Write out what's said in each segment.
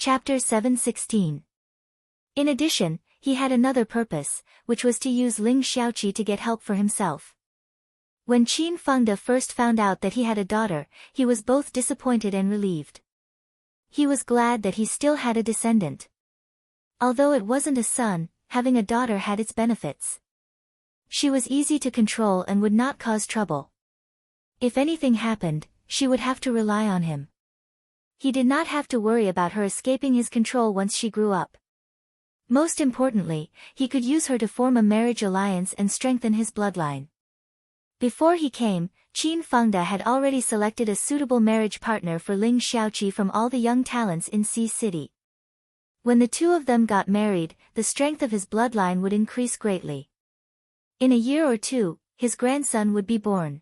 Chapter 716. In addition, he had another purpose, which was to use Ling Xiaoqi to get help for himself. When Qin Fengde first found out that he had a daughter, he was both disappointed and relieved. He was glad that he still had a descendant. Although it wasn't a son, having a daughter had its benefits. She was easy to control and would not cause trouble. If anything happened, she would have to rely on him. He did not have to worry about her escaping his control once she grew up. Most importantly, he could use her to form a marriage alliance and strengthen his bloodline. Before he came, Qin Fengde had already selected a suitable marriage partner for Ling Xiaoqi from all the young talents in Sea City. When the two of them got married, the strength of his bloodline would increase greatly. In a year or two, his grandson would be born.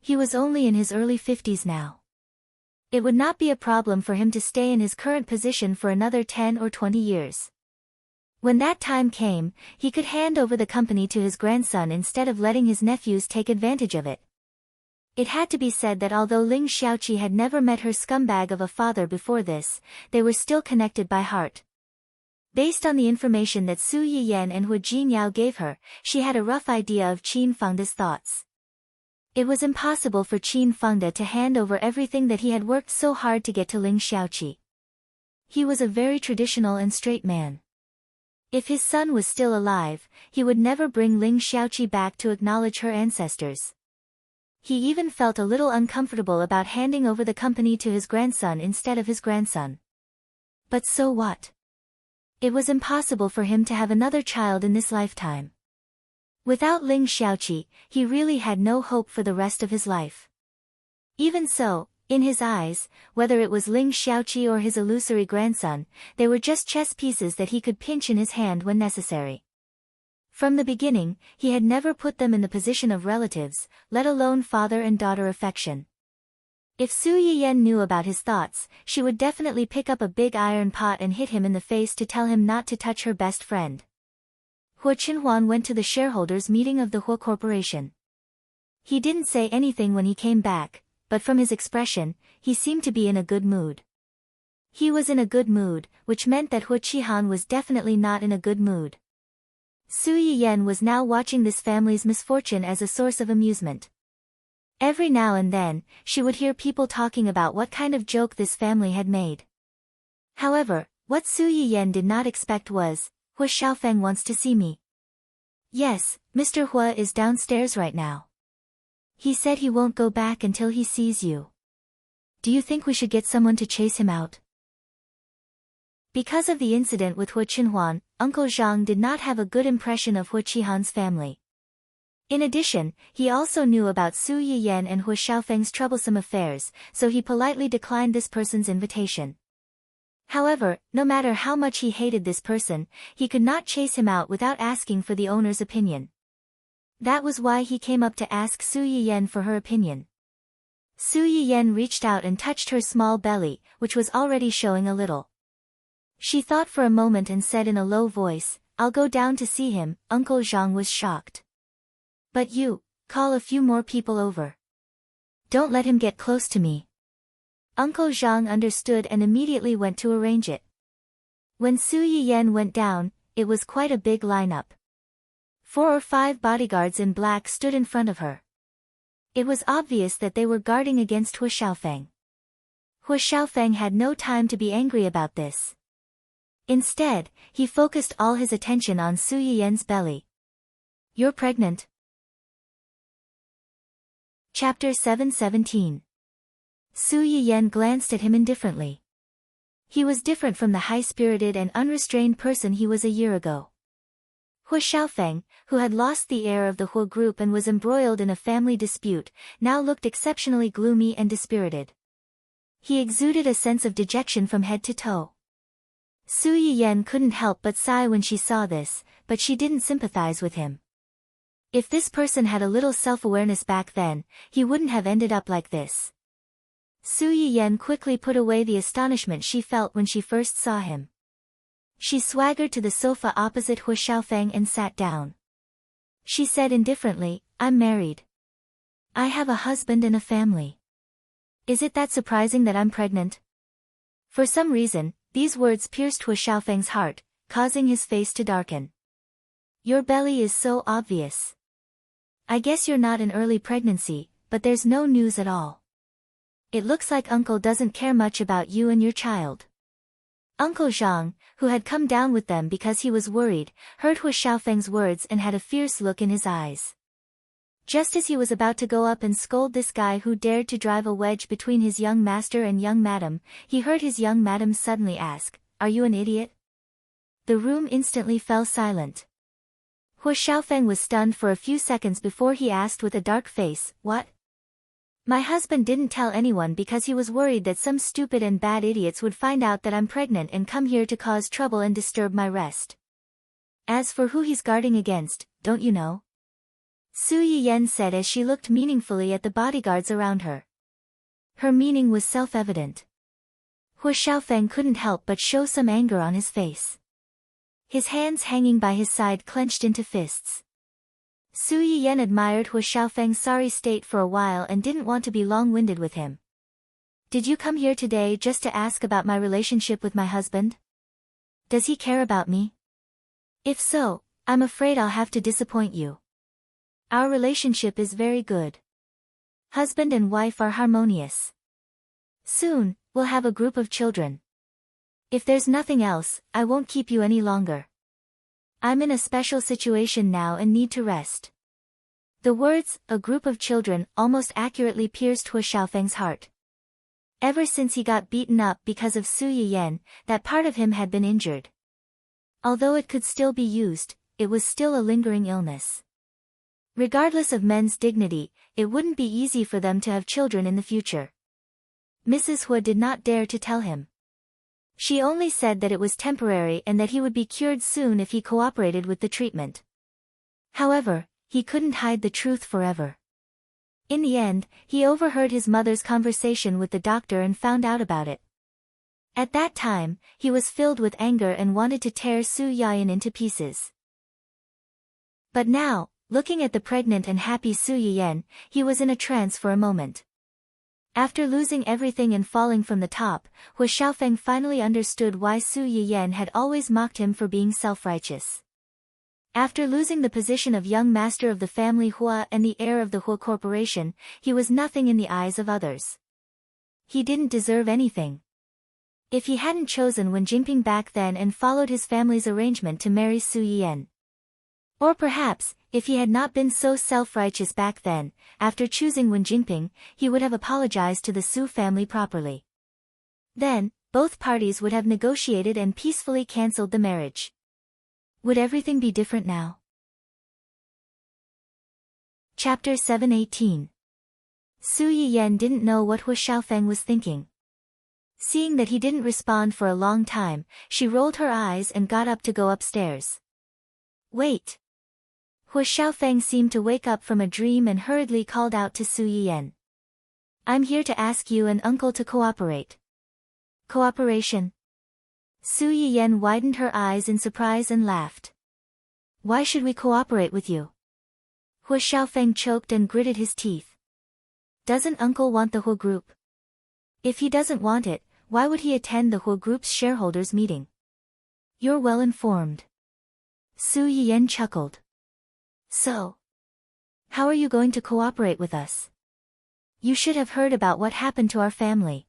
He was only in his early 50s now. It would not be a problem for him to stay in his current position for another 10 or 20 years. When that time came, he could hand over the company to his grandson instead of letting his nephews take advantage of it. It had to be said that although Ling Xiaoqi had never met her scumbag of a father before this, they were still connected by heart. Based on the information that Su Yiyan and Hu Jinyao gave her, she had a rough idea of Qin Fengde's thoughts. It was impossible for Qin Fengde to hand over everything that he had worked so hard to get to Ling Xiaoqi. He was a very traditional and straight man. If his son was still alive, he would never bring Ling Xiaoqi back to acknowledge her ancestors. He even felt a little uncomfortable about handing over the company to his grandson instead of his grandson. But so what? It was impossible for him to have another child in this lifetime. Without Ling Xiaoqi, he really had no hope for the rest of his life. Even so, in his eyes, whether it was Ling Xiaoqi or his illusory grandson, they were just chess pieces that he could pinch in his hand when necessary. From the beginning, he had never put them in the position of relatives, let alone father and daughter affection. If Su Yiyan knew about his thoughts, she would definitely pick up a big iron pot and hit him in the face to tell him not to touch her best friend. Hu Qinhuan went to the shareholders' meeting of the Hu Corporation. He didn't say anything when he came back, but from his expression, he seemed to be in a good mood. He was in a good mood, which meant that Hu Qihan was definitely not in a good mood. Su Yiyan was now watching this family's misfortune as a source of amusement. Every now and then, she would hear people talking about what kind of joke this family had made. However, what Su Yiyan did not expect was, Hu Xiaofeng wants to see me. Yes, Mr. Hu is downstairs right now. He said he won't go back until he sees you. Do you think we should get someone to chase him out? Because of the incident with Hu Qinhuan, Uncle Zhang did not have a good impression of Hu Qihan's family. In addition, he also knew about Su Yiyan and Hu Xiaofeng's troublesome affairs, so he politely declined this person's invitation. However, no matter how much he hated this person, he could not chase him out without asking for the owner's opinion. That was why he came up to ask Su Yiyan for her opinion. Su Yiyan reached out and touched her small belly, which was already showing a little. She thought for a moment and said in a low voice, "I'll go down to see him." Uncle Zhang was shocked. "But you, call a few more people over. Don't let him get close to me." Uncle Zhang understood and immediately went to arrange it. When Su Yiyan went down, it was quite a big lineup. 4 or 5 bodyguards in black stood in front of her. It was obvious that they were guarding against Hu Xiaofeng. Hu Xiaofeng had no time to be angry about this. Instead, he focused all his attention on Su Yiyan's belly. "You're pregnant." Chapter 717. Su Yiyan glanced at him indifferently. He was different from the high-spirited and unrestrained person he was a year ago. Hu Xiaofeng, who had lost the heir of the Hu group and was embroiled in a family dispute, now looked exceptionally gloomy and dispirited. He exuded a sense of dejection from head to toe. Su Yiyan couldn't help but sigh when she saw this, but she didn't sympathize with him. If this person had a little self-awareness back then, he wouldn't have ended up like this. Su Yiyan quickly put away the astonishment she felt when she first saw him. She swaggered to the sofa opposite Hu Xiaofeng and sat down. She said indifferently, "I'm married. I have a husband and a family. Is it that surprising that I'm pregnant?" For some reason, These words pierced Hu Xiaofeng's heart, causing his face to darken. Your belly is so obvious. I guess you're not in early pregnancy, but there's no news at all. It looks like uncle doesn't care much about you and your child. Uncle Zhang, who had come down with them because he was worried, heard Hu Xiaofeng's words and had a fierce look in his eyes. Just as he was about to go up and scold this guy who dared to drive a wedge between his young master and young madam, he heard his young madam suddenly ask, "Are you an idiot?" The room instantly fell silent. Hu Xiaofeng was stunned for a few seconds before he asked with a dark face, "What?" "My husband didn't tell anyone because he was worried that some stupid and bad idiots would find out that I'm pregnant and come here to cause trouble and disturb my rest. As for who he's guarding against, don't you know?" Su Yiyan said as she looked meaningfully at the bodyguards around her. Her meaning was self-evident. Hu Xiaofeng couldn't help but show some anger on his face. His hands hanging by his side clenched into fists. Su Yiyan admired Hu Xiaofeng's sorry state for a while and didn't want to be long-winded with him. "Did you come here today just to ask about my relationship with my husband? Does he care about me? If so, I'm afraid I'll have to disappoint you. Our relationship is very good. Husband and wife are harmonious. Soon, we'll have a group of children. If there's nothing else, I won't keep you any longer. I'm in a special situation now and need to rest." The words, "a group of children," almost accurately pierced Hu Xiaofeng's heart. Ever since he got beaten up because of Su Yiyan, that part of him had been injured. Although it could still be used, it was still a lingering illness. Regardless of men's dignity, it wouldn't be easy for them to have children in the future. Mrs. Hu did not dare to tell him. She only said that it was temporary and that he would be cured soon if he cooperated with the treatment. However, he couldn't hide the truth forever. In the end, he overheard his mother's conversation with the doctor and found out about it. At that time, he was filled with anger and wanted to tear Su Yiyan into pieces. But now, looking at the pregnant and happy Su Yiyan, he was in a trance for a moment. After losing everything and falling from the top, Hu Xiaofeng finally understood why Su Yiyan had always mocked him for being self-righteous. After losing the position of young master of the family Hua and the heir of the Hua Corporation, he was nothing in the eyes of others. He didn't deserve anything. If he hadn't chosen Wen Jingping back then and followed his family's arrangement to marry Su Yiyan. Or perhaps, if he had not been so self-righteous back then, after choosing Wen Jingping, he would have apologized to the Su family properly. Then, both parties would have negotiated and peacefully cancelled the marriage. Would everything be different now? Chapter 718. Su Yiyan didn't know what Hu Xiaofeng was thinking. Seeing that he didn't respond for a long time, she rolled her eyes and got up to go upstairs. "Wait." Hu Xiaofeng seemed to wake up from a dream and hurriedly called out to Su Yiyan. "I'm here to ask you and uncle to cooperate." "Cooperation?" Su Yiyan widened her eyes in surprise and laughed. "Why should we cooperate with you?" Hu Xiaofeng choked and gritted his teeth. "Doesn't uncle want the Hu group? If he doesn't want it, why would he attend the Hu group's shareholders meeting?" "You're well informed." Su Yiyan chuckled. "So, how are you going to cooperate with us? You should have heard about what happened to our family."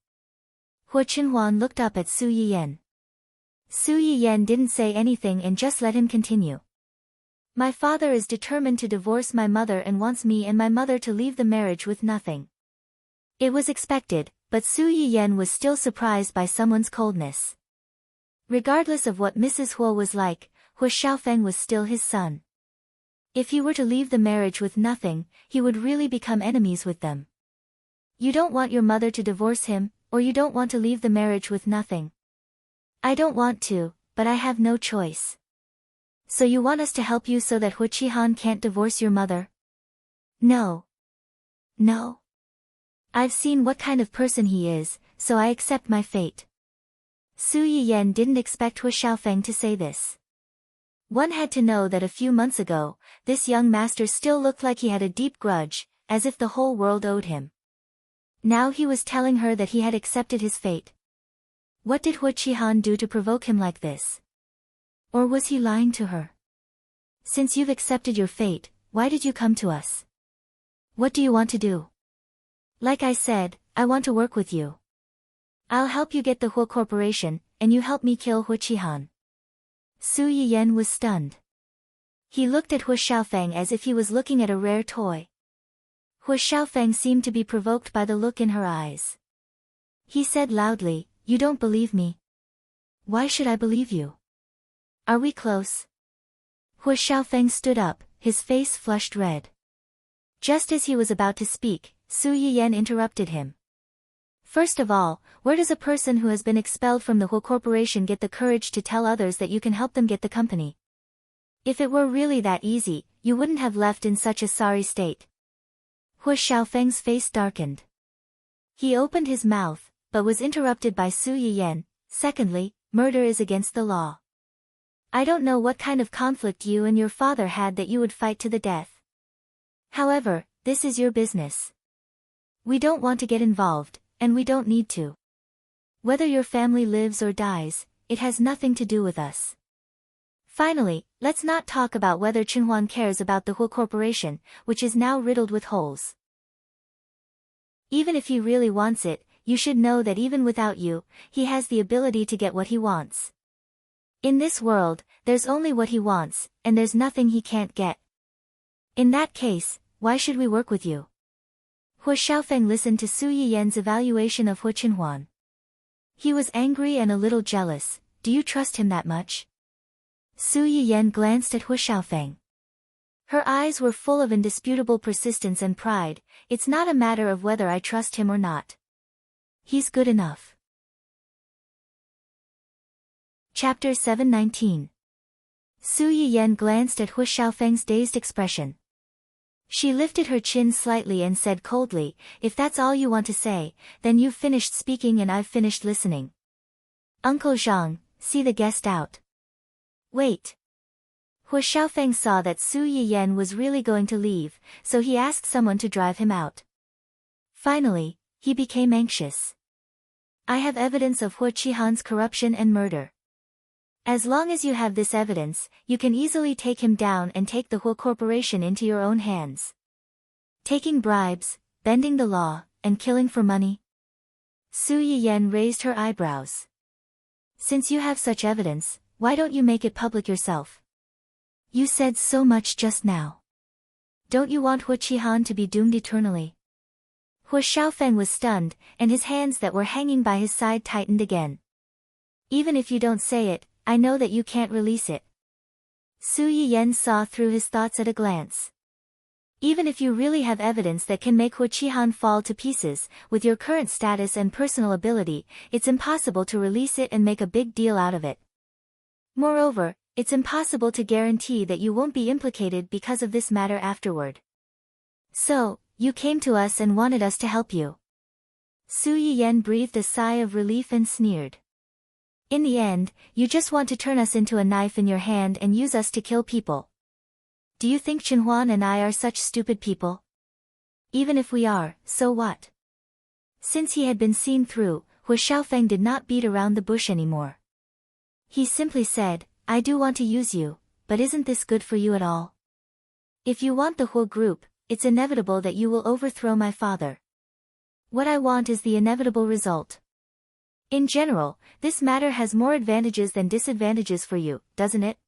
Hu Qinhuan looked up at Su Yiyan. Su Yiyan didn't say anything and just let him continue. "My father is determined to divorce my mother and wants me and my mother to leave the marriage with nothing." It was expected, but Su Yiyan was still surprised by someone's coldness. Regardless of what Mrs. Hu was like, Hu Xiaofeng was still his son. If he were to leave the marriage with nothing, he would really become enemies with them. "You don't want your mother to divorce him, or you don't want to leave the marriage with nothing?" "I don't want to, but I have no choice." "So you want us to help you so that Hu Qihan can't divorce your mother?" "No. No. I've seen what kind of person he is, so I accept my fate." Su Yiyan didn't expect Hu Xiaofeng to say this. One had to know that a few months ago, this young master still looked like he had a deep grudge, as if the whole world owed him. Now he was telling her that he had accepted his fate. What did Hu Qihan do to provoke him like this? Or was he lying to her? Since you've accepted your fate, why did you come to us? What do you want to do? Like I said, I want to work with you. I'll help you get the Hu Corporation, and you help me kill Hu Qihan. Su Yiyan was stunned. He looked at Hu Xiaofeng as if he was looking at a rare toy. Hu Xiaofeng seemed to be provoked by the look in her eyes. He said loudly, "You don't believe me? Why should I believe you? Are we close?" Hu Xiaofeng stood up, his face flushed red. Just as he was about to speak, Su Yiyan interrupted him. First of all, where does a person who has been expelled from the Hu Corporation get the courage to tell others that you can help them get the company? If it were really that easy, you wouldn't have left in such a sorry state. Hu Xiaofeng's face darkened. He opened his mouth, but was interrupted by Su Yiyan. Secondly, murder is against the law. I don't know what kind of conflict you and your father had that you would fight to the death. However, this is your business. We don't want to get involved, and we don't need to. Whether your family lives or dies, it has nothing to do with us. Finally, let's not talk about whether Chenhuan cares about the Hu Corporation, which is now riddled with holes. Even if he really wants it, you should know that even without you, he has the ability to get what he wants. In this world, there's only what he wants, and there's nothing he can't get. In that case, why should we work with you? Hu Xiaofeng listened to Su Yiyan's evaluation of Hu Chenhuan. He was angry and a little jealous. Do you trust him that much? Su Yiyan glanced at Hu Xiaofeng. Her eyes were full of indisputable persistence and pride. It's not a matter of whether I trust him or not. He's good enough. Chapter 719. Su Yiyan glanced at Hu Xiaofeng's dazed expression. She lifted her chin slightly and said coldly, "If that's all you want to say, then you've finished speaking and I've finished listening. Uncle Zhang, see the guest out." Wait. Hu Xiaofeng saw that Su Yiyan was really going to leave, so he asked someone to drive him out. Finally, he became anxious. I have evidence of Hu Qihan's corruption and murder. As long as you have this evidence, you can easily take him down and take the Hu Corporation into your own hands. Taking bribes, bending the law, and killing for money? Su Yiyan raised her eyebrows. Since you have such evidence, why don't you make it public yourself? You said so much just now. Don't you want Hu Qihan to be doomed eternally? Hu Xiaofeng was stunned, and his hands that were hanging by his side tightened again. Even if you don't say it, I know that you can't release it. Su Yiyan saw through his thoughts at a glance. Even if you really have evidence that can make Hu Qihan fall to pieces, with your current status and personal ability, it's impossible to release it and make a big deal out of it. Moreover, it's impossible to guarantee that you won't be implicated because of this matter afterward. So, you came to us and wanted us to help you. Su Yiyan breathed a sigh of relief and sneered. In the end, you just want to turn us into a knife in your hand and use us to kill people. Do you think Chenhuan and I are such stupid people? Even if we are, so what? Since he had been seen through, Hu Xiaofeng did not beat around the bush anymore. He simply said, I do want to use you, but isn't this good for you at all? If you want the Hu group, it's inevitable that you will overthrow my father. What I want is the inevitable result. In general, this matter has more advantages than disadvantages for you, doesn't it?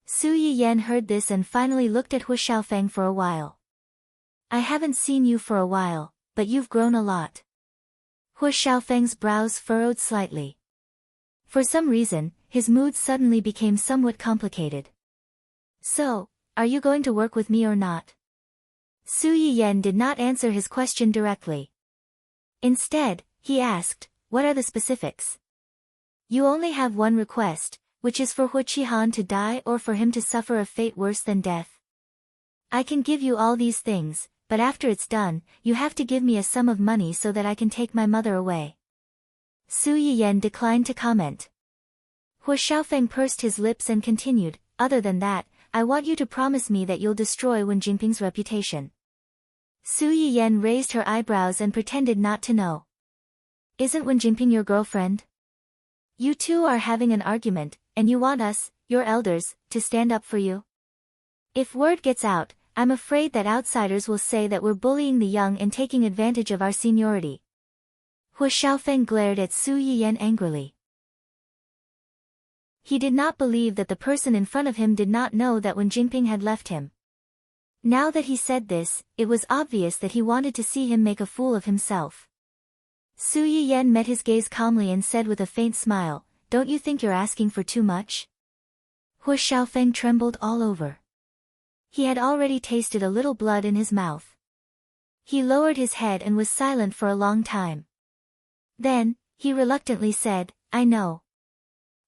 Su Yiyan heard this and finally looked at Hu Xiaofeng for a while. I haven't seen you for a while, but you've grown a lot. Hu Xiaofeng's brows furrowed slightly. For some reason, his mood suddenly became somewhat complicated. So, are you going to work with me or not? Su Yiyan did not answer his question directly. Instead, he asked, what are the specifics? You only have one request, which is for Hu Qihan to die or for him to suffer a fate worse than death. I can give you all these things, but after it's done, you have to give me a sum of money so that I can take my mother away. Su Yiyan declined to comment. Hu Xiaofeng pursed his lips and continued, other than that, I want you to promise me that you'll destroy Wen Jingping's reputation. Su Yiyan raised her eyebrows and pretended not to know. Isn't Wen Jingping your girlfriend? You two are having an argument, and you want us, your elders, to stand up for you? If word gets out, I'm afraid that outsiders will say that we're bullying the young and taking advantage of our seniority. Hu Xiaofeng glared at Su Yiyan angrily. He did not believe that the person in front of him did not know that Wen Jingping had left him. Now that he said this, it was obvious that he wanted to see him make a fool of himself. Su Yiyan met his gaze calmly and said with a faint smile, "Don't you think you're asking for too much?" Hu Xiaofeng trembled all over. He had already tasted a little blood in his mouth. He lowered his head and was silent for a long time. Then, he reluctantly said, I know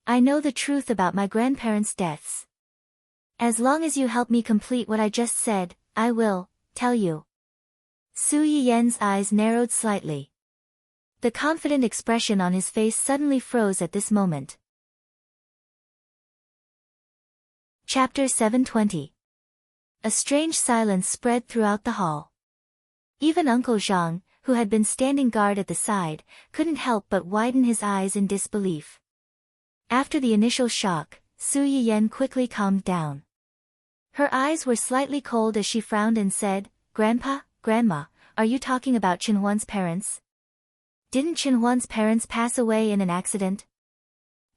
the truth about my grandparents' deaths. As long as you help me complete what I just said, I will tell you. Su Yiyan's eyes narrowed slightly. The confident expression on his face suddenly froze at this moment. Chapter 720. A strange silence spread throughout the hall. Even Uncle Zhang, who had been standing guard at the side, couldn't help but widen his eyes in disbelief. After the initial shock, Su Yiyan quickly calmed down. Her eyes were slightly cold as she frowned and said, Grandpa, Grandma, are you talking about Qinhuan's parents? Didn't Qinhuan's parents pass away in an accident?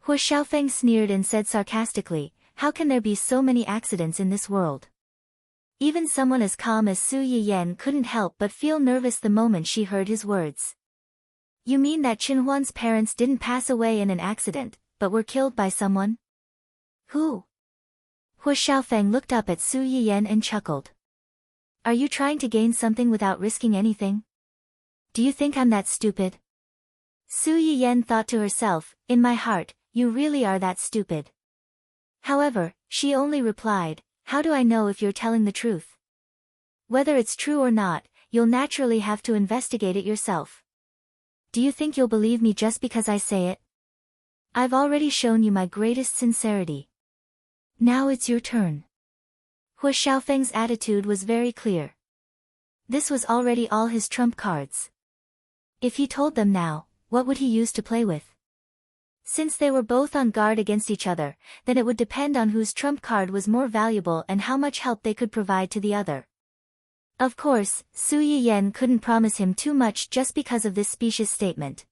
Hu Xiaofeng sneered and said sarcastically, how can there be so many accidents in this world? Even someone as calm as Su Yiyan couldn't help but feel nervous the moment she heard his words. You mean that Qinhuan's parents didn't pass away in an accident, but were killed by someone? Who? Hu Xiaofeng looked up at Su Yiyan and chuckled. Are you trying to gain something without risking anything? Do you think I'm that stupid? Su Yiyan thought to herself, in my heart, you really are that stupid. However, she only replied, how do I know if you're telling the truth? Whether it's true or not, you'll naturally have to investigate it yourself. Do you think you'll believe me just because I say it? I've already shown you my greatest sincerity. Now it's your turn. Hu Xiaofeng's attitude was very clear. This was already all his trump cards. If he told them now, what would he use to play with? Since they were both on guard against each other, then it would depend on whose trump card was more valuable and how much help they could provide to the other. Of course, Su Yiyan couldn't promise him too much just because of this specious statement.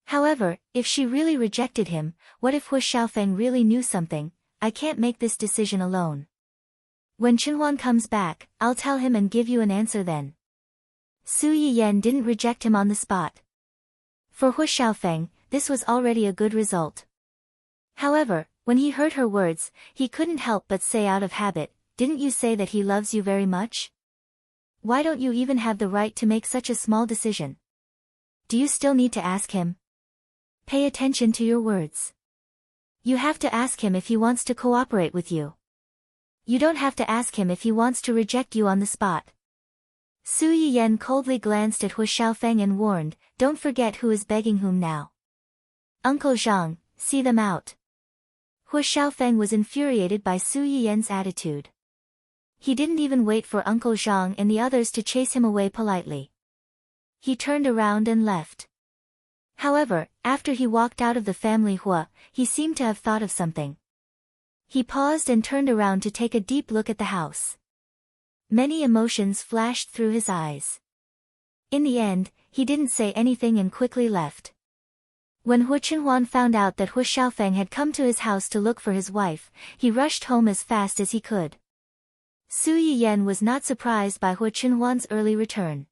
However, if she really rejected him, what if Hu Xiaofeng really knew something? I can't make this decision alone. When Qinhuan comes back, I'll tell him and give you an answer then. Su Yiyan didn't reject him on the spot. For Hu Xiaofeng, this was already a good result. However, when he heard her words, he couldn't help but say out of habit, didn't you say that he loves you very much? Why don't you even have the right to make such a small decision? Do you still need to ask him? Pay attention to your words. You have to ask him if he wants to cooperate with you. You don't have to ask him if he wants to reject you on the spot. Su Yiyan coldly glanced at Hu Xiaofeng and warned, don't forget who is begging whom now. Uncle Zhang, see them out. Hu Xiaofeng was infuriated by Su Yiyan's attitude. He didn't even wait for Uncle Zhang and the others to chase him away politely. He turned around and left. However, after he walked out of the family Hua, he seemed to have thought of something. He paused and turned around to take a deep look at the house. Many emotions flashed through his eyes. In the end, he didn't say anything and quickly left. When Hu Qinhuan found out that Hu Xiaofeng had come to his house to look for his wife, he rushed home as fast as he could. Su Yiyan was not surprised by Hu Qinhuan's early return.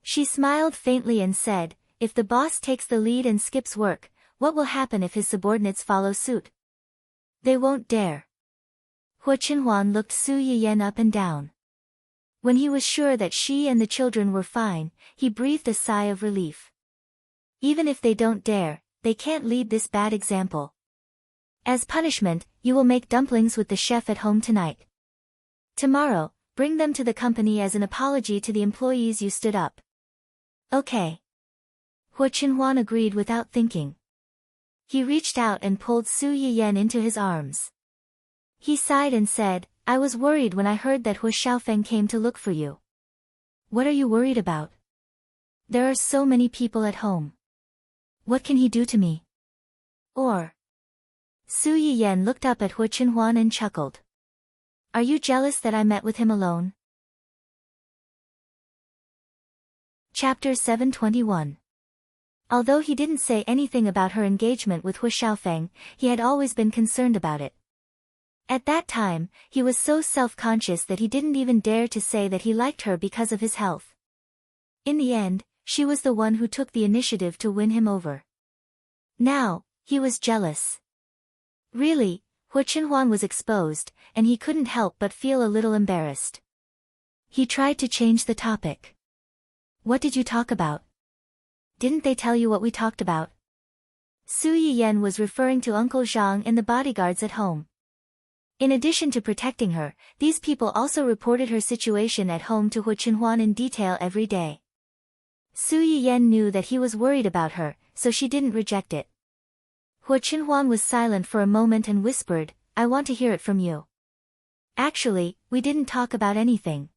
She smiled faintly and said, if the boss takes the lead and skips work, what will happen if his subordinates follow suit? They won't dare. Hu Qinhuan looked Su Yiyan up and down. When he was sure that she and the children were fine, he breathed a sigh of relief. Even if they don't dare, they can't lead this bad example. As punishment, you will make dumplings with the chef at home tonight. Tomorrow, bring them to the company as an apology to the employees you stood up. Okay. Hu Qinhuan agreed without thinking. He reached out and pulled Su Yiyan into his arms. He sighed and said, I was worried when I heard that Hu Xiaofeng came to look for you. What are you worried about? There are so many people at home. What can he do to me? Or... Su Yiyan looked up at Hu Qinhuan and chuckled. Are you jealous that I met with him alone? Chapter 721. Although he didn't say anything about her engagement with Hu Xiaofeng, he had always been concerned about it. At that time, he was so self-conscious that he didn't even dare to say that he liked her because of his health. In the end, she was the one who took the initiative to win him over. Now, he was jealous. Really, Hu Qinhuan was exposed, and he couldn't help but feel a little embarrassed. He tried to change the topic. What did you talk about? Didn't they tell you what we talked about? Su Yiyan was referring to Uncle Zhang and the bodyguards at home. In addition to protecting her, these people also reported her situation at home to Hu Qinhuan in detail every day. Su Yiyan knew that he was worried about her, so she didn't reject it. Hu Qinhuan was silent for a moment and whispered, I want to hear it from you. Actually, we didn't talk about anything.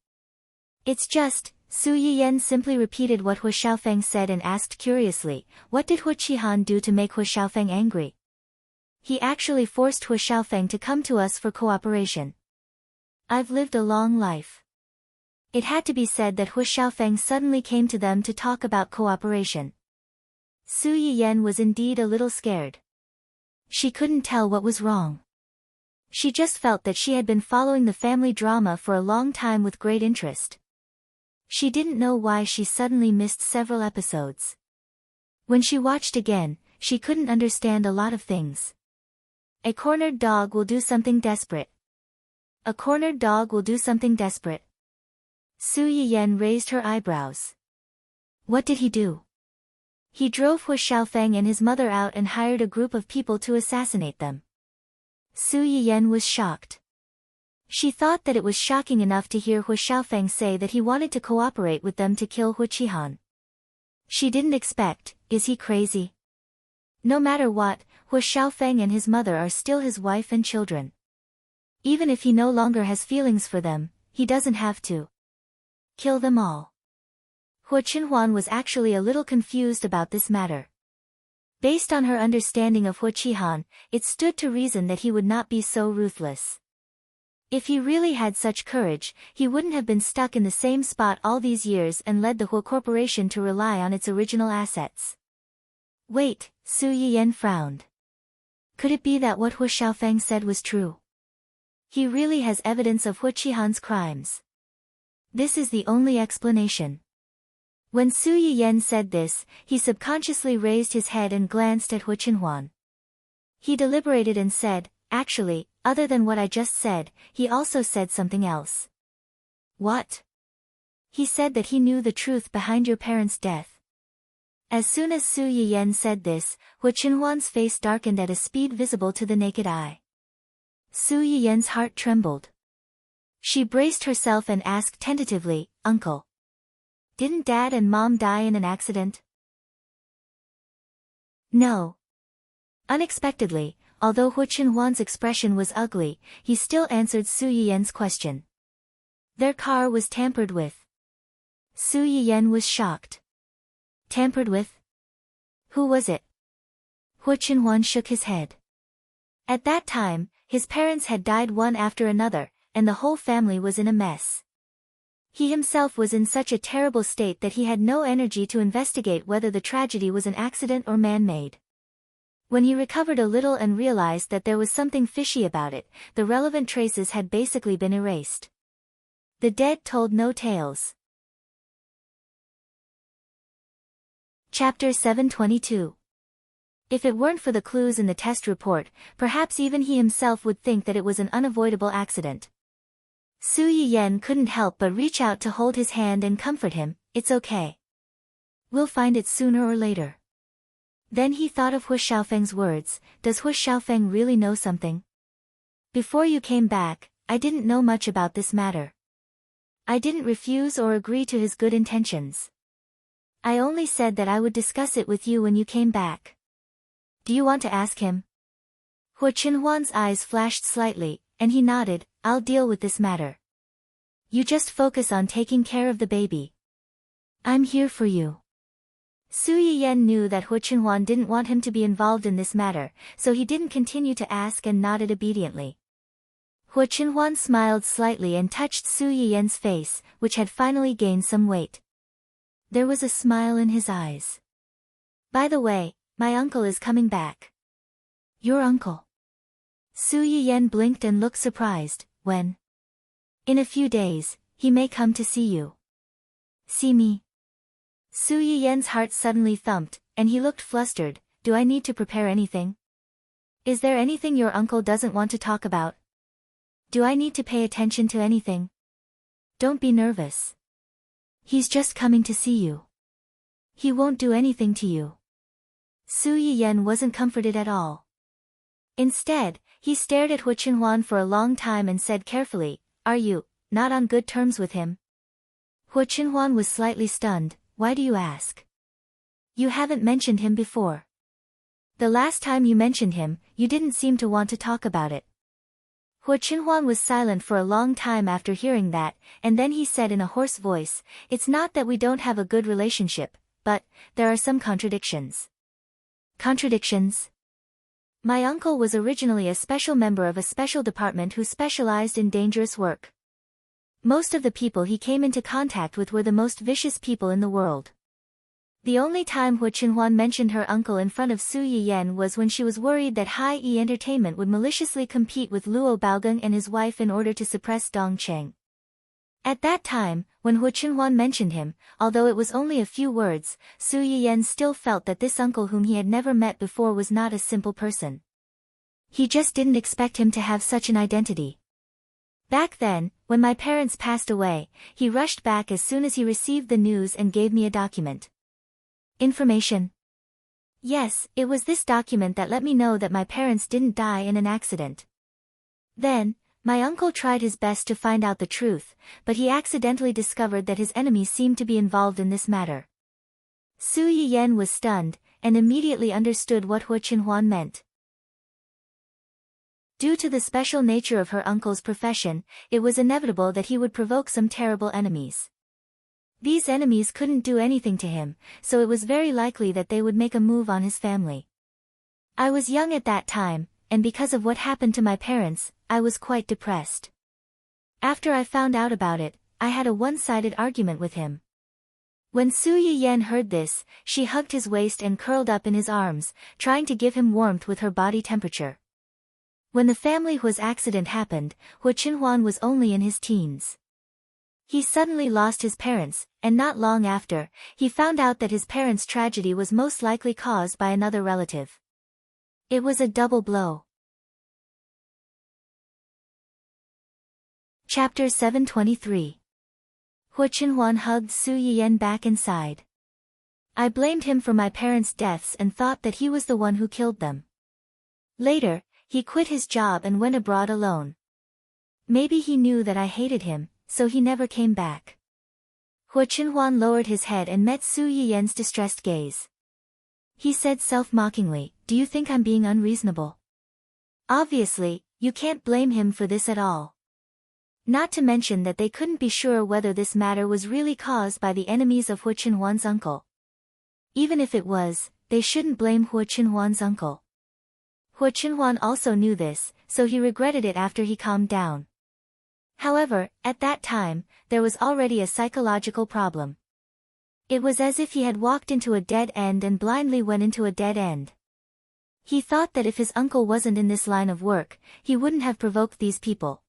It's just, Su Yiyan simply repeated what Hu Xiaofeng said and asked curiously, what did Hu Qihan do to make Hu Xiaofeng angry? He actually forced Hu Xiaofeng to come to us for cooperation. I've lived a long life. It had to be said that Hu Xiaofeng suddenly came to them to talk about cooperation. Su Yiyan was indeed a little scared. She couldn't tell what was wrong. She just felt that she had been following the family drama for a long time with great interest. She didn't know why she suddenly missed several episodes. When she watched again, she couldn't understand a lot of things. A cornered dog will do something desperate. A cornered dog will do something desperate. Su Yiyan raised her eyebrows. What did he do? He drove Hu Xiaofeng and his mother out and hired a group of people to assassinate them. Su Yiyan was shocked. She thought that it was shocking enough to hear Hu Xiaofeng say that he wanted to cooperate with them to kill Hu Qihan. She didn't expect, is he crazy? No matter what, Hu Xiaofeng and his mother are still his wife and children. Even if he no longer has feelings for them, he doesn't have to kill them all. Hu Qinhuan was actually a little confused about this matter. Based on her understanding of Hu Qihan, it stood to reason that he would not be so ruthless. If he really had such courage, he wouldn't have been stuck in the same spot all these years and led the Hu Corporation to rely on its original assets. Wait, Su Yiyan frowned. Could it be that what Hu Xiaofeng said was true? He really has evidence of Hu Qihan's crimes. This is the only explanation. When Su Yiyan said this, he subconsciously raised his head and glanced at Hu Qinhuan. He deliberated and said, actually, other than what I just said, he also said something else. What? He said that he knew the truth behind your parents' death. As soon as Su Yiyan said this, Hu Qinhuan's face darkened at a speed visible to the naked eye. Su Yiyan's heart trembled. She braced herself and asked tentatively, Uncle. Didn't Dad and Mom die in an accident? No. Unexpectedly, although Hu Qinhuan's expression was ugly, he still answered Su Yiyan's question. Their car was tampered with. Su Yiyan was shocked. Tampered with? Who was it? Hu Qinhuan shook his head. At that time, his parents had died one after another, and the whole family was in a mess. He himself was in such a terrible state that he had no energy to investigate whether the tragedy was an accident or man-made. When he recovered a little and realized that there was something fishy about it, the relevant traces had basically been erased. The dead told no tales. Chapter 722. If it weren't for the clues in the test report, perhaps even he himself would think that it was an unavoidable accident. Su Yiyan couldn't help but reach out to hold his hand and comfort him, it's okay. We'll find it sooner or later. Then he thought of Hu Xiaofeng's words, does Hu Xiaofeng really know something? Before you came back, I didn't know much about this matter. I didn't refuse or agree to his good intentions. I only said that I would discuss it with you when you came back. Do you want to ask him? Hu Qinhuan's eyes flashed slightly, and he nodded, I'll deal with this matter. You just focus on taking care of the baby. I'm here for you. Su Yiyan knew that Hu Chenhuan didn't want him to be involved in this matter, so he didn't continue to ask and nodded obediently. Hu Chenhuan smiled slightly and touched Su Yiyan's face, which had finally gained some weight. There was a smile in his eyes. By the way, my uncle is coming back. Your uncle? Su Yiyan blinked and looked surprised. When? In a few days, he may come to see you. See me? Su Yiyan's heart suddenly thumped, and he looked flustered. Do I need to prepare anything? Is there anything your uncle doesn't want to talk about? Do I need to pay attention to anything? Don't be nervous. He's just coming to see you. He won't do anything to you. Su Yiyan wasn't comforted at all. Instead, he stared at Hu Chenhuan for a long time and said carefully, Are you not on good terms with him? Hu Chenhuan was slightly stunned. Why do you ask? You haven't mentioned him before. The last time you mentioned him, you didn't seem to want to talk about it. Hu Chenhuan was silent for a long time after hearing that, and then he said in a hoarse voice, It's not that we don't have a good relationship, but there are some contradictions. Contradictions? My uncle was originally a special member of a special department who specialized in dangerous work. Most of the people he came into contact with were the most vicious people in the world. The only time Hu Chenhuan mentioned her uncle in front of Su Yiyan was when she was worried that Hai-E Entertainment would maliciously compete with Luo Baogang and his wife in order to suppress Dong Cheng. At that time, when Hu Chenhuan mentioned him, although it was only a few words, Su Yiyan still felt that this uncle whom he had never met before was not a simple person. He just didn't expect him to have such an identity. Back then, when my parents passed away, he rushed back as soon as he received the news and gave me a document. Information? Yes, it was this document that let me know that my parents didn't die in an accident. Then, my uncle tried his best to find out the truth, but he accidentally discovered that his enemies seemed to be involved in this matter. Su Yiyan was stunned, and immediately understood what Hu Chenhuan meant. Due to the special nature of her uncle's profession, it was inevitable that he would provoke some terrible enemies. These enemies couldn't do anything to him, so it was very likely that they would make a move on his family. I was young at that time, and because of what happened to my parents, I was quite depressed. After I found out about it, I had a one-sided argument with him. When Su Yiyan heard this, she hugged his waist and curled up in his arms, trying to give him warmth with her body temperature. When the family Hu's accident happened, Hu Chenhuan was only in his teens. He suddenly lost his parents, and not long after, he found out that his parents' tragedy was most likely caused by another relative. It was a double blow. Chapter 723. Hu Chenhuan hugged Su Yiyan back inside. I blamed him for my parents' deaths and thought that he was the one who killed them. Later, he quit his job and went abroad alone. Maybe he knew that I hated him, so he never came back. Hu Chenhuan lowered his head and met Su Yiyan's distressed gaze. He said self-mockingly, Do you think I'm being unreasonable? Obviously, you can't blame him for this at all. Not to mention that they couldn't be sure whether this matter was really caused by the enemies of Hu Chenhuan's uncle. Even if it was, they shouldn't blame Hu Chenhuan's uncle. Hu Chenhuan also knew this, so he regretted it after he calmed down. However, at that time, there was already a psychological problem. It was as if he had walked into a dead end and blindly went into a dead end. He thought that if his uncle wasn't in this line of work, he wouldn't have provoked these people.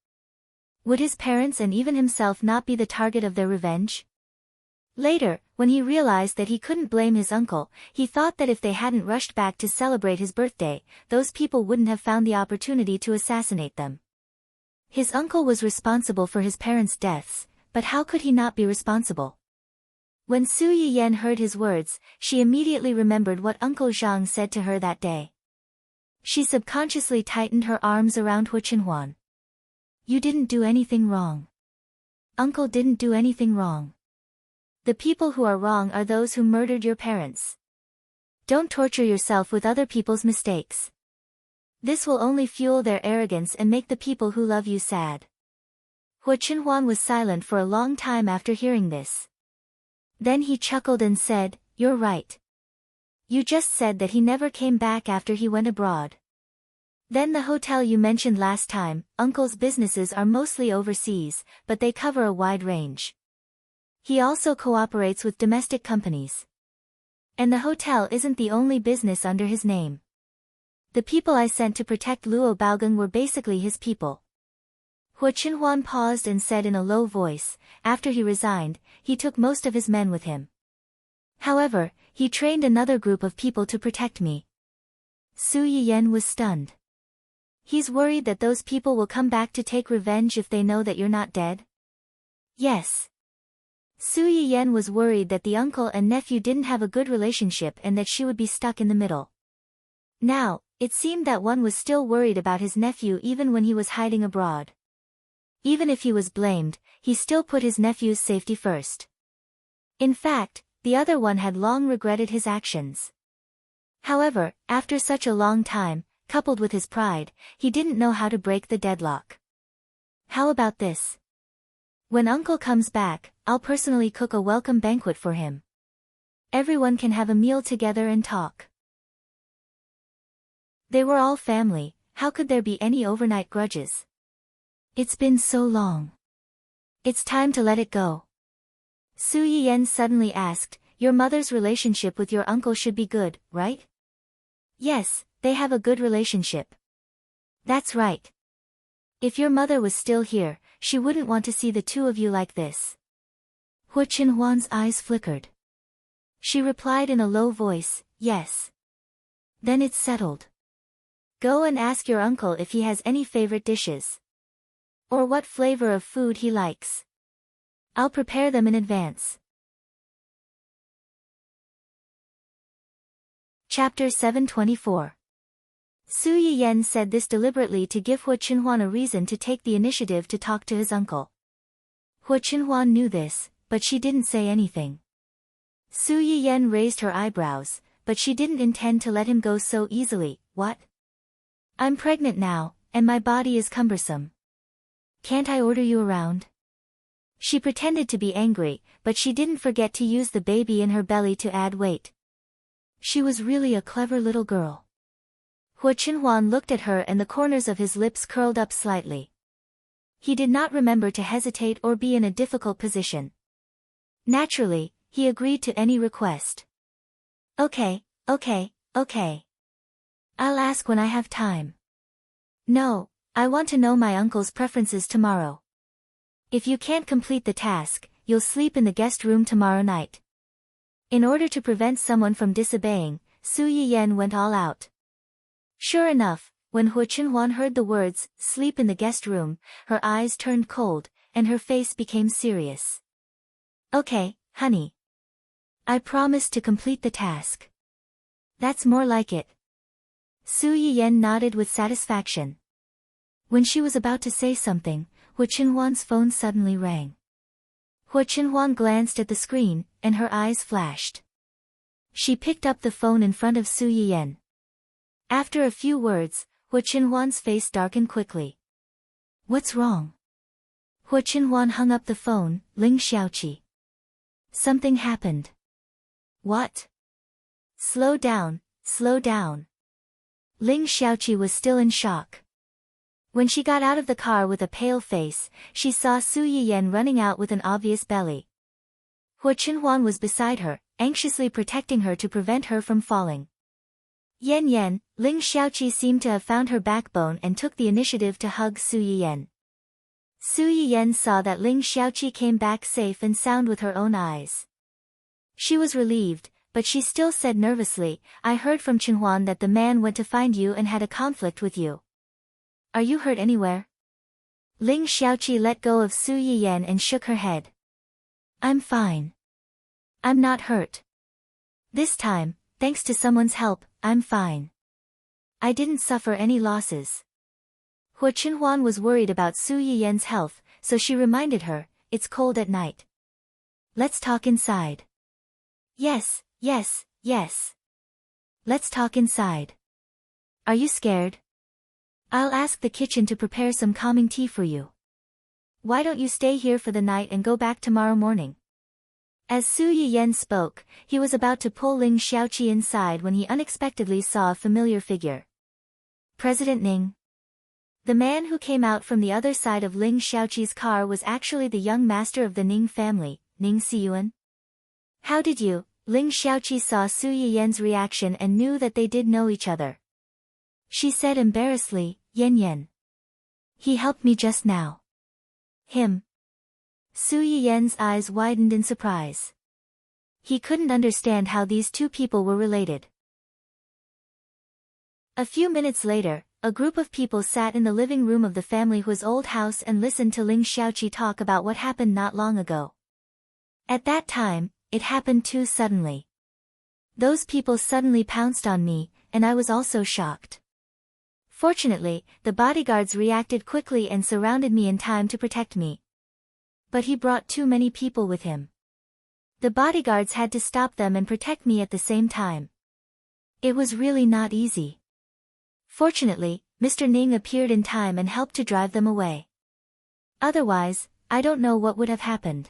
Would his parents and even himself not be the target of their revenge? Later, when he realized that he couldn't blame his uncle, he thought that if they hadn't rushed back to celebrate his birthday, those people wouldn't have found the opportunity to assassinate them. His uncle was responsible for his parents' deaths, but how could he not be responsible? When Su Yiyan heard his words, she immediately remembered what Uncle Zhang said to her that day. She subconsciously tightened her arms around Hu Chenhuan. You didn't do anything wrong. Uncle didn't do anything wrong. The people who are wrong are those who murdered your parents. Don't torture yourself with other people's mistakes. This will only fuel their arrogance and make the people who love you sad. Hu Chenhuan was silent for a long time after hearing this. Then he chuckled and said, You're right. You just said that he never came back after he went abroad. Then the hotel you mentioned last time, Uncle's businesses are mostly overseas, but they cover a wide range. He also cooperates with domestic companies. And the hotel isn't the only business under his name. The people I sent to protect Luo Baogang were basically his people. Hu Qinhuan paused and said in a low voice, after he resigned, he took most of his men with him. However, he trained another group of people to protect me. Su Yiyan was stunned. He's worried that those people will come back to take revenge if they know that you're not dead? Yes. Su Yiyan was worried that the uncle and nephew didn't have a good relationship and that she would be stuck in the middle. Now, it seemed that one was still worried about his nephew even when he was hiding abroad. Even if he was blamed, he still put his nephew's safety first. In fact, the other one had long regretted his actions. However, after such a long time, coupled with his pride, he didn't know how to break the deadlock. How about this? When uncle comes back, I'll personally cook a welcome banquet for him. Everyone can have a meal together and talk. They were all family, how could there be any overnight grudges? It's been so long. It's time to let it go. Su Yiyan suddenly asked, your mother's relationship with your uncle should be good, right? Yes, they have a good relationship. That's right. If your mother was still here, she wouldn't want to see the two of you like this. Hu Qinhuan's eyes flickered. She replied in a low voice, yes. Then it's settled. Go and ask your uncle if he has any favorite dishes. Or what flavor of food he likes. I'll prepare them in advance. Chapter 724. Su Yiyan said this deliberately to give Hu Qinhuan a reason to take the initiative to talk to his uncle. Hu Qinhuan knew this, but she didn't say anything. Su Yiyan raised her eyebrows, but she didn't intend to let him go so easily. What? I'm pregnant now, and my body is cumbersome. Can't I order you around? She pretended to be angry, but she didn't forget to use the baby in her belly to add weight. She was really a clever little girl. Hu Qinhuan looked at her and the corners of his lips curled up slightly. He did not remember to hesitate or be in a difficult position. Naturally, he agreed to any request. Okay. I'll ask when I have time. No, I want to know my uncle's preferences tomorrow. If you can't complete the task, you'll sleep in the guest room tomorrow night. In order to prevent someone from disobeying, Su Yiyan went all out. Sure enough, when Hu Qinhuan heard the words, sleep in the guest room, her eyes turned cold, and her face became serious. Okay, honey. I promise to complete the task. That's more like it. Su Yiyan nodded with satisfaction. When she was about to say something, Hu Qinhuan's phone suddenly rang. Hu Qinhuan glanced at the screen, and her eyes flashed. She picked up the phone in front of Su Yiyan. After a few words, Hu Qinhuan's face darkened quickly. What's wrong? Hu Qinhuan hung up the phone. Ling Xiaoqi. Something happened. What? Slow down. Ling Xiaoqi was still in shock. When she got out of the car with a pale face, she saw Su Yiyan running out with an obvious belly. Hu Qinhuan was beside her, anxiously protecting her to prevent her from falling. Yen, Ling Xiaoqi seemed to have found her backbone and took the initiative to hug Su Yiyan. Su Yiyan saw that Ling Xiaoqi came back safe and sound with her own eyes. She was relieved, but she still said nervously, I heard from Qinhuan that the man went to find you and had a conflict with you. Are you hurt anywhere? Ling Xiaoqi let go of Su Yiyan and shook her head. I'm fine. I'm not hurt. This time, thanks to someone's help, I'm fine. I didn't suffer any losses. Hu Qinhuan was worried about Su Yiyan's health, so she reminded her, it's cold at night. Let's talk inside. Yes. Let's talk inside. Are you scared? I'll ask the kitchen to prepare some calming tea for you. Why don't you stay here for the night and go back tomorrow morning? As Su Yiyen spoke, he was about to pull Ling Xiaoqi inside when he unexpectedly saw a familiar figure. President Ning. The man who came out from the other side of Ling Xiaoqi's car was actually the young master of the Ning family, Ning Siyuan. How did you? Ling Xiaoqi saw Su Yiyen's reaction and knew that they did know each other. She said embarrassedly, Yen. He helped me just now. Him? Su Yiyen's eyes widened in surprise. He couldn't understand how these two people were related. A few minutes later, a group of people sat in the living room of the family Hu's old house and listened to Ling Xiaoqi talk about what happened not long ago. At that time, it happened too suddenly. Those people suddenly pounced on me, and I was also shocked. Fortunately, the bodyguards reacted quickly and surrounded me in time to protect me. But he brought too many people with him. The bodyguards had to stop them and protect me at the same time. It was really not easy. Fortunately, Mr. Ning appeared in time and helped to drive them away. Otherwise, I don't know what would have happened.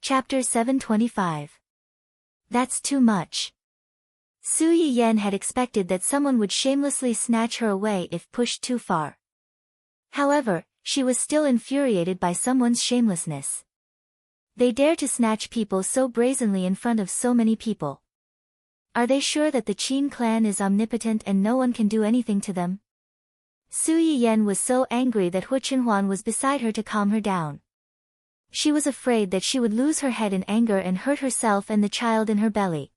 Chapter 725. That's too much. Su Yiyen had expected that someone would shamelessly snatch her away if pushed too far. However, she was still infuriated by someone's shamelessness. They dare to snatch people so brazenly in front of so many people. Are they sure that the Qin clan is omnipotent and no one can do anything to them? Su Yiyen was so angry that Hu Chenhuan was beside her to calm her down. She was afraid that she would lose her head in anger and hurt herself and the child in her belly.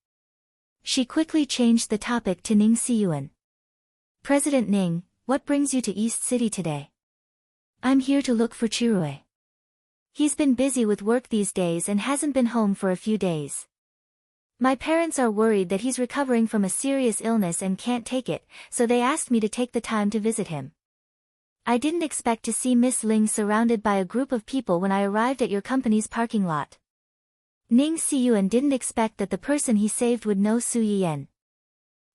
She quickly changed the topic to Ning Siyuan. President Ning, what brings you to East City today? I'm here to look for Chirui. He's been busy with work these days and hasn't been home for a few days. My parents are worried that he's recovering from a serious illness and can't take it, so they asked me to take the time to visit him. I didn't expect to see Miss Ling surrounded by a group of people when I arrived at your company's parking lot. Ning Siyuan didn't expect that the person he saved would know Su Yiyen.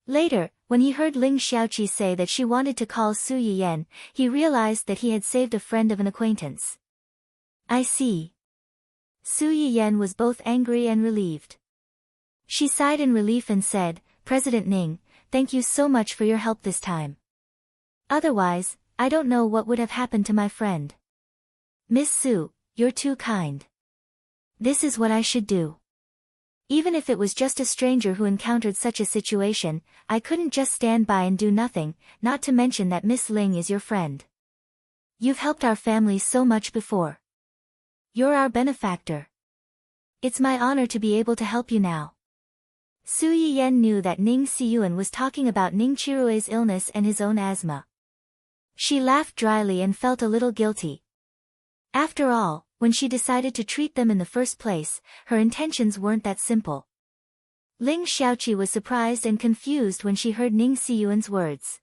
Later, when he heard Ling Xiaoqi say that she wanted to call Su Yiyen, he realized that he had saved a friend of an acquaintance. I see. Su Yiyen was both angry and relieved. She sighed in relief and said, President Ning, thank you so much for your help this time. Otherwise, I don't know what would have happened to my friend. Miss Su, you're too kind. This is what I should do. Even if it was just a stranger who encountered such a situation, I couldn't just stand by and do nothing, not to mention that Miss Ling is your friend. You've helped our family so much before. You're our benefactor. It's my honor to be able to help you now. Su Yiyen knew that Ning Siyuan was talking about Ning Chirue's illness and his own asthma. She laughed dryly and felt a little guilty. After all, when she decided to treat them in the first place, her intentions weren't that simple. Ling Xiaoqi was surprised and confused when she heard Ning Siyuan's words.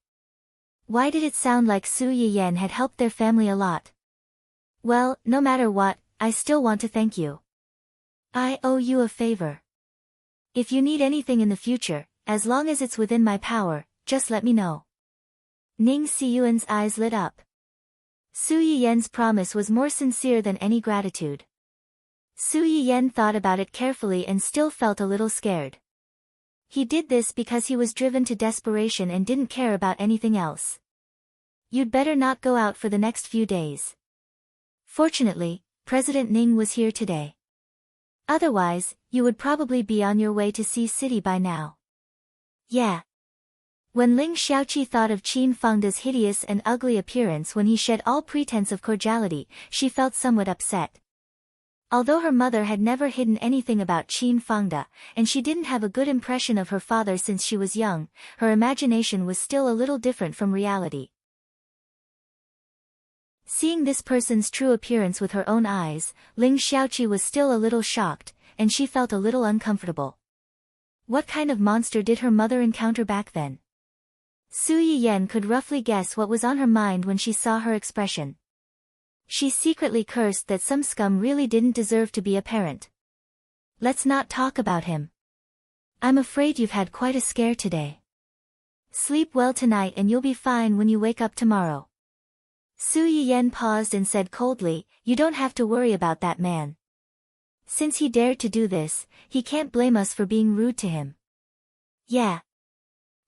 Why did it sound like Su Yiyen had helped their family a lot? Well, no matter what, I still want to thank you. I owe you a favor. If you need anything in the future, as long as it's within my power, just let me know. Ning Siyuan's eyes lit up. Su Yiyen's promise was more sincere than any gratitude. Su Yiyen thought about it carefully and still felt a little scared. He did this because he was driven to desperation and didn't care about anything else. You'd better not go out for the next few days. Fortunately, President Ning was here today. Otherwise, you would probably be on your way to Sea City by now. Yeah. When Ling Xiaoqi thought of Qin Fengda's hideous and ugly appearance when he shed all pretense of cordiality, she felt somewhat upset. Although her mother had never hidden anything about Qin Fengda, and she didn't have a good impression of her father since she was young, her imagination was still a little different from reality. Seeing this person's true appearance with her own eyes, Ling Xiaoqi was still a little shocked, and she felt a little uncomfortable. What kind of monster did her mother encounter back then? Su Yiyen could roughly guess what was on her mind when she saw her expression. She secretly cursed that some scum really didn't deserve to be a parent. Let's not talk about him. I'm afraid you've had quite a scare today. Sleep well tonight and you'll be fine when you wake up tomorrow. Su Yiyen paused and said coldly, "You don't have to worry about that man. Since he dared to do this, he can't blame us for being rude to him." Yeah.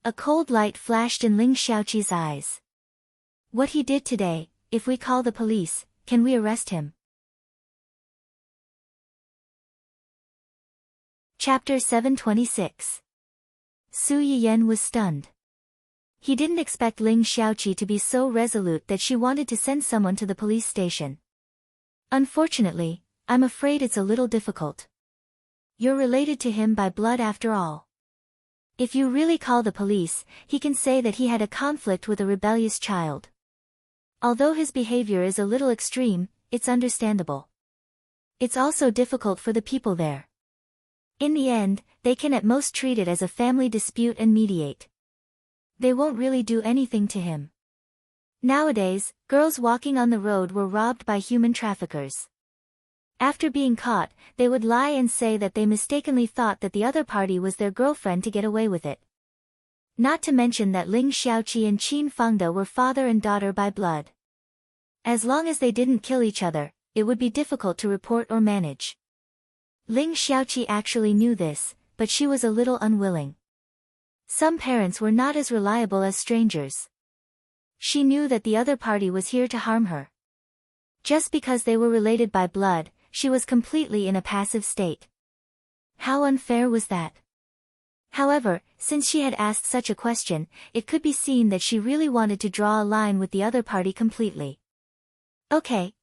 A cold light flashed in Ling Xiaoqi's eyes. What he did today, if we call the police, can we arrest him? Chapter 726. Su Yiyen was stunned. He didn't expect Ling Xiaoqi to be so resolute that she wanted to send someone to the police station. Unfortunately, I'm afraid it's a little difficult. You're related to him by blood after all. If you really call the police, he can say that he had a conflict with a rebellious child. Although his behavior is a little extreme, it's understandable. It's also difficult for the people there. In the end, they can at most treat it as a family dispute and mediate. They won't really do anything to him. Nowadays, girls walking on the road were robbed by human traffickers. After being caught, they would lie and say that they mistakenly thought that the other party was their girlfriend to get away with it. Not to mention that Ling Xiaoqi and Qin Fengde were father and daughter by blood. As long as they didn't kill each other, it would be difficult to report or manage. Ling Xiaoqi actually knew this, but she was a little unwilling. Some parents were not as reliable as strangers. She knew that the other party was here to harm her. Just because they were related by blood, she was completely in a passive state. How unfair was that? However, since she had asked such a question, it could be seen that she really wanted to draw a line with the other party completely. Okay,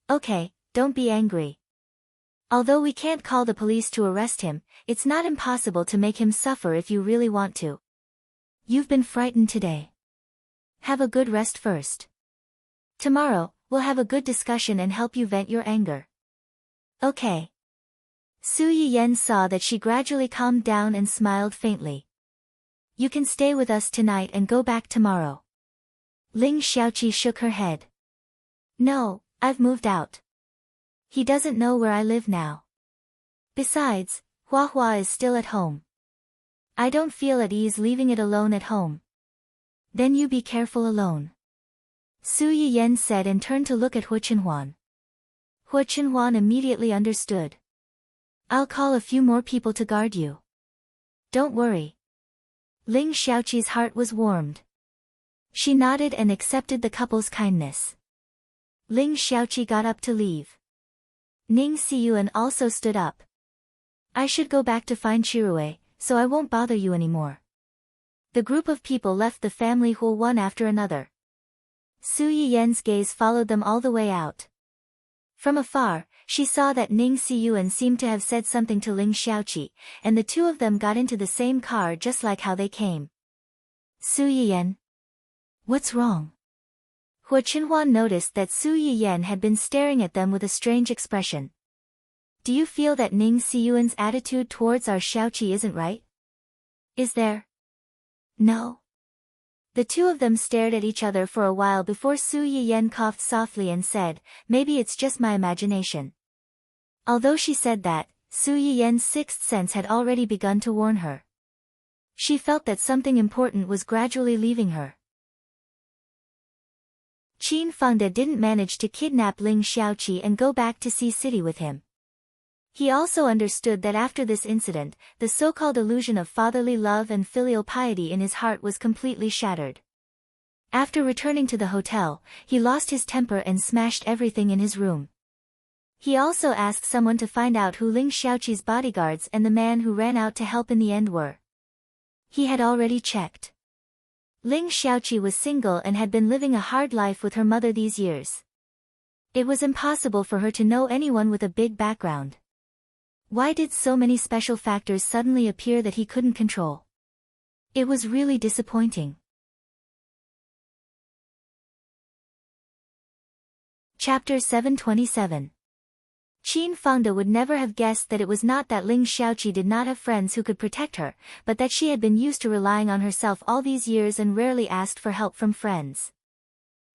don't be angry. Although we can't call the police to arrest him, it's not impossible to make him suffer if you really want to. You've been frightened today. Have a good rest first. Tomorrow, we'll have a good discussion and help you vent your anger. Okay. Su Yiyen saw that she gradually calmed down and smiled faintly. You can stay with us tonight and go back tomorrow. Ling Xiaoqi shook her head. No, I've moved out. He doesn't know where I live now. Besides, Hua Hua is still at home. I don't feel at ease leaving it alone at home. Then you be careful alone. Su Yiyen said and turned to look at Hu Chenhuan. Hu Chenhuan immediately understood. I'll call a few more people to guard you. Don't worry. Ling Xiaoqi's heart was warmed. She nodded and accepted the couple's kindness. Ling Xiaoqi got up to leave. Ning Xiyuan also stood up. I should go back to find Chirue, so I won't bother you anymore. The group of people left the family hall one after another. Su Yiyen's gaze followed them all the way out. From afar, she saw that Ning Xiyuan seemed to have said something to Ling Xiaoqi, and the two of them got into the same car just like how they came. Su Yiyen. What's wrong? Hu Chenhuan noticed that Su Yiyen had been staring at them with a strange expression. Do you feel that Ning Xiyuan's attitude towards our Xiaoqi isn't right? Is there? No. The two of them stared at each other for a while before Su Yiyen coughed softly and said, maybe it's just my imagination. Although she said that, Su Yiyen's sixth sense had already begun to warn her. She felt that something important was gradually leaving her. Qin Fengde didn't manage to kidnap Ling Xiaoqi and go back to Sea City with him. He also understood that after this incident, the so-called illusion of fatherly love and filial piety in his heart was completely shattered. After returning to the hotel, he lost his temper and smashed everything in his room. He also asked someone to find out who Ling Xiaoqi's bodyguards and the man who ran out to help in the end were. He had already checked. Ling Xiaoqi was single and had been living a hard life with her mother these years. It was impossible for her to know anyone with a big background. Why did so many special factors suddenly appear that he couldn't control? It was really disappointing. Chapter 727. Qin Fengde would never have guessed that it was not that Ling Xiaoqi did not have friends who could protect her, but that she had been used to relying on herself all these years and rarely asked for help from friends.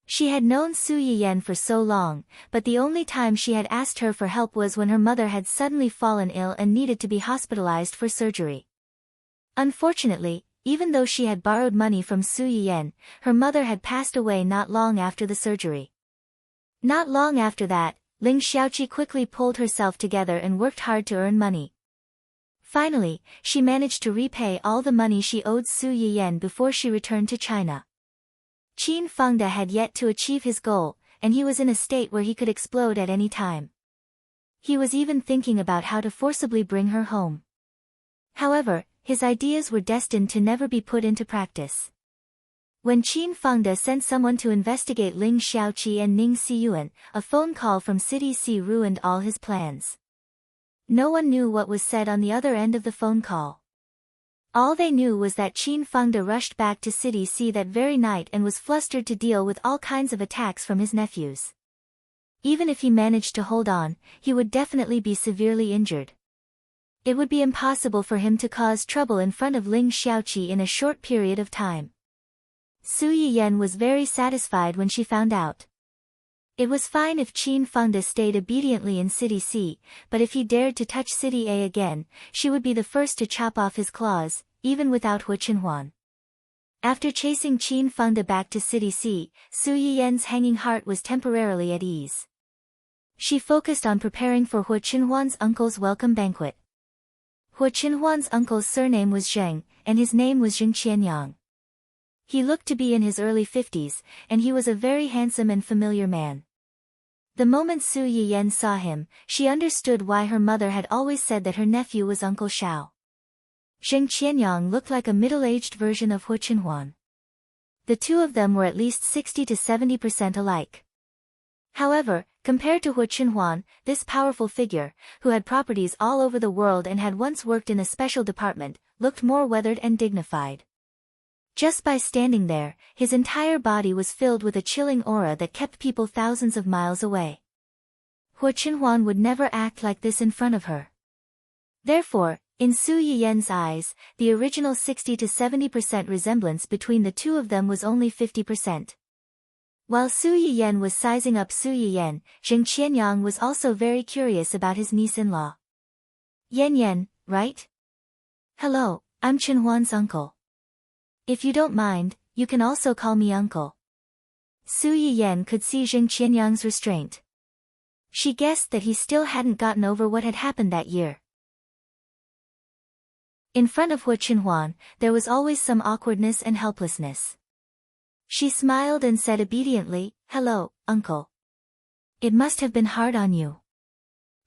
She had known Su Yiyen for so long, but the only time she had asked her for help was when her mother had suddenly fallen ill and needed to be hospitalized for surgery. Unfortunately, even though she had borrowed money from Su Yiyen, her mother had passed away not long after the surgery. Not long after that, Ling Xiaoqi quickly pulled herself together and worked hard to earn money. Finally, she managed to repay all the money she owed Su Yiyan before she returned to China. Qin Fengde had yet to achieve his goal, and he was in a state where he could explode at any time. He was even thinking about how to forcibly bring her home. However, his ideas were destined to never be put into practice. When Qin Fengde sent someone to investigate Ling Xiaoqi and Ning Xiyuan, a phone call from City C ruined all his plans. No one knew what was said on the other end of the phone call. All they knew was that Qin Fengde rushed back to City C that very night and was flustered to deal with all kinds of attacks from his nephews. Even if he managed to hold on, he would definitely be severely injured. It would be impossible for him to cause trouble in front of Ling Xiaoqi in a short period of time. Su Yiyan was very satisfied when she found out. It was fine if Qin Fengde stayed obediently in City C, but if he dared to touch City A again, she would be the first to chop off his claws, even without Hu Qinhuan. After chasing Qin Fengde back to City C, Su Yiyan's hanging heart was temporarily at ease. She focused on preparing for Hu Qinhuan's uncle's welcome banquet. Hu Qinhuan's uncle's surname was Zheng, and his name was Zheng Qianyang. He looked to be in his early 50s, and he was a very handsome and familiar man. The moment Su Yiyan saw him, she understood why her mother had always said that her nephew was Uncle Xiao. Zheng Qianyang looked like a middle-aged version of Hu Qinhuan. The two of them were at least 60 to 70% alike. However, compared to Hu Qinhuan, this powerful figure, who had properties all over the world and had once worked in a special department, looked more weathered and dignified. Just by standing there, his entire body was filled with a chilling aura that kept people thousands of miles away. Hu Qinhuan would never act like this in front of her. Therefore, in Su Yiyan's eyes, the original 60 to 70% resemblance between the two of them was only 50%. While Su Yiyan was sizing up Su Yiyan, Zheng Qianyang was also very curious about his niece-in-law. Yan, right? Hello, I'm Qinhuan's uncle. If you don't mind, you can also call me uncle. Su Yiyan could see Zheng Qianyang's restraint. She guessed that he still hadn't gotten over what had happened that year. In front of Hu Qinhuan, there was always some awkwardness and helplessness. She smiled and said obediently, "Hello, uncle. It must have been hard on you.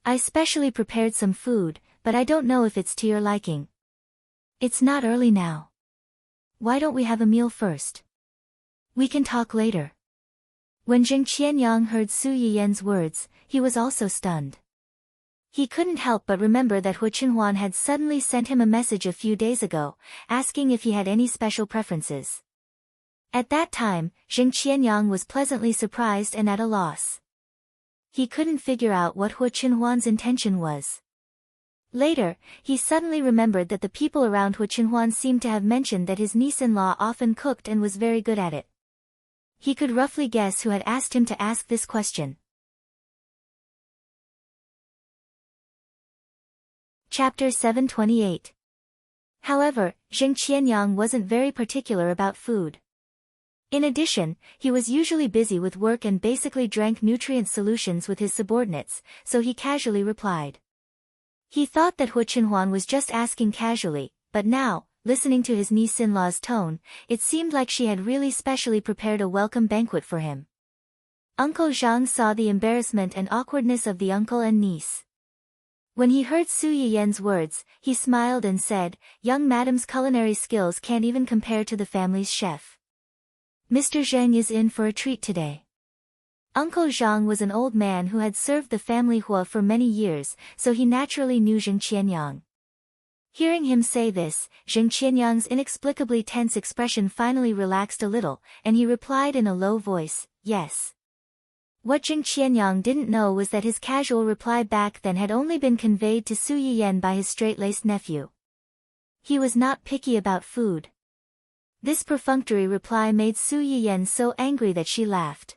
I specially prepared some food, but I don't know if it's to your liking. It's not early now. Why don't we have a meal first? We can talk later." When Zheng Qianyang heard Su Yiyan's words, he was also stunned. He couldn't help but remember that Hu Qinhuan had suddenly sent him a message a few days ago, asking if he had any special preferences. At that time, Zheng Qianyang was pleasantly surprised and at a loss. He couldn't figure out what Hu Qinhuan's intention was. Later, he suddenly remembered that the people around Hu Qinhuan seemed to have mentioned that his niece-in-law often cooked and was very good at it. He could roughly guess who had asked him to ask this question. Chapter 728. However, Zheng Qianyang wasn't very particular about food. In addition, he was usually busy with work and basically drank nutrient solutions with his subordinates, so he casually replied. He thought that Hu Qinhuan was just asking casually, but now, listening to his niece-in-law's tone, it seemed like she had really specially prepared a welcome banquet for him. Uncle Zhang saw the embarrassment and awkwardness of the uncle and niece. When he heard Su Yiyan's words, he smiled and said, "Young madam's culinary skills can't even compare to the family's chef. Mr. Zheng is in for a treat today." Uncle Zhang was an old man who had served the family Hua for many years, so he naturally knew Zheng Qianyang. Hearing him say this, Zheng Qianyang's inexplicably tense expression finally relaxed a little, and he replied in a low voice, "Yes." What Zheng Qianyang didn't know was that his casual reply back then had only been conveyed to Su Yiyan by his straight-laced nephew. He was not picky about food. This perfunctory reply made Su Yiyan so angry that she laughed.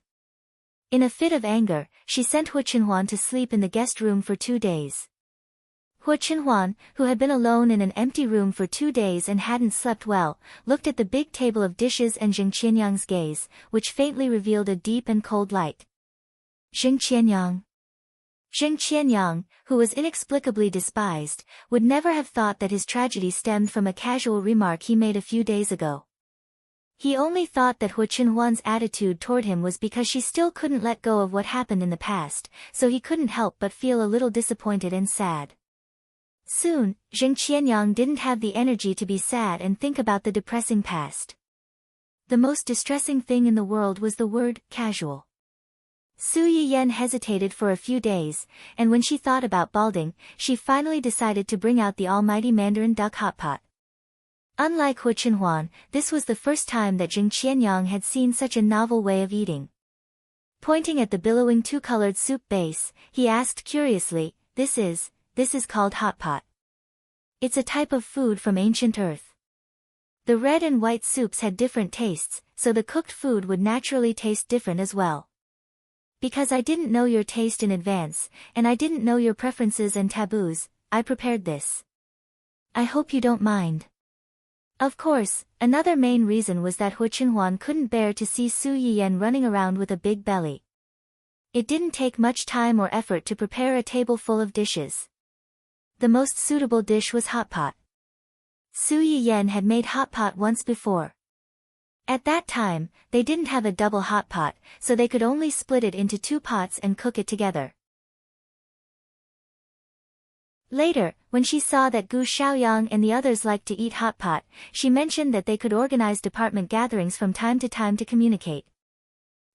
In a fit of anger, she sent Hu Qinhuan to sleep in the guest room for 2 days. Hu Qinhuan, who had been alone in an empty room for 2 days and hadn't slept well, looked at the big table of dishes and Zheng Qianyang's gaze, which faintly revealed a deep and cold light. Zheng Qianyang. Zheng Qianyang, who was inexplicably despised, would never have thought that his tragedy stemmed from a casual remark he made a few days ago. He only thought that Hu Qinhuan's attitude toward him was because she still couldn't let go of what happened in the past, so he couldn't help but feel a little disappointed and sad. Soon, Zheng Qianyang didn't have the energy to be sad and think about the depressing past. The most distressing thing in the world was the word, casual. Su Yiyan hesitated for a few days, and when she thought about balding, she finally decided to bring out the almighty Mandarin duck hot pot. Unlike Hu Qinhuan, this was the first time that Zheng Qianyang had seen such a novel way of eating. Pointing at the billowing two-colored soup base, he asked curiously, This is called hot pot. It's a type of food from ancient Earth. The red and white soups had different tastes, so the cooked food would naturally taste different as well. Because I didn't know your taste in advance, and I didn't know your preferences and taboos, I prepared this. I hope you don't mind. Of course, another main reason was that Hu Qinhuan couldn't bear to see Su Yiyan running around with a big belly. It didn't take much time or effort to prepare a table full of dishes. The most suitable dish was hot pot. Su Yiyan had made hot pot once before. At that time, they didn't have a double hot pot, so they could only split it into two pots and cook it together. Later, when she saw that Gu Xiaoyang and the others liked to eat hot pot, she mentioned that they could organize department gatherings from time to communicate.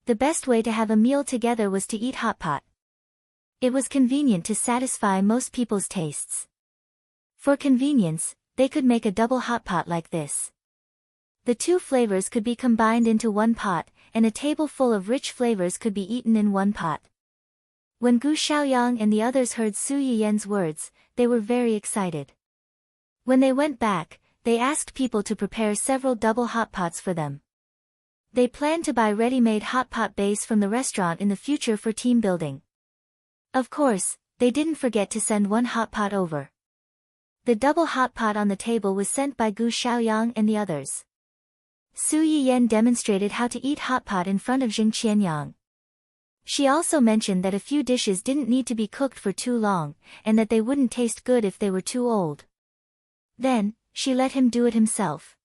The best way to have a meal together was to eat hot pot. It was convenient to satisfy most people's tastes. For convenience, they could make a double hot pot like this. The two flavors could be combined into one pot, and a table full of rich flavors could be eaten in one pot. When Gu Xiaoyang and the others heard Su Yiyan's words, they were very excited. When they went back, they asked people to prepare several double hot pots for them. They planned to buy ready-made hot pot base from the restaurant in the future for team building. Of course, they didn't forget to send one hot pot over. The double hot pot on the table was sent by Gu Xiaoyang and the others. Su Yiyan demonstrated how to eat hot pot in front of Zheng Qianyang. She also mentioned that a few dishes didn't need to be cooked for too long, and that they wouldn't taste good if they were too old. Then, she let him do it himself.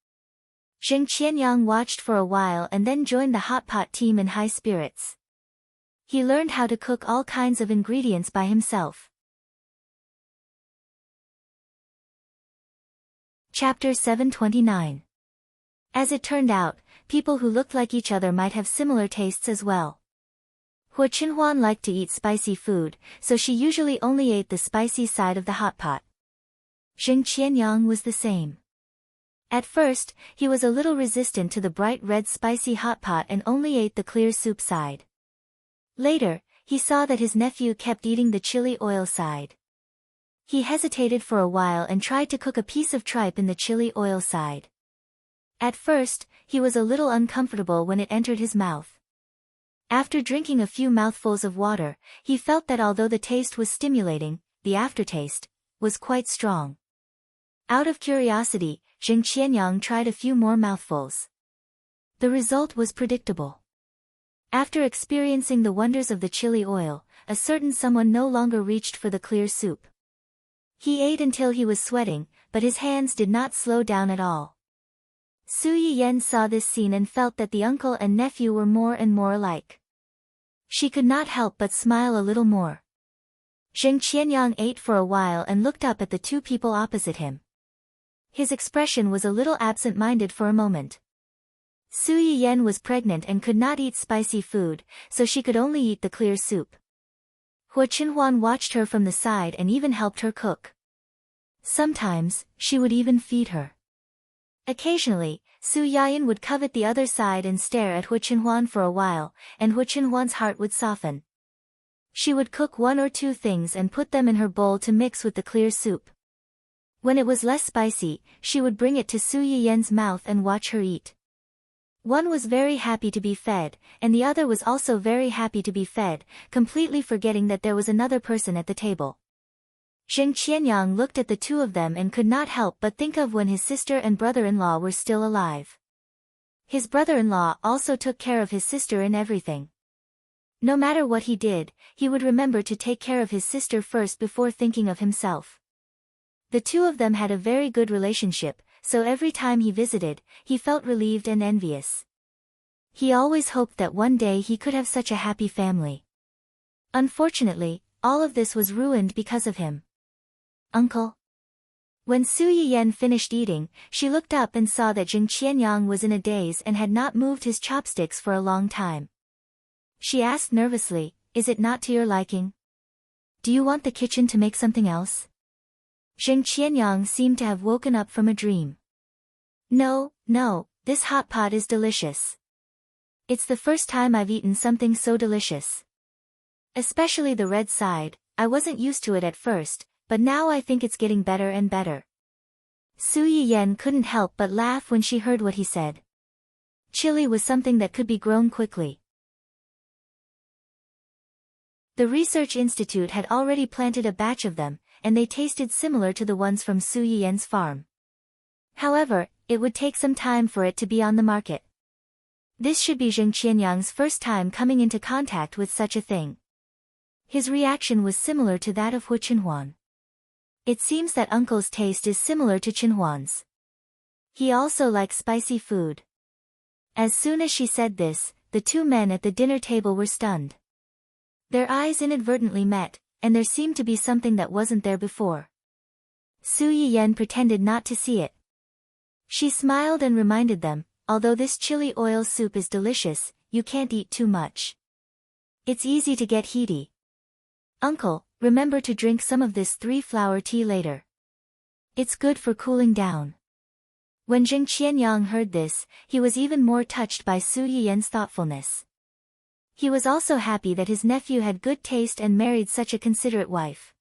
Zheng Qianyang watched for a while and then joined the hot pot team in high spirits. He learned how to cook all kinds of ingredients by himself. Chapter 729. As it turned out, people who looked like each other might have similar tastes as well. Hu Qinhuan liked to eat spicy food, so she usually only ate the spicy side of the hot pot. Zheng Qianyang was the same. At first, he was a little resistant to the bright red spicy hot pot and only ate the clear soup side. Later, he saw that his nephew kept eating the chili oil side. He hesitated for a while and tried to cook a piece of tripe in the chili oil side. At first, he was a little uncomfortable when it entered his mouth. After drinking a few mouthfuls of water, he felt that although the taste was stimulating, the aftertaste was quite strong. Out of curiosity, Zheng Qianyang tried a few more mouthfuls. The result was predictable. After experiencing the wonders of the chili oil, a certain someone no longer reached for the clear soup. He ate until he was sweating, but his hands did not slow down at all. Su Yiyan saw this scene and felt that the uncle and nephew were more and more alike. She could not help but smile a little more. Zheng Qianyang ate for a while and looked up at the two people opposite him. His expression was a little absent-minded for a moment. Su Yiyan was pregnant and could not eat spicy food, so she could only eat the clear soup. Hu Qinhuan watched her from the side and even helped her cook. Sometimes, she would even feed her. Occasionally, Su Yiyan would covet the other side and stare at Hu Qinhuan for a while, and Hu Qinhuan's heart would soften. She would cook one or two things and put them in her bowl to mix with the clear soup. When it was less spicy, she would bring it to Su Yiyan's mouth and watch her eat. One was very happy to be fed, and the other was also very happy to be fed, completely forgetting that there was another person at the table. Zheng Qianyang looked at the two of them and could not help but think of when his sister and brother-in-law were still alive. His brother-in-law also took care of his sister in everything. No matter what he did, he would remember to take care of his sister first before thinking of himself. The two of them had a very good relationship, so every time he visited, he felt relieved and envious. He always hoped that one day he could have such a happy family. Unfortunately, all of this was ruined because of him. Uncle. When Su Yiyen finished eating, she looked up and saw that Jing Qianyang was in a daze and had not moved his chopsticks for a long time. She asked nervously, "Is it not to your liking? Do you want the kitchen to make something else?" Jing Qianyang seemed to have woken up from a dream. No, this hot pot is delicious. It's the first time I've eaten something so delicious. Especially the red side, I wasn't used to it at first, but now I think it's getting better and better. Su Yiyen couldn't help but laugh when she heard what he said. Chili was something that could be grown quickly. The research institute had already planted a batch of them, and they tasted similar to the ones from Su Yiyen's farm. However, it would take some time for it to be on the market. This should be Jing Qianyang's first time coming into contact with such a thing. His reaction was similar to that of Hu Qinhuan. It seems that uncle's taste is similar to Qinhuan's. He also likes spicy food. As soon as she said this, the two men at the dinner table were stunned. Their eyes inadvertently met, and there seemed to be something that wasn't there before. Su Yiyen pretended not to see it. She smiled and reminded them, "Although this chili oil soup is delicious, you can't eat too much. It's easy to get heaty. Uncle, remember to drink some of this 3-flower tea later. It's good for cooling down." When Jing Qianyang heard this, he was even more touched by Su Yiyen's thoughtfulness. He was also happy that his nephew had good taste and married such a considerate wife.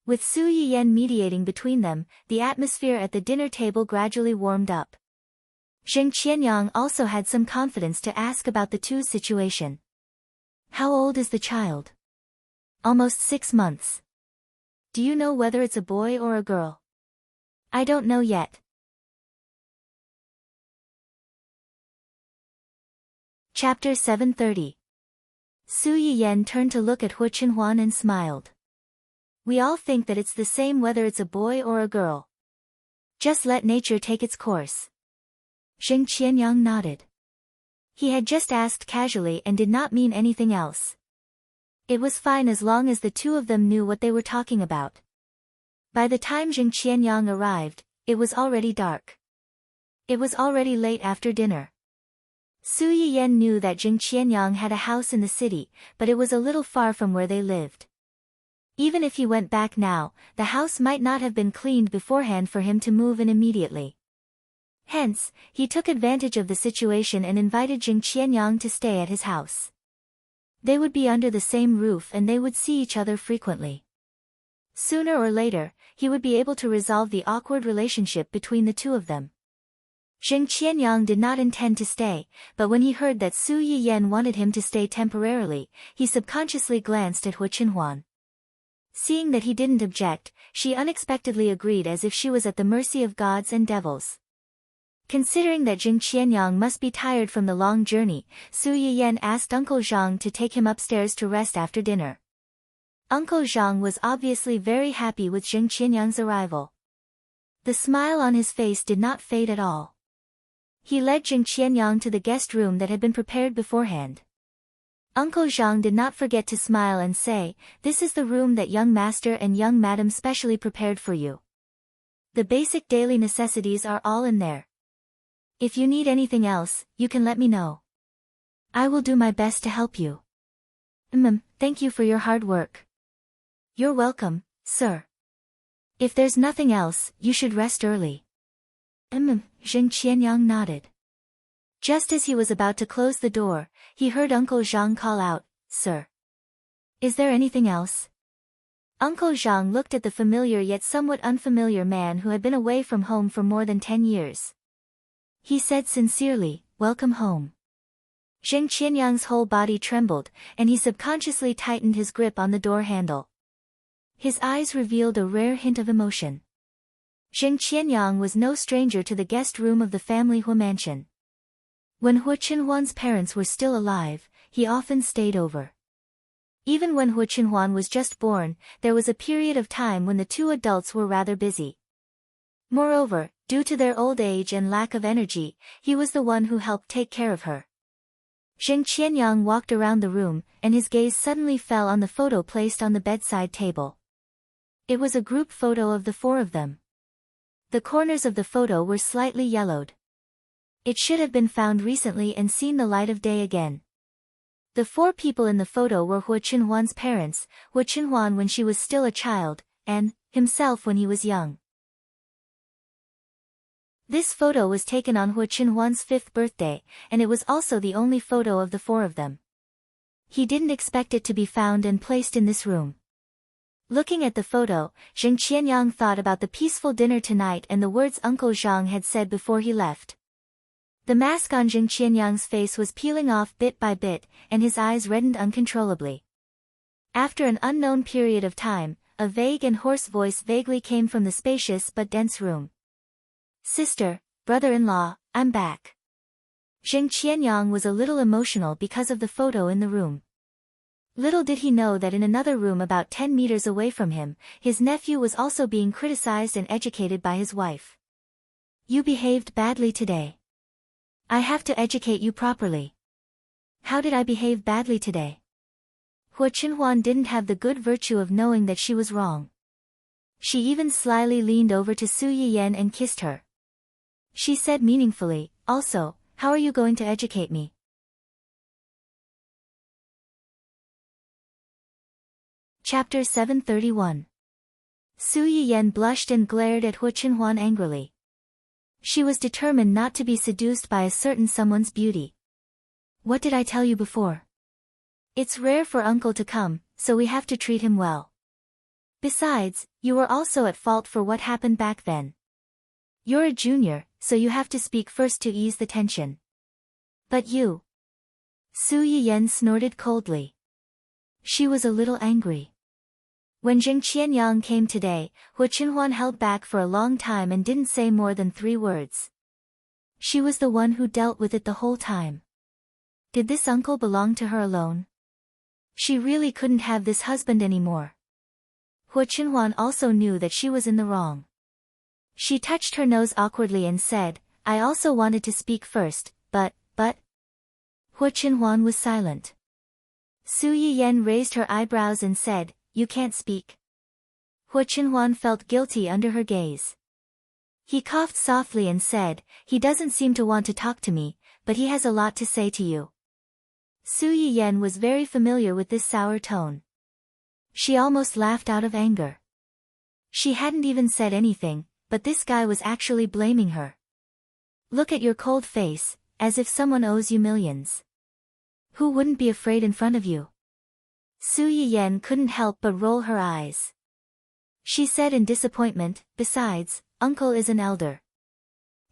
With Su Yiyen mediating between them, the atmosphere at the dinner table gradually warmed up. Jing Qianyang also had some confidence to ask about the two's situation. "How old is the child?" "Almost 6 months. Do you know whether it's a boy or a girl?" "I don't know yet." Chapter 730. Su Yiyen turned to look at Hu Qinhuan and smiled. "We all think that it's the same whether it's a boy or a girl. Just let nature take its course." Jing Qianyang nodded. He had just asked casually and did not mean anything else. It was fine as long as the two of them knew what they were talking about. By the time Jing Qianyang arrived, it was already dark. It was already late after dinner. Su Yiyen knew that Jing Qianyang had a house in the city, but it was a little far from where they lived. Even if he went back now, the house might not have been cleaned beforehand for him to move in immediately. Hence, he took advantage of the situation and invited Jing Qianyang to stay at his house. They would be under the same roof and they would see each other frequently. Sooner or later, he would be able to resolve the awkward relationship between the two of them. Jing Qianyang did not intend to stay, but when he heard that Su Yiyen wanted him to stay temporarily, he subconsciously glanced at Hu Qinhuan. Seeing that he didn't object, she unexpectedly agreed as if she was at the mercy of gods and devils. Considering that Jing Qianyang must be tired from the long journey, Su Yiyen asked Uncle Zhang to take him upstairs to rest after dinner. Uncle Zhang was obviously very happy with Jing Qianyang's arrival. The smile on his face did not fade at all. He led Jing Qianyang to the guest room that had been prepared beforehand. Uncle Zhang did not forget to smile and say, "This is the room that young master and young madam specially prepared for you. The basic daily necessities are all in there. If you need anything else, you can let me know. I will do my best to help you." Thank you for your hard work." "You're welcome, sir. If there's nothing else, you should rest early." Jing Qianyang nodded. Just as he was about to close the door, he heard Uncle Zhang call out, "Sir. Is there anything else?" Uncle Zhang looked at the familiar yet somewhat unfamiliar man who had been away from home for more than 10 years. He said sincerely, "Welcome home." Jing Qianyang's whole body trembled, and he subconsciously tightened his grip on the door handle. His eyes revealed a rare hint of emotion. Jing Qianyang was no stranger to the guest room of the family Hu mansion. When Hu Qinhuan's parents were still alive, he often stayed over. Even when Hu Chenhuan was just born, there was a period of time when the two adults were rather busy. Moreover, due to their old age and lack of energy, he was the one who helped take care of her. Zheng Qianyang walked around the room, and his gaze suddenly fell on the photo placed on the bedside table. It was a group photo of the four of them. The corners of the photo were slightly yellowed. It should have been found recently and seen the light of day again. The four people in the photo were Hu Chenhuan's parents, Hu Chenhuan when she was still a child, and himself when he was young. This photo was taken on Hu Chenhuan's 5th birthday, and it was also the only photo of the four of them. He didn't expect it to be found and placed in this room. Looking at the photo, Zheng Qianyang thought about the peaceful dinner tonight and the words Uncle Zhang had said before he left. The mask on Zheng Qianyang's face was peeling off bit by bit, and his eyes reddened uncontrollably. After an unknown period of time, a vague and hoarse voice vaguely came from the spacious but dense room. "Sister, brother-in-law, I'm back." Zheng Qianyang was a little emotional because of the photo in the room. Little did he know that in another room about 10 meters away from him, his nephew was also being criticized and educated by his wife. "You behaved badly today. I have to educate you properly." "How did I behave badly today?" Hu Chenhuan didn't have the good virtue of knowing that she was wrong. She even slyly leaned over to Su Yiyan and kissed her. She said meaningfully, "Also, how are you going to educate me?" Chapter 731. Su Yiyan blushed and glared at Hu Chenhuan angrily. She was determined not to be seduced by a certain someone's beauty. "What did I tell you before? It's rare for uncle to come, so we have to treat him well. Besides, you were also at fault for what happened back then. You're a junior, so you have to speak first to ease the tension." "But you..." Su Yiyan snorted coldly. She was a little angry. When Zheng Qianyang came today, Hu Chenhuan held back for a long time and didn't say more than 3 words. She was the one who dealt with it the whole time. Did this uncle belong to her alone? She really couldn't have this husband anymore. Hu Chenhuan also knew that she was in the wrong. She touched her nose awkwardly and said, "I also wanted to speak first, but... Hu Chenhuan was silent. Su Yiyan raised her eyebrows and said, "You can't speak." Hu Chenhuan felt guilty under her gaze. He coughed softly and said, "He doesn't seem to want to talk to me, but he has a lot to say to you." Su Yiyan was very familiar with this sour tone. She almost laughed out of anger. She hadn't even said anything, but this guy was actually blaming her. "Look at your cold face, as if someone owes you millions. Who wouldn't be afraid in front of you?" Su Yiyan couldn't help but roll her eyes. She said in disappointment, "Besides, uncle is an elder.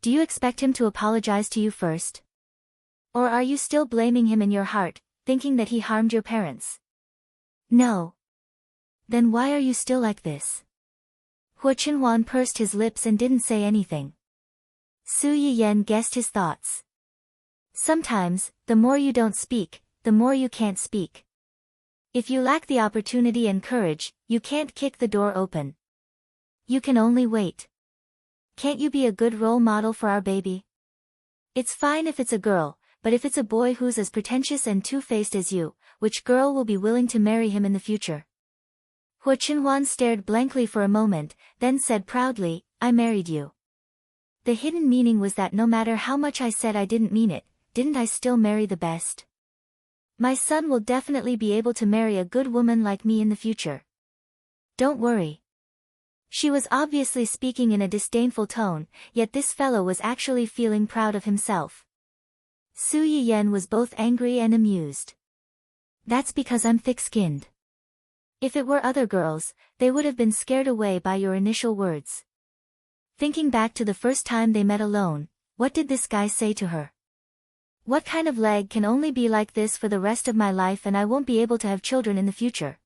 Do you expect him to apologize to you first? Or are you still blaming him in your heart, thinking that he harmed your parents?" "No." "Then why are you still like this?" Hu Chenhuan pursed his lips and didn't say anything. Su Yiyan guessed his thoughts. Sometimes, the more you don't speak, the more you can't speak. If you lack the opportunity and courage, you can't kick the door open. You can only wait. Can't you be a good role model for our baby? It's fine if it's a girl, but if it's a boy who's as pretentious and two-faced as you, which girl will be willing to marry him in the future?" Hu Chenhuan stared blankly for a moment, then said proudly, "I married you." The hidden meaning was that no matter how much I said I didn't mean it, didn't I still marry the best? My son will definitely be able to marry a good woman like me in the future. Don't worry. She was obviously speaking in a disdainful tone, yet this fellow was actually feeling proud of himself. Su Yiyan was both angry and amused. "That's because I'm thick-skinned. If it were other girls, they would have been scared away by your initial words." Thinking back to the first time they met alone, what did this guy say to her? "What kind of leg can only be like this for the rest of my life and I won't be able to have children in the future?"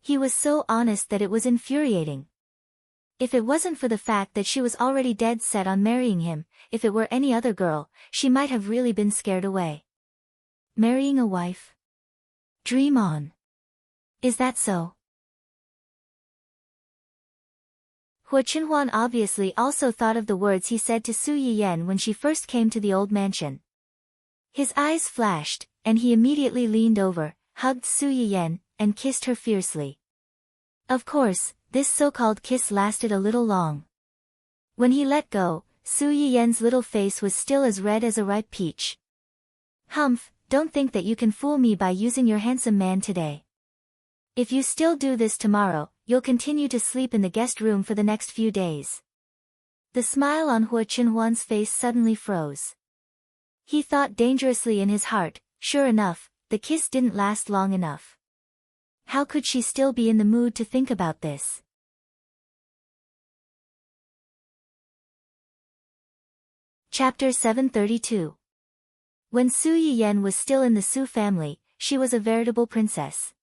He was so honest that it was infuriating. If it wasn't for the fact that she was already dead set on marrying him, if it were any other girl, she might have really been scared away. Marrying a wife? Dream on. Is that so? Hua Chenhuan obviously also thought of the words he said to Su Yiyan when she first came to the old mansion. His eyes flashed, and he immediately leaned over, hugged Su Yiyan, and kissed her fiercely. Of course, this so-called kiss lasted a little long. When he let go, Su Yiyan's little face was still as red as a ripe peach. Humph, don't think that you can fool me by using your handsome man today. If you still do this tomorrow, you'll continue to sleep in the guest room for the next few days. The smile on Hua Chenhuan's face suddenly froze. He thought dangerously in his heart, sure enough, the kiss didn't last long enough. How could she still be in the mood to think about this? Chapter 732. When Su Yiyan was still in the Su family, she was a veritable princess.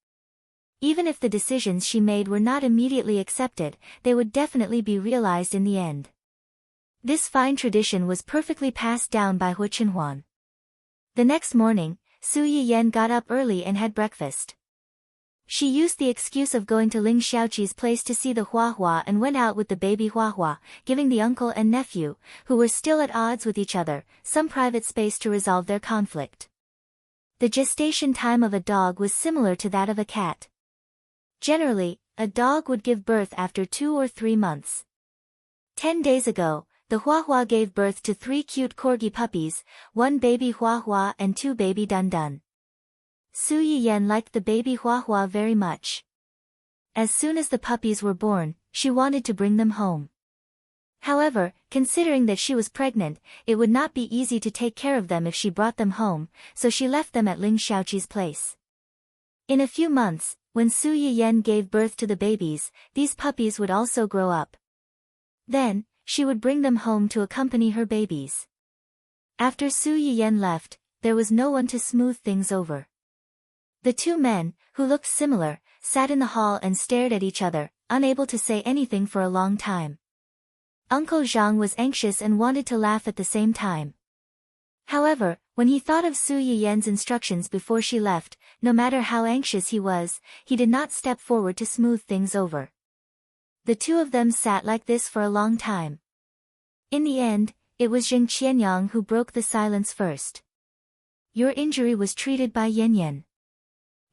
Even if the decisions she made were not immediately accepted, they would definitely be realized in the end. This fine tradition was perfectly passed down by Hua Chenhuan. The next morning, Su Yiyan got up early and had breakfast. She used the excuse of going to Ling Xiaoqi's place to see the Huahua and went out with the baby Huahua, giving the uncle and nephew, who were still at odds with each other, some private space to resolve their conflict. The gestation time of a dog was similar to that of a cat. Generally, a dog would give birth after 2 or 3 months. 10 days ago, the Huahua gave birth to 3 cute corgi puppies, 1 baby Huahua and 2 baby Dun-Dun. Su Yiyan liked the baby Huahua very much. As soon as the puppies were born, she wanted to bring them home. However, considering that she was pregnant, it would not be easy to take care of them if she brought them home, so she left them at Ling Xiaoqi's place. In a few months, when Su Yiyan gave birth to the babies, these puppies would also grow up. Then, she would bring them home to accompany her babies. After Su Yiyan left, there was no one to smooth things over. The 2 men, who looked similar, sat in the hall and stared at each other, unable to say anything for a long time. Uncle Zhang was anxious and wanted to laugh at the same time. However, when he thought of Su Yiyan's instructions before she left, no matter how anxious he was, he did not step forward to smooth things over. The 2 of them sat like this for a long time. In the end, it was Zheng Qianyang who broke the silence first. Your injury was treated by Yan Yan.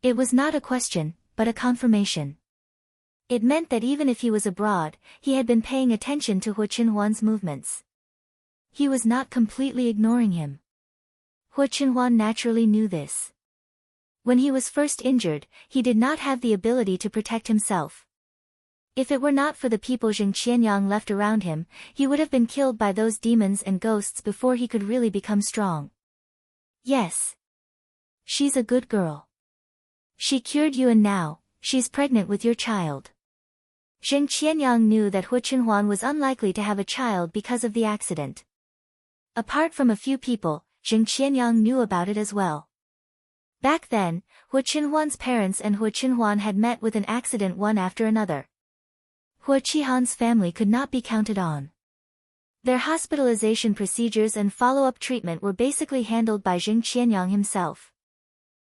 It was not a question, but a confirmation. It meant that even if he was abroad, he had been paying attention to Hua Chenhuan's movements. He was not completely ignoring him. Hua Chenhuan naturally knew this. When he was first injured, he did not have the ability to protect himself. If it were not for the people Zheng Qianyang left around him, he would have been killed by those demons and ghosts before he could really become strong. Yes. She's a good girl. She cured you and now, she's pregnant with your child. Zheng Qianyang knew that Hua Chenhuan was unlikely to have a child because of the accident. Apart from a few people, Zheng Qianyang knew about it as well. Back then, Hua Chenhuan's parents and Hua Chenhuan had met with an accident one after another. Hua Qihan's family could not be counted on. Their hospitalization procedures and follow-up treatment were basically handled by Zheng Qianyang himself.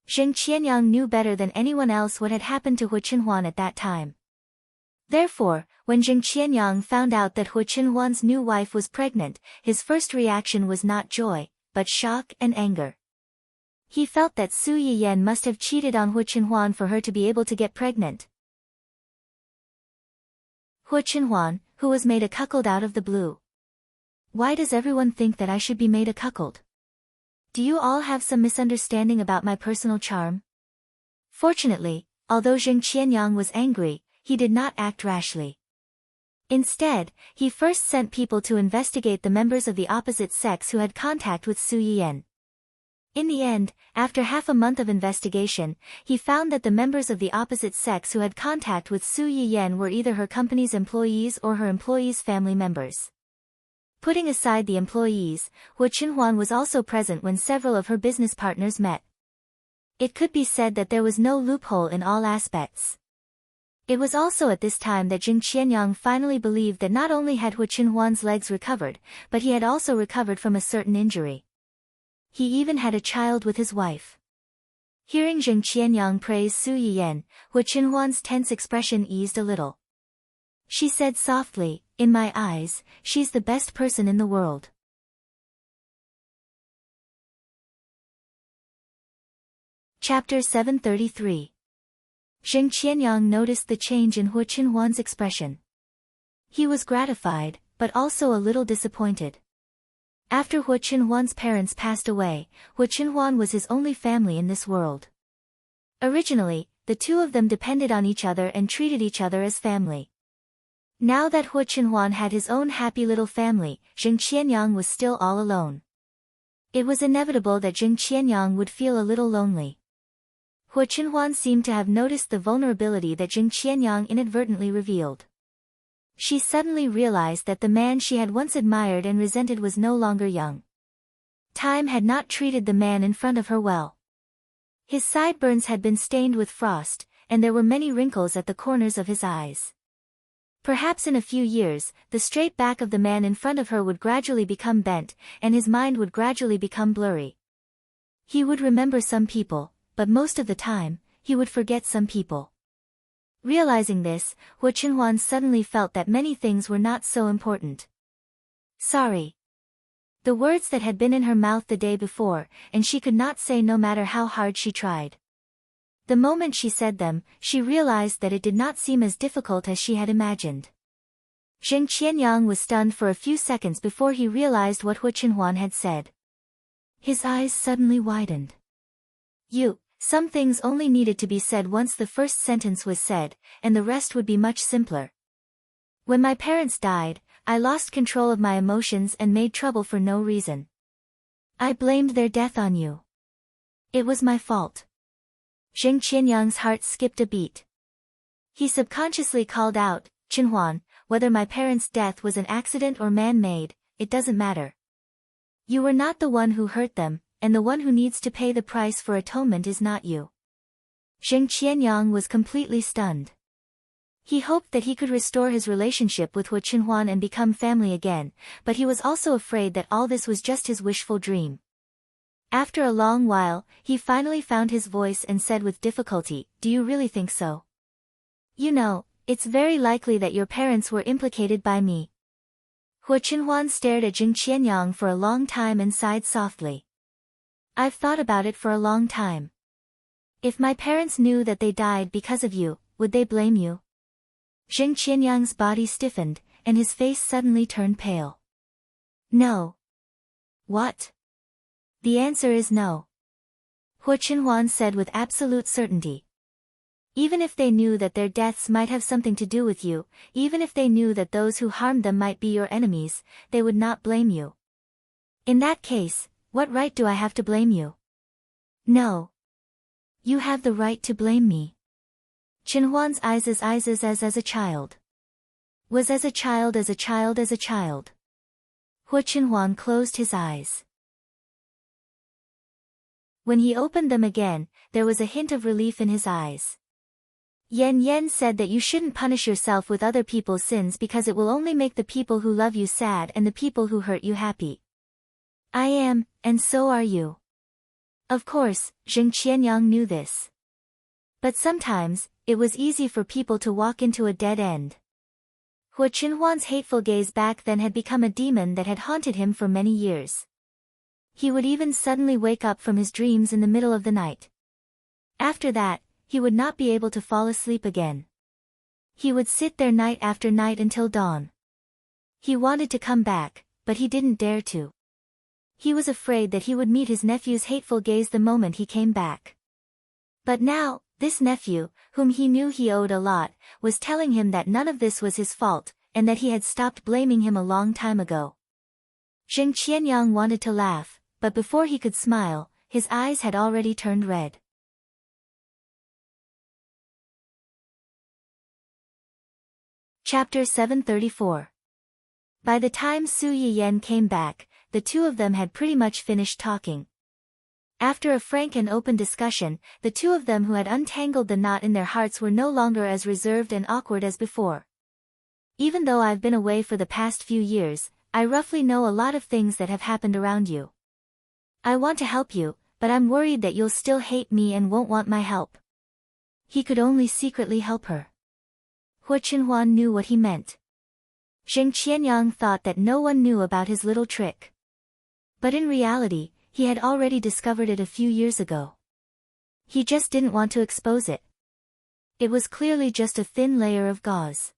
Zheng Qianyang knew better than anyone else what had happened to Hua Chenhuan at that time. Therefore, when Zheng Qianyang found out that Hua Chenhuan's new wife was pregnant, his first reaction was not joy, but shock and anger. He felt that Su Yiyan must have cheated on Hua Chenhuan for her to be able to get pregnant. Hua Chenhuan, who was made a cuckold out of the blue. Why does everyone think that I should be made a cuckold? Do you all have some misunderstanding about my personal charm? Fortunately, although Zheng Qianyang was angry, he did not act rashly. Instead, he first sent people to investigate the members of the opposite sex who had contact with Su Yiyan. In the end, after half a month of investigation, he found that the members of the opposite sex who had contact with Su Yiyan were either her company's employees or her employees' family members. Putting aside the employees, Hua Chenhuan was also present when several of her business partners met. It could be said that there was no loophole in all aspects. It was also at this time that Zheng Qianyang finally believed that not only had Hua Chenhuan's legs recovered, but he had also recovered from a certain injury. He even had a child with his wife. Hearing Zheng Qianyang praise Su Yiyan, Hu Qinhuan's tense expression eased a little. She said softly, "In my eyes, she's the best person in the world." Chapter 733. Zheng Qianyang noticed the change in Hu Qinhuan's expression. He was gratified, but also a little disappointed. After Hu Qinhuan's parents passed away, Hu Qinhuan was his only family in this world. Originally, the two of them depended on each other and treated each other as family. Now that Hu Qinhuan had his own happy little family, Zheng Qianyang was still all alone. It was inevitable that Zheng Qianyang would feel a little lonely. Hu Qinhuan seemed to have noticed the vulnerability that Zheng Qianyang inadvertently revealed. She suddenly realized that the man she had once admired and resented was no longer young. Time had not treated the man in front of her well. His sideburns had been stained with frost, and there were many wrinkles at the corners of his eyes. Perhaps in a few years, the straight back of the man in front of her would gradually become bent, and his mind would gradually become blurry. He would remember some people, but most of the time, he would forget some people. Realizing this, Hu Qinhuan suddenly felt that many things were not so important. Sorry. The words that had been in her mouth the day before, and she could not say no matter how hard she tried. The moment she said them, she realized that it did not seem as difficult as she had imagined. Zheng Qianyang was stunned for a few seconds before he realized what Hu Qinhuan had said. His eyes suddenly widened. Some things only needed to be said once the first sentence was said, and the rest would be much simpler. When my parents died, I lost control of my emotions and made trouble for no reason. I blamed their death on you. It was my fault. Zheng Qianyang's heart skipped a beat. He subconsciously called out, "Qinhuan, whether my parents' death was an accident or man-made, it doesn't matter. You were not the one who hurt them, and the one who needs to pay the price for atonement is not you." Zheng Qianyang was completely stunned. He hoped that he could restore his relationship with Hu Qinhuan and become family again, but he was also afraid that all this was just his wishful dream. After a long while, he finally found his voice and said with difficulty, "Do you really think so? You know, it's very likely that your parents were implicated by me." Hu Qinhuan stared at Zheng Qianyang for a long time and sighed softly. "I've thought about it for a long time. If my parents knew that they died because of you, would they blame you?" Zheng Qianyang's body stiffened, and his face suddenly turned pale. "No." "What?" "The answer is no," Hu Qinhuan said with absolute certainty. "Even if they knew that their deaths might have something to do with you, even if they knew that those who harmed them might be your enemies, they would not blame you. In that case, what right do I have to blame you?" "No. You have the right to blame me." Qinhuan's eyes as a child. Was as a child. Hu Qinhuan closed his eyes. When he opened them again, there was a hint of relief in his eyes. Yan said that you shouldn't punish yourself with other people's sins because it will only make the people who love you sad and the people who hurt you happy. I am, and so are you. Of course, Zheng Qianyang knew this. But sometimes, it was easy for people to walk into a dead end. Hu Qinhuan's hateful gaze back then had become a demon that had haunted him for many years. He would even suddenly wake up from his dreams in the middle of the night. After that, he would not be able to fall asleep again. He would sit there night after night until dawn. He wanted to come back, but he didn't dare to. He was afraid that he would meet his nephew's hateful gaze the moment he came back. But now, this nephew, whom he knew he owed a lot, was telling him that none of this was his fault, and that he had stopped blaming him a long time ago. Zheng Qianyang wanted to laugh, but before he could smile, his eyes had already turned red. Chapter 734. By the time Su Yiyan came back, the two of them had pretty much finished talking. After a frank and open discussion, the two of them who had untangled the knot in their hearts were no longer as reserved and awkward as before. "Even though I've been away for the past few years, I roughly know a lot of things that have happened around you. I want to help you, but I'm worried that you'll still hate me and won't want my help. He could only secretly help her. Hua Qinhuan knew what he meant. Zheng Qianyang thought that no one knew about his little trick. But in reality, he had already discovered it a few years ago. He just didn't want to expose it. It was clearly just a thin layer of gauze.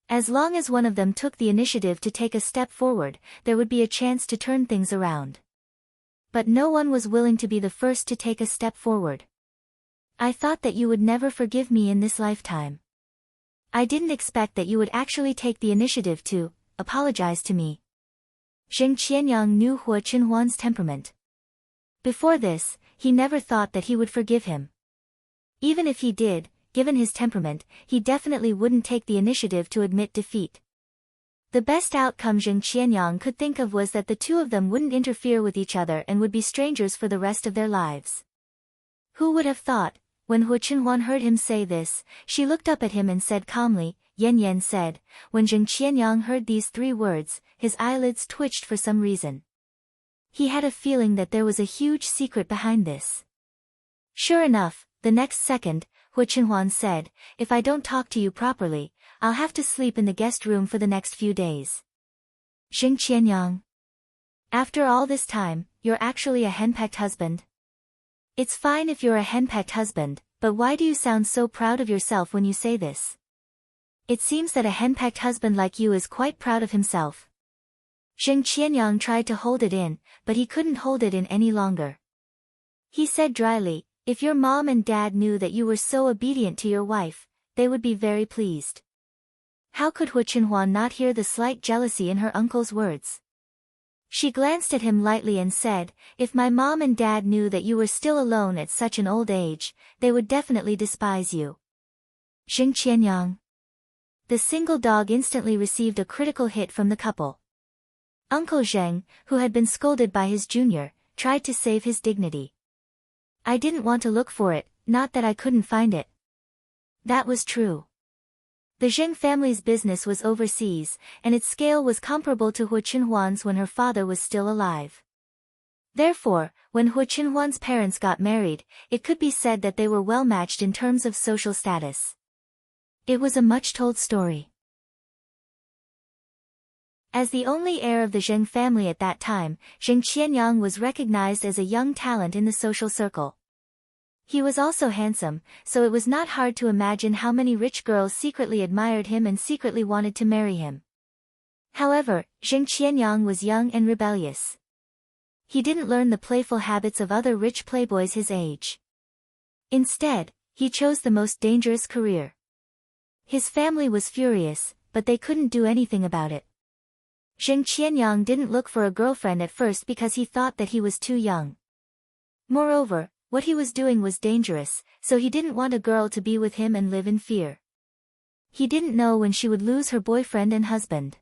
As long as one of them took the initiative to take a step forward, there would be a chance to turn things around. But no one was willing to be the first to take a step forward. I thought that you would never forgive me in this lifetime. I didn't expect that you would actually take the initiative to apologize to me. Zheng Qianyang knew Hua Qinhuan's temperament. Before this, he never thought that he would forgive him. Even if he did, given his temperament, he definitely wouldn't take the initiative to admit defeat. The best outcome Zheng Qianyang could think of was that the two of them wouldn't interfere with each other and would be strangers for the rest of their lives. Who would have thought? When Hua Qinhuan heard him say this, she looked up at him and said calmly, Yan Yan said. When Zheng Qianyang heard these 3 words, his eyelids twitched for some reason. He had a feeling that there was a huge secret behind this. Sure enough, the next second, Hua Qinhuan said, if I don't talk to you properly, I'll have to sleep in the guest room for the next few days. Zheng Qianyang. After all this time, you're actually a henpecked husband? It's fine if you're a henpecked husband, but why do you sound so proud of yourself when you say this? It seems that a henpecked husband like you is quite proud of himself. Zheng Qianyang tried to hold it in, but he couldn't hold it in any longer. He said dryly, if your mom and dad knew that you were so obedient to your wife, they would be very pleased. How could Hua Qinhuan not hear the slight jealousy in her uncle's words? She glanced at him lightly and said, if my mom and dad knew that you were still alone at such an old age, they would definitely despise you. Zheng Qianyang. The single dog instantly received a critical hit from the couple. Uncle Zheng, who had been scolded by his junior, tried to save his dignity. I didn't want to look for it, not that I couldn't find it. That was true. The Zheng family's business was overseas, and its scale was comparable to Hua Qinhuan's when her father was still alive. Therefore, when Hua Qinhuan's parents got married, it could be said that they were well matched in terms of social status. It was a much-told story. As the only heir of the Zheng family at that time, Zheng Qianyang was recognized as a young talent in the social circle. He was also handsome, so it was not hard to imagine how many rich girls secretly admired him and secretly wanted to marry him. However, Zheng Qianyang was young and rebellious. He didn't learn the playful habits of other rich playboys his age. Instead, he chose the most dangerous career. His family was furious, but they couldn't do anything about it. Zheng Qianyang didn't look for a girlfriend at first because he thought that he was too young. Moreover, what he was doing was dangerous, so he didn't want a girl to be with him and live in fear. He didn't know when she would lose her boyfriend and husband.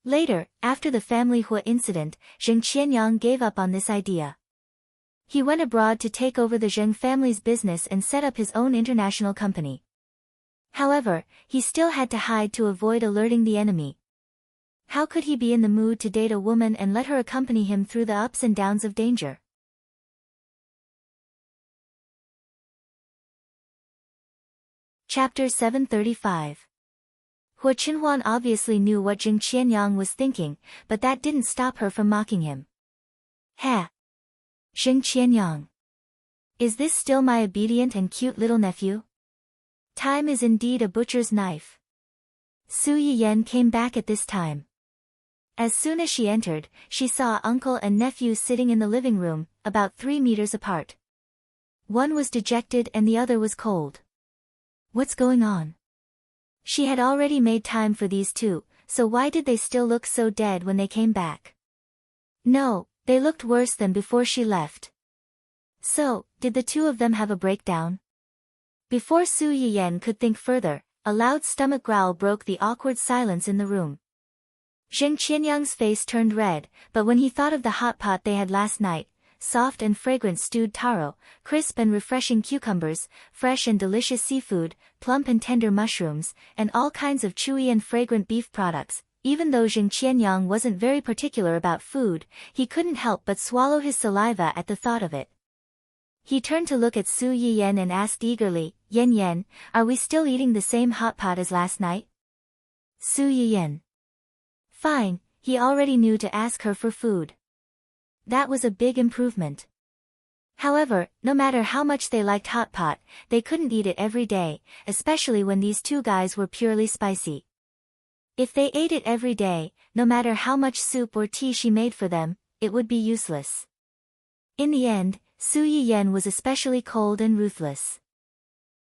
Later, after the family Hua incident, Zheng Qianyang gave up on this idea. He went abroad to take over the Zheng family's business and set up his own international company. However, he still had to hide to avoid alerting the enemy. How could he be in the mood to date a woman and let her accompany him through the ups and downs of danger? Chapter 735. Hua Qinhuan obviously knew what Zheng Qianyang was thinking, but that didn't stop her from mocking him. Ha! Zheng Qianyang. Is this still my obedient and cute little nephew? Time is indeed a butcher's knife. Su Yiyan came back at this time. As soon as she entered, she saw uncle and nephew sitting in the living room, about 3 meters apart. One was dejected and the other was cold. What's going on? She had already made time for these two, so why did they still look so dead when they came back? No, they looked worse than before she left. So, did the two of them have a breakdown? Before Su Yiyan could think further, a loud stomach growl broke the awkward silence in the room. Zheng Qianyang's face turned red, but when he thought of the hot pot they had last night, soft and fragrant stewed taro, crisp and refreshing cucumbers, fresh and delicious seafood, plump and tender mushrooms, and all kinds of chewy and fragrant beef products, even though Zheng Qianyang wasn't very particular about food, he couldn't help but swallow his saliva at the thought of it. He turned to look at Su Yiyan and asked eagerly, "Yan Yan, are we still eating the same hot pot as last night?" Su Yiyan. Fine, he already knew to ask her for food. That was a big improvement. However, no matter how much they liked hot pot, they couldn't eat it every day, especially when these two guys were purely spicy. If they ate it every day, no matter how much soup or tea she made for them, it would be useless. In the end, Su Yiyan was especially cold and ruthless.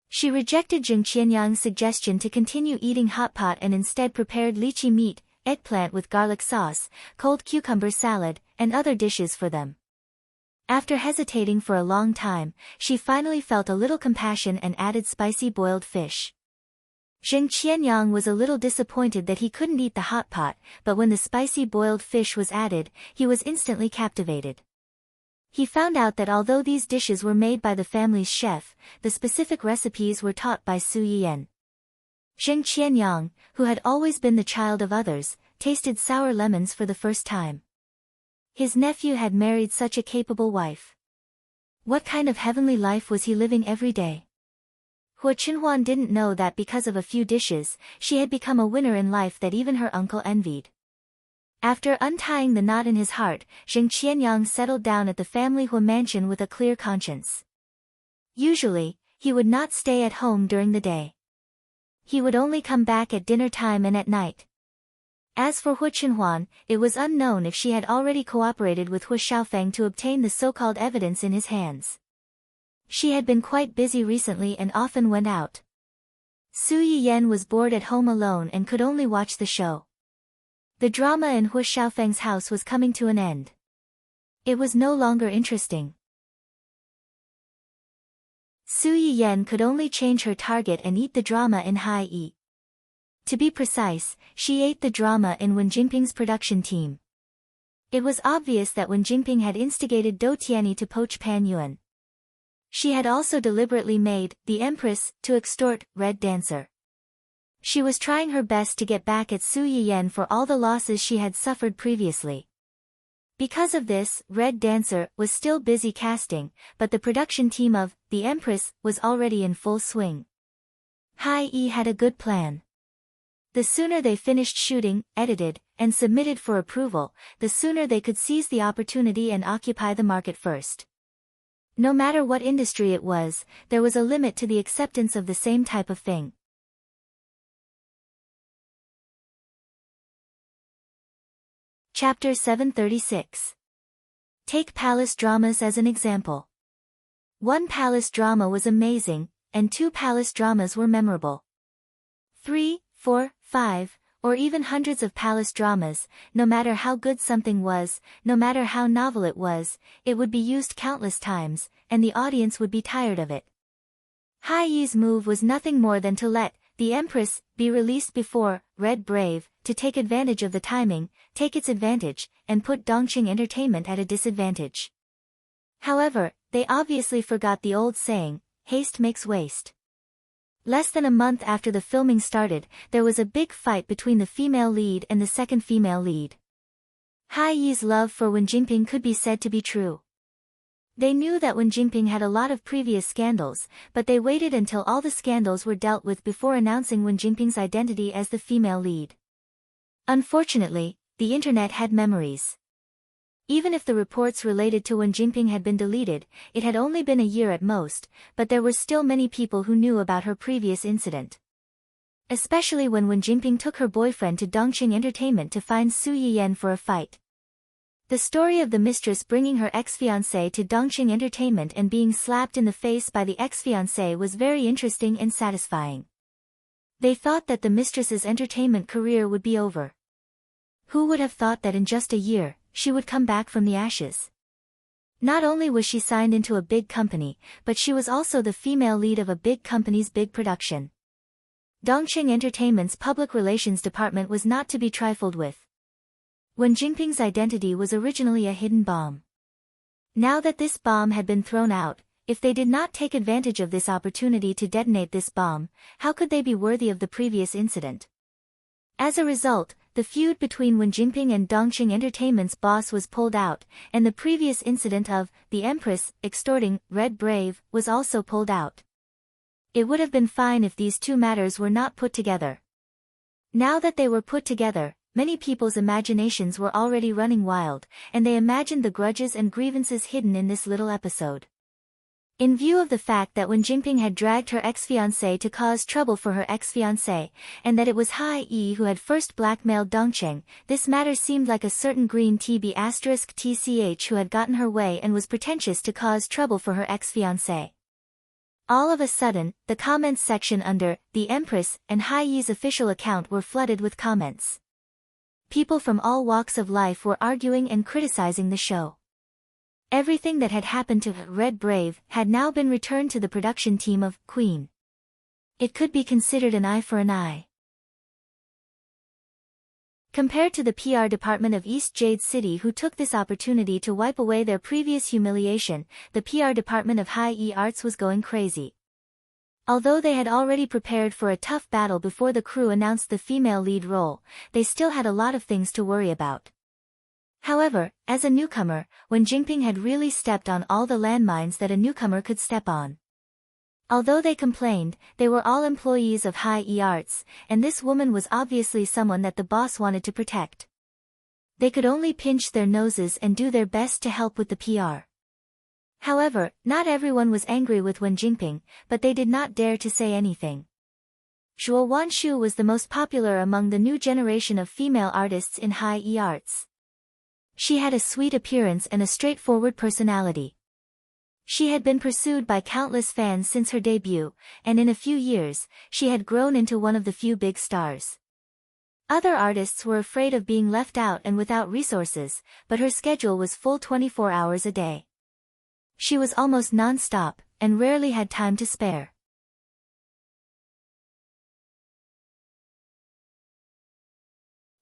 She rejected Zheng Qianyang's suggestion to continue eating hot pot and instead prepared lychee meat, eggplant with garlic sauce, cold cucumber salad, and other dishes for them. After hesitating for a long time, she finally felt a little compassion and added spicy boiled fish. Zheng Qianyang was a little disappointed that he couldn't eat the hot pot, but when the spicy boiled fish was added, he was instantly captivated. He found out that although these dishes were made by the family's chef, the specific recipes were taught by Su Yiyan. Zheng Qianyang, who had always been the child of others, tasted sour lemons for the first time. His nephew had married such a capable wife. What kind of heavenly life was he living every day? Hua Chenhuan didn't know that because of a few dishes, she had become a winner in life that even her uncle envied. After untying the knot in his heart, Zheng Qianyang settled down at the family Hua mansion with a clear conscience. Usually, he would not stay at home during the day. He would only come back at dinner time and at night. As for Hua Chenhuan, it was unknown if she had already cooperated with Hua Xiaofeng to obtain the so-called evidence in his hands. She had been quite busy recently and often went out. Su Yiyan was bored at home alone and could only watch the show. The drama in Hua Xiaofeng's house was coming to an end. It was no longer interesting. Su Yiyan could only change her target and eat the drama in high E. To be precise, she ate the drama in Wen Jingping's production team. It was obvious that Wen Jingping had instigated Dou Tianyi to poach Pan Yuan. She had also deliberately made the Empress to extort Red Dancer. She was trying her best to get back at Su Yiyan for all the losses she had suffered previously. Because of this, Red Dancer was still busy casting, but the production team of the Empress was already in full swing. Hai Yi had a good plan. The sooner they finished shooting, edited, and submitted for approval, the sooner they could seize the opportunity and occupy the market first. No matter what industry it was, there was a limit to the acceptance of the same type of thing. Chapter 736. Take palace dramas as an example. One palace drama was amazing, and two palace dramas were memorable. 3, 4, 5, or even hundreds of palace dramas, no matter how good something was, no matter how novel it was, it would be used countless times, and the audience would be tired of it. Hai Yi's move was nothing more than to let the Empress be released before Red Brave, to take advantage of the timing, take its advantage, and put Dongqing Entertainment at a disadvantage. However, they obviously forgot the old saying, haste makes waste. Less than a month after the filming started, there was a big fight between the female lead and the second female lead. Hai Yi's love for Wen Jingping could be said to be true. They knew that Wen Jingping had a lot of previous scandals, but they waited until all the scandals were dealt with before announcing Wen Jingping's identity as the female lead. Unfortunately, the internet had memories. Even if the reports related to Wen Jingping had been deleted, it had only been a year at most, but there were still many people who knew about her previous incident. Especially when Wen Jingping took her boyfriend to Dongqing Entertainment to find Su Yiyan for a fight. The story of the mistress bringing her ex-fiancé to Dongqing Entertainment and being slapped in the face by the ex-fiancé was very interesting and satisfying. They thought that the mistress's entertainment career would be over. Who would have thought that in just a year, she would come back from the ashes? Not only was she signed into a big company, but she was also the female lead of a big company's big production. Dongqing Entertainment's public relations department was not to be trifled with. Wen Jingping's identity was originally a hidden bomb. Now that this bomb had been thrown out, if they did not take advantage of this opportunity to detonate this bomb, how could they be worthy of the previous incident? As a result, the feud between Wen Jingping and Dongqing Entertainment's boss was pulled out, and the previous incident of the Empress extorting Red Brave was also pulled out. It would have been fine if these two matters were not put together. Now that they were put together, many people's imaginations were already running wild, and they imagined the grudges and grievances hidden in this little episode. In view of the fact that Wen Jingping had dragged her ex-fiancé to cause trouble for her ex-fiancé, and that it was Hai Yi who had first blackmailed Dongqing, this matter seemed like a certain green TB*TCH who had gotten her way and was pretentious to cause trouble for her ex-fiancé. All of a sudden, the comments section under The Empress and Hai Yi's official account were flooded with comments. People from all walks of life were arguing and criticizing the show. Everything that had happened to Red Brave had now been returned to the production team of Queen. It could be considered an eye for an eye. Compared to the PR department of East Jade City, who took this opportunity to wipe away their previous humiliation, the PR department of Hai Yi Arts was going crazy. Although they had already prepared for a tough battle before the crew announced the female lead role, they still had a lot of things to worry about. However, as a newcomer, Wen Jingping had really stepped on all the landmines that a newcomer could step on. Although they complained, they were all employees of Hai Yi Arts, and this woman was obviously someone that the boss wanted to protect. They could only pinch their noses and do their best to help with the PR. However, not everyone was angry with Wen Jingping, but they did not dare to say anything. Zhuo Wanshu was the most popular among the new generation of female artists in Hai Yi Arts. She had a sweet appearance and a straightforward personality. She had been pursued by countless fans since her debut, and in a few years, she had grown into one of the few big stars. Other artists were afraid of being left out and without resources, but her schedule was full 24 hours a day. She was almost non-stop, and rarely had time to spare.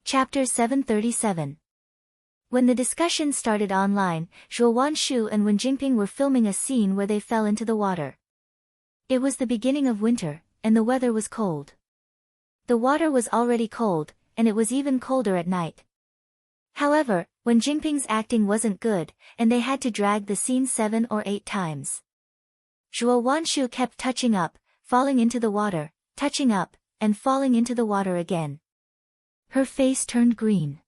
Chapter 737. When the discussion started online, Zhuo Wanshu and Wen Jingping were filming a scene where they fell into the water. It was the beginning of winter, and the weather was cold. The water was already cold, and it was even colder at night. However, Wen Jingping's acting wasn't good, and they had to drag the scene 7 or 8 times. Zhuo Wanshu kept touching up, falling into the water, touching up, and falling into the water again. Her face turned green.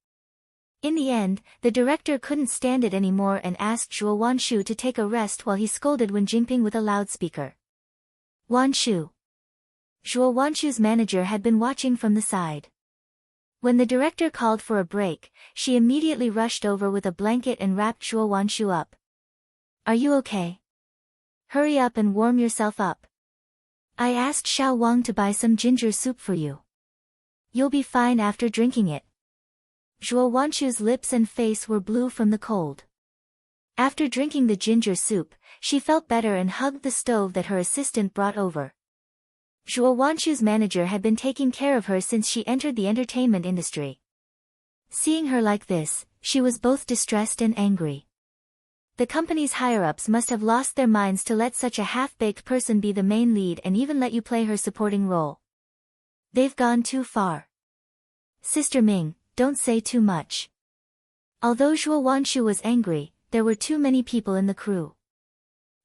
In the end, the director couldn't stand it anymore and asked Zhuo Wanshu to take a rest while he scolded Wen Jingping with a loudspeaker. Wanshu. Zhuo Wanshu's manager had been watching from the side. When the director called for a break, she immediately rushed over with a blanket and wrapped Zhuo Wanshu up. Are you okay? Hurry up and warm yourself up. I asked Xiao Wang to buy some ginger soup for you. You'll be fine after drinking it. Zhuo Wanshu's lips and face were blue from the cold. After drinking the ginger soup, she felt better and hugged the stove that her assistant brought over. Zhuo Wanshu's manager had been taking care of her since she entered the entertainment industry. Seeing her like this, she was both distressed and angry. The company's higher-ups must have lost their minds to let such a half-baked person be the main lead and even let you play her supporting role. They've gone too far. Sister Ming, don't say too much. Although Zhuo Wanshu was angry, there were too many people in the crew.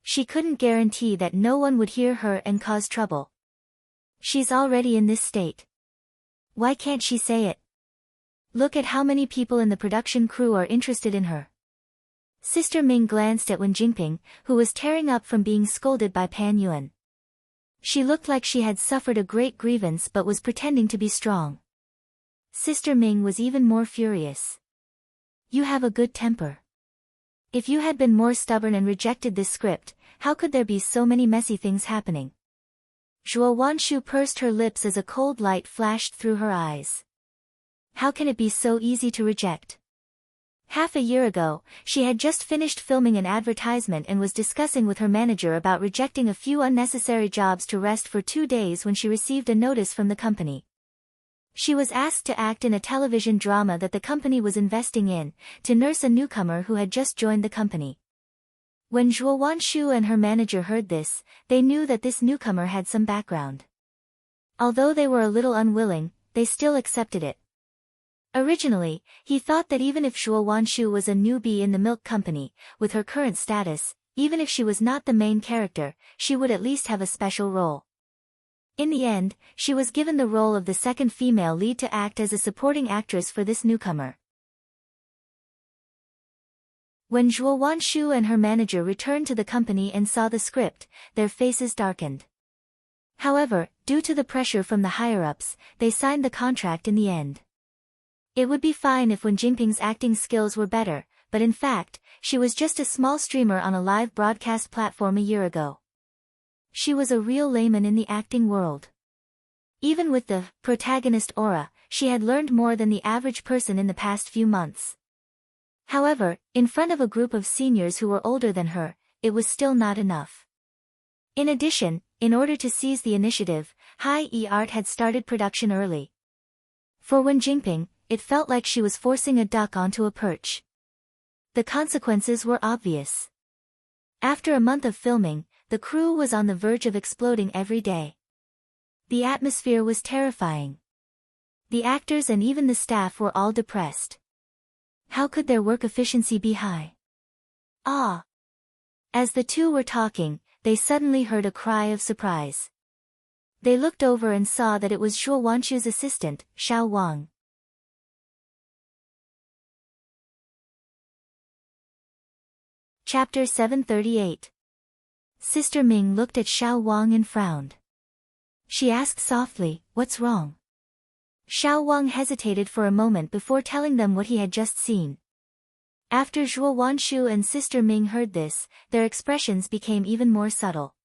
She couldn't guarantee that no one would hear her and cause trouble. She's already in this state. Why can't she say it? Look at how many people in the production crew are interested in her. Sister Ming glanced at Wen Jingping, who was tearing up from being scolded by Pan Yuan. She looked like she had suffered a great grievance but was pretending to be strong. Sister Ming was even more furious. You have a good temper. If you had been more stubborn and rejected this script, how could there be so many messy things happening? Zhuo Wanshu pursed her lips as a cold light flashed through her eyes. How can it be so easy to reject? Half a year ago, she had just finished filming an advertisement and was discussing with her manager about rejecting a few unnecessary jobs to rest for 2 days when she received a notice from the company. She was asked to act in a television drama that the company was investing in, to nurse a newcomer who had just joined the company. When Zhuo Wanshu and her manager heard this, they knew that this newcomer had some background. Although they were a little unwilling, they still accepted it. Originally, he thought that even if Zhuo Wanshu was a newbie in the milk company, with her current status, even if she was not the main character, she would at least have a special role. In the end, she was given the role of the second female lead to act as a supporting actress for this newcomer. When Zhuo Wanshu and her manager returned to the company and saw the script, their faces darkened. However, due to the pressure from the higher-ups, they signed the contract in the end. It would be fine if Wen Jingping's acting skills were better, but in fact, she was just a small streamer on a live broadcast platform a year ago. She was a real layman in the acting world. Even with the protagonist aura, she had learned more than the average person in the past few months. However, in front of a group of seniors who were older than her, it was still not enough. In addition, in order to seize the initiative, Hai-E Art had started production early. For Wen Jingping, it felt like she was forcing a duck onto a perch. The consequences were obvious. After a month of filming, the crew was on the verge of exploding every day. The atmosphere was terrifying. The actors and even the staff were all depressed. How could their work efficiency be high? Ah! As the two were talking, they suddenly heard a cry of surprise. They looked over and saw that it was Zhuo Wanshu's assistant, Xiao Wang. Chapter 738. Sister Ming looked at Xiao Wang and frowned. She asked softly, "What's wrong?" Xiao Wang hesitated for a moment before telling them what he had just seen. After Zhuo Wanshu and Sister Ming heard this, their expressions became even more subtle.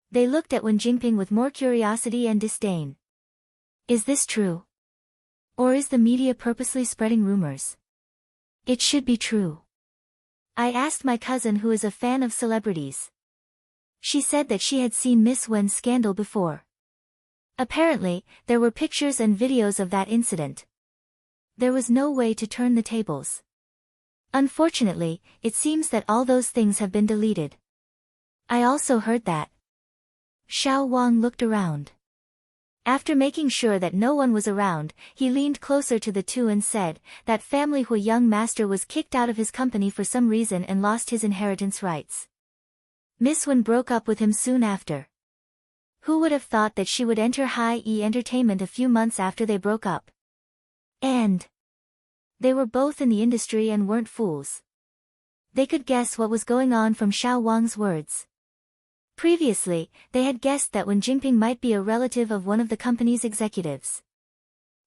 They looked at Wen Jingping with more curiosity and disdain. Is this true? Or is the media purposely spreading rumors? It should be true. I asked my cousin who is a fan of celebrities. She said that she had seen Miss Wen's scandal before. Apparently, there were pictures and videos of that incident. There was no way to turn the tables. Unfortunately, it seems that all those things have been deleted. I also heard that. Xiao Wang looked around. After making sure that no one was around, he leaned closer to the two and said, that family Hui young master was kicked out of his company for some reason and lost his inheritance rights. Miss Wen broke up with him soon after. Who would have thought that she would enter Hai-E Entertainment a few months after they broke up? And they were both in the industry and weren't fools. They could guess what was going on from Xiao Wang's words. Previously, they had guessed that Wen Jingping might be a relative of one of the company's executives.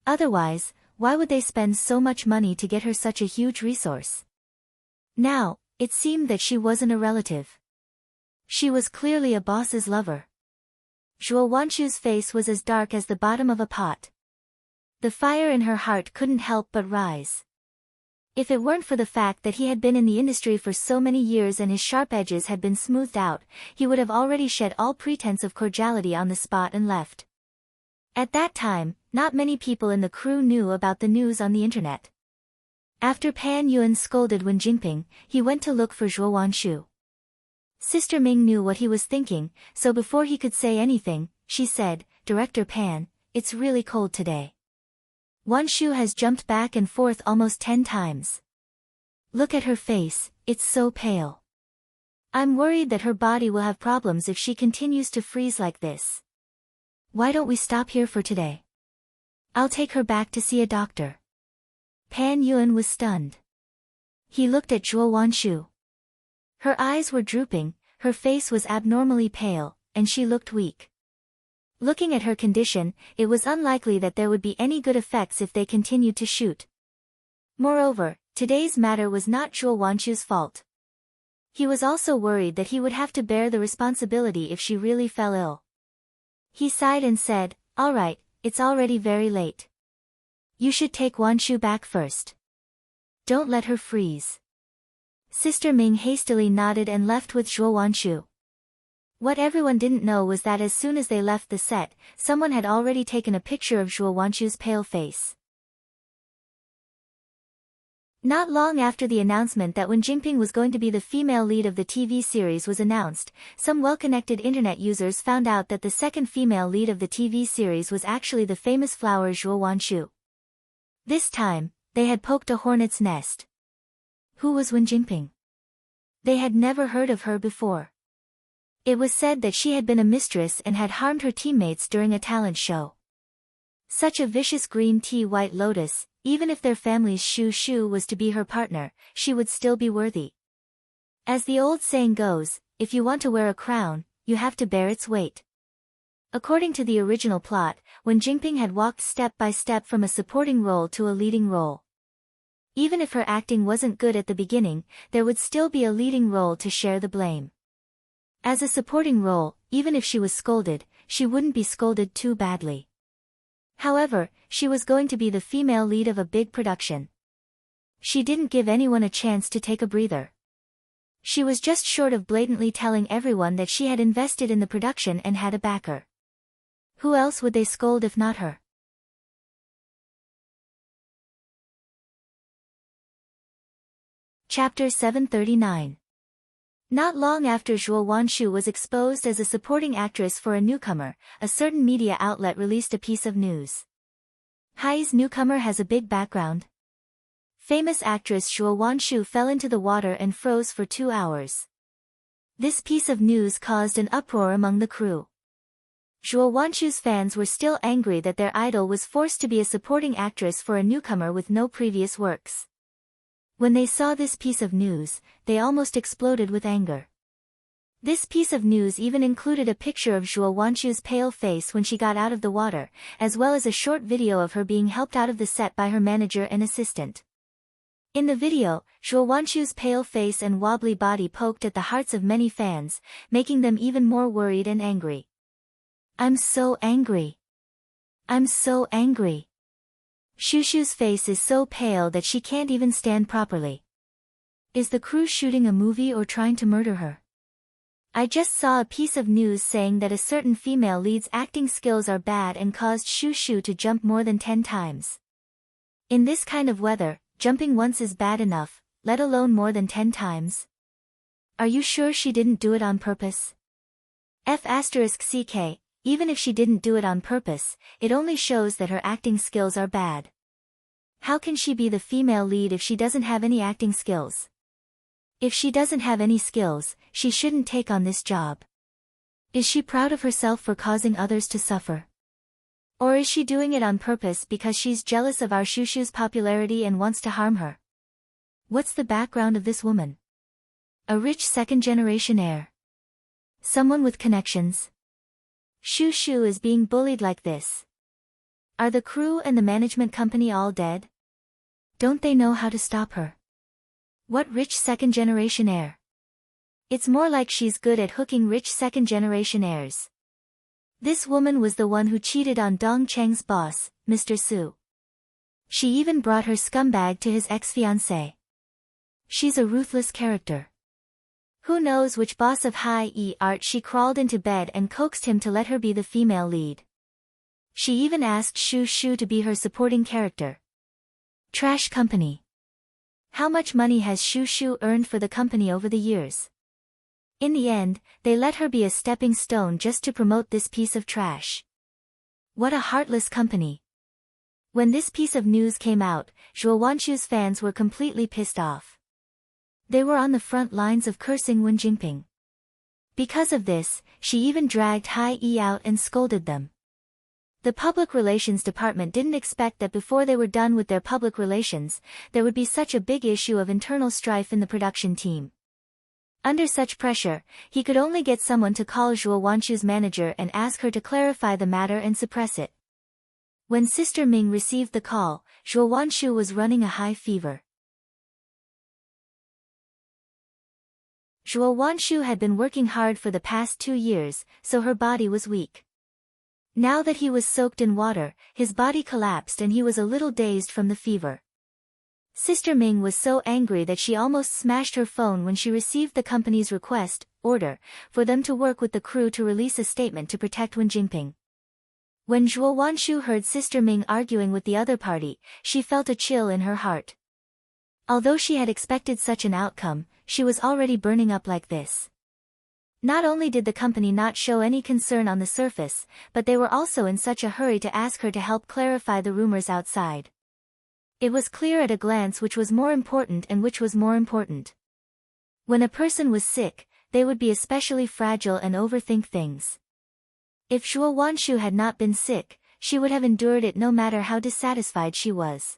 Otherwise, why would they spend so much money to get her such a huge resource? Now, it seemed that she wasn't a relative. She was clearly a boss's lover. Zhuo Wanshu's face was as dark as the bottom of a pot. The fire in her heart couldn't help but rise. If it weren't for the fact that he had been in the industry for so many years and his sharp edges had been smoothed out, he would have already shed all pretense of cordiality on the spot and left. At that time, not many people in the crew knew about the news on the internet. After Pan Yuan scolded Wen Jingping, he went to look for Zhuo Wanshu. Sister Ming knew what he was thinking, so before he could say anything, she said, "Director Pan, it's really cold today. Wanshu has jumped back and forth almost 10 times. Look at her face, it's so pale. I'm worried that her body will have problems if she continues to freeze like this. Why don't we stop here for today? I'll take her back to see a doctor." Pan Yuan was stunned. He looked at Zhuo Wanshu. Her eyes were drooping, her face was abnormally pale, and she looked weak. Looking at her condition, it was unlikely that there would be any good effects if they continued to shoot. Moreover, today's matter was not Zhuo Wanshu's fault. He was also worried that he would have to bear the responsibility if she really fell ill. He sighed and said, "All right, it's already very late. You should take Wanshu back first. Don't let her freeze." Sister Ming hastily nodded and left with Zhuo Wanshu. What everyone didn't know was that as soon as they left the set, someone had already taken a picture of Zhuo Wanshu's pale face. Not long after the announcement that Wen Jingping was going to be the female lead of the TV series was announced, some well-connected internet users found out that the second female lead of the TV series was actually the famous flower Zhuo Wanshu. This time, they had poked a hornet's nest. Who was Wen Jingping? They had never heard of her before. It was said that she had been a mistress and had harmed her teammates during a talent show. Such a vicious green tea white lotus, even if their family's Shu Shu was to be her partner, she would still be worthy. As the old saying goes, if you want to wear a crown, you have to bear its weight. According to the original plot, Wen Jingping had walked step by step from a supporting role to a leading role. Even if her acting wasn't good at the beginning, there would still be a leading role to share the blame. As a supporting role, even if she was scolded, she wouldn't be scolded too badly. However, she was going to be the female lead of a big production. She didn't give anyone a chance to take a breather. She was just short of blatantly telling everyone that she had invested in the production and had a backer. Who else would they scold if not her? Chapter 739. Not long after Zhuo Wanshu was exposed as a supporting actress for a newcomer, a certain media outlet released a piece of news. Hai's newcomer has a big background. Famous actress Zhuo Wanshu fell into the water and froze for 2 hours. This piece of news caused an uproar among the crew. Zhuo Wanshu's fans were still angry that their idol was forced to be a supporting actress for a newcomer with no previous works. When they saw this piece of news, they almost exploded with anger. This piece of news even included a picture of Zhuo Wanshu's pale face when she got out of the water, as well as a short video of her being helped out of the set by her manager and assistant. In the video, Zhuo Wanshu's pale face and wobbly body poked at the hearts of many fans, making them even more worried and angry. I'm so angry. I'm so angry. Shushu's face is so pale that she can't even stand properly. Is the crew shooting a movie or trying to murder her? I just saw a piece of news saying that a certain female lead's acting skills are bad and caused Shushu to jump more than 10 times. In this kind of weather, jumping once is bad enough, let alone more than 10 times. Are you sure she didn't do it on purpose? F***ck. Even if she didn't do it on purpose, it only shows that her acting skills are bad. How can she be the female lead if she doesn't have any acting skills? If she doesn't have any skills, she shouldn't take on this job. Is she proud of herself for causing others to suffer? Or is she doing it on purpose because she's jealous of our Shushu's popularity and wants to harm her? What's the background of this woman? A rich second-generation heir. Someone with connections. Shushu is being bullied like this. Are the crew and the management company all dead? Don't they know how to stop her? What rich second-generation heir? It's more like she's good at hooking rich second-generation heirs. This woman was the one who cheated on Dong Cheng's boss, Mr. Su. She even brought her scumbag to his ex-fiancé. She's a ruthless character. Who knows which boss of high art she crawled into bed and coaxed him to let her be the female lead. She even asked Shu Shu to be her supporting character. Trash company. How much money has Shu Shu earned for the company over the years? In the end, they let her be a stepping stone just to promote this piece of trash. What a heartless company. When this piece of news came out, Zhuo Wanshu's fans were completely pissed off. They were on the front lines of cursing Wen Jingping. Because of this, she even dragged Hai Yi out and scolded them. The public relations department didn't expect that before they were done with their public relations, there would be such a big issue of internal strife in the production team. Under such pressure, he could only get someone to call Zhuo Wanshu's manager and ask her to clarify the matter and suppress it. When Sister Ming received the call, Zhuo Wanshu was running a high fever. Zhuo Wanshu had been working hard for the past 2 years, so her body was weak. Now that he was soaked in water, his body collapsed and he was a little dazed from the fever. Sister Ming was so angry that she almost smashed her phone when she received the company's order, for them to work with the crew to release a statement to protect Wen Jingping. When Zhuo Wanshu heard Sister Ming arguing with the other party, she felt a chill in her heart. Although she had expected such an outcome, she was already burning up like this. Not only did the company not show any concern on the surface, but they were also in such a hurry to ask her to help clarify the rumors outside. It was clear at a glance which was more important and which was more important. When a person was sick, they would be especially fragile and overthink things. If Zhuo Wanshu had not been sick, she would have endured it no matter how dissatisfied she was.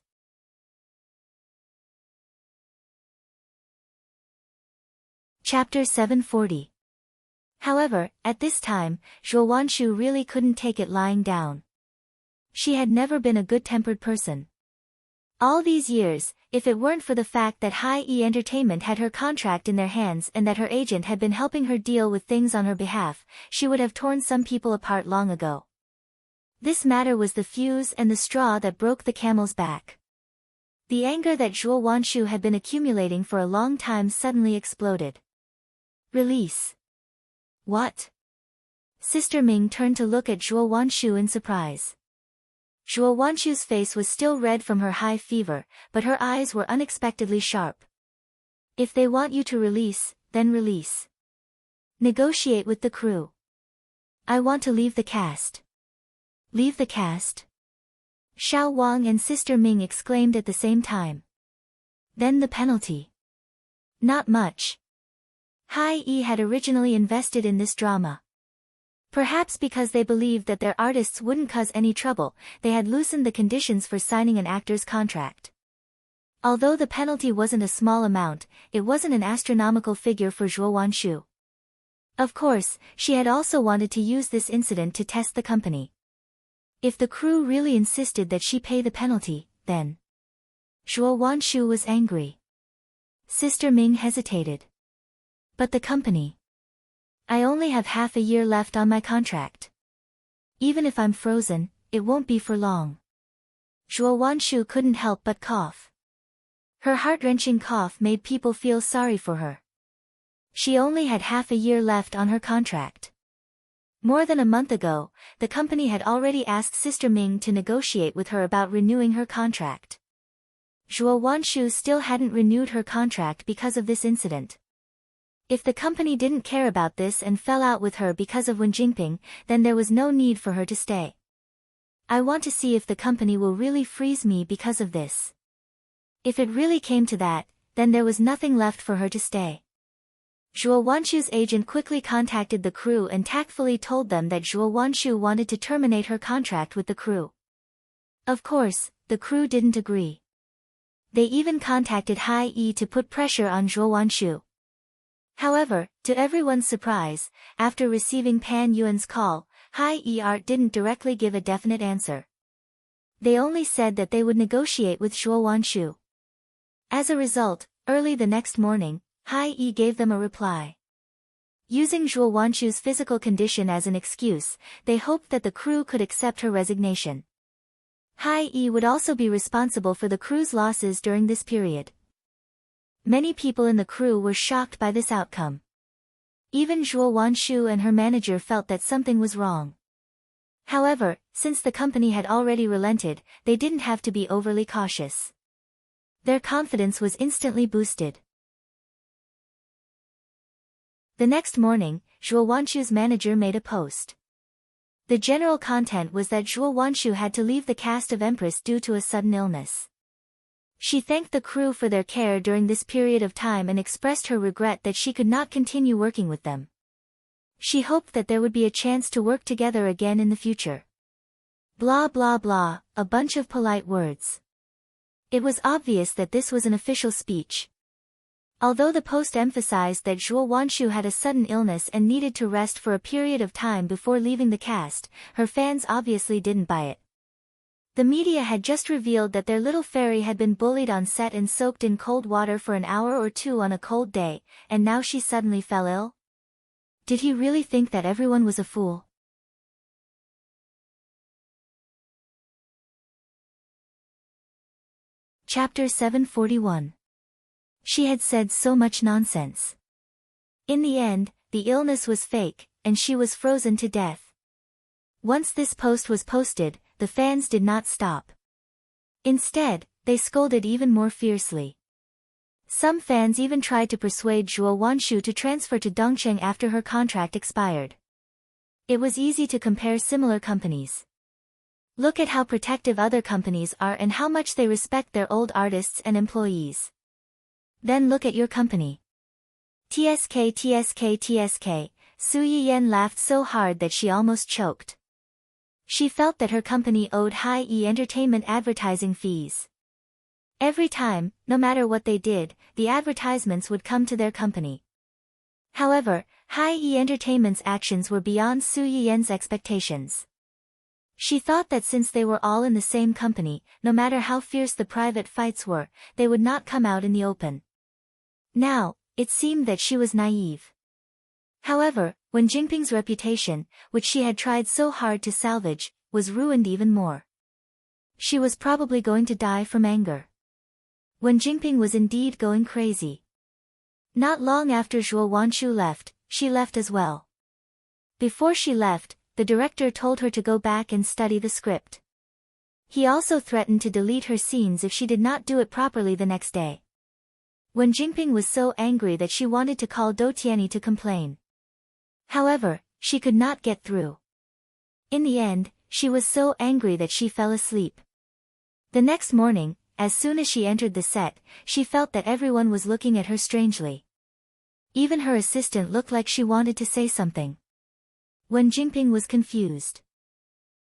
Chapter 740. However, at this time, Zhuo Wanshu really couldn't take it lying down. She had never been a good-tempered person. All these years, if it weren't for the fact that Hai-E Entertainment had her contract in their hands and that her agent had been helping her deal with things on her behalf, she would have torn some people apart long ago. This matter was the fuse and the straw that broke the camel's back. The anger that Zhuo Wanshu had been accumulating for a long time suddenly exploded. Release. What? Sister Ming turned to look at Zhuo Wanshu in surprise. Zhuo Wanshu's face was still red from her high fever, but her eyes were unexpectedly sharp. If they want you to release, then release. Negotiate with the crew. I want to leave the cast. Leave the cast? Xiao Wang and Sister Ming exclaimed at the same time. Then the penalty. Not much. Hai-E had originally invested in this drama. Perhaps because they believed that their artists wouldn't cause any trouble, they had loosened the conditions for signing an actor's contract. Although the penalty wasn't a small amount, it wasn't an astronomical figure for Zhuo Wanshu. Of course, she had also wanted to use this incident to test the company. If the crew really insisted that she pay the penalty, then Zhuo Wanshu was angry. Sister Ming hesitated. But the company. I only have half a year left on my contract. Even if I'm frozen, it won't be for long. Zhuo Wanshu couldn't help but cough. Her heart-wrenching cough made people feel sorry for her. She only had half a year left on her contract. More than a month ago, the company had already asked Sister Ming to negotiate with her about renewing her contract. Zhuo Wanshu still hadn't renewed her contract because of this incident. If the company didn't care about this and fell out with her because of Wen Jingping, then there was no need for her to stay. I want to see if the company will really freeze me because of this. If it really came to that, then there was nothing left for her to stay. Zhuo Wanshu's agent quickly contacted the crew and tactfully told them that Zhuo Wanshu wanted to terminate her contract with the crew. Of course, the crew didn't agree. They even contacted Hai-E to put pressure on Zhuo Wanshu. However, to everyone's surprise, after receiving Pan Yuan's call, Hai-E Art didn't directly give a definite answer. They only said that they would negotiate with Zhuo Wanshu. As a result, early the next morning, Hai-E gave them a reply. Using Zhuo Wanshu's physical condition as an excuse, they hoped that the crew could accept her resignation. Hai-E would also be responsible for the crew's losses during this period. Many people in the crew were shocked by this outcome. Even Zhuo Wanshu and her manager felt that something was wrong. However, since the company had already relented, they didn't have to be overly cautious. Their confidence was instantly boosted. The next morning, Zhuo Wanshu's manager made a post. The general content was that Zhuo Wanshu had to leave the cast of Empress due to a sudden illness. She thanked the crew for their care during this period of time and expressed her regret that she could not continue working with them. She hoped that there would be a chance to work together again in the future. Blah blah blah, a bunch of polite words. It was obvious that this was an official speech. Although the post emphasized that Zhuo Wanshu had a sudden illness and needed to rest for a period of time before leaving the cast, her fans obviously didn't buy it. The media had just revealed that their little fairy had been bullied on set and soaked in cold water for an hour or two on a cold day, and now she suddenly fell ill? Did he really think that everyone was a fool? Chapter 741. She had said so much nonsense. In the end, the illness was fake, and she was frozen to death. Once this post was posted, the fans did not stop. Instead, they scolded even more fiercely. Some fans even tried to persuade Zhuo Wanshu to transfer to Dongcheng after her contract expired. It was easy to compare similar companies. Look at how protective other companies are and how much they respect their old artists and employees. Then look at your company. TSK TSK TSK, Su Yiyan laughed so hard that she almost choked. She felt that her company owed Hai-E Entertainment advertising fees. Every time, no matter what they did, the advertisements would come to their company. However, Hai-E Entertainment's actions were beyond Su Yiyan's expectations. She thought that since they were all in the same company, no matter how fierce the private fights were, they would not come out in the open. Now, it seemed that she was naive. However, Wen Jingping's reputation, which she had tried so hard to salvage, was ruined even more. She was probably going to die from anger. Wen Jingping was indeed going crazy. Not long after Zhuo Wanshu left, she left as well. Before she left, the director told her to go back and study the script. He also threatened to delete her scenes if she did not do it properly the next day. Wen Jingping was so angry that she wanted to call Dou Tianyi to complain. However, she could not get through. In the end, she was so angry that she fell asleep. The next morning, as soon as she entered the set, she felt that everyone was looking at her strangely. Even her assistant looked like she wanted to say something. Wen Jingping was confused.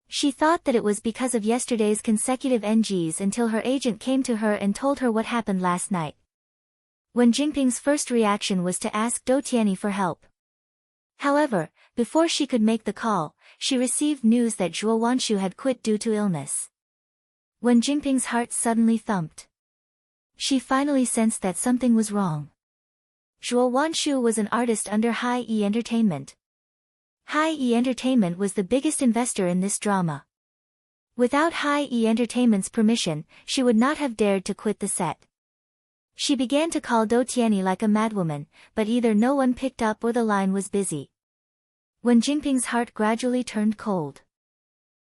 She thought that it was because of yesterday's consecutive NGs until her agent came to her and told her what happened last night. Wen Jingping's first reaction was to ask Dou Tianyi for help. However, before she could make the call, she received news that Zhuo Wanshu had quit due to illness. Wen Jingping's heart suddenly thumped. She finally sensed that something was wrong. Zhuo Wanshu was an artist under Hai-E Entertainment. Hai-E Entertainment was the biggest investor in this drama. Without Hai-E Entertainment's permission, she would not have dared to quit the set. She began to call Dou Tianyi like a madwoman, but either no one picked up or the line was busy. Wen Jingping's heart gradually turned cold.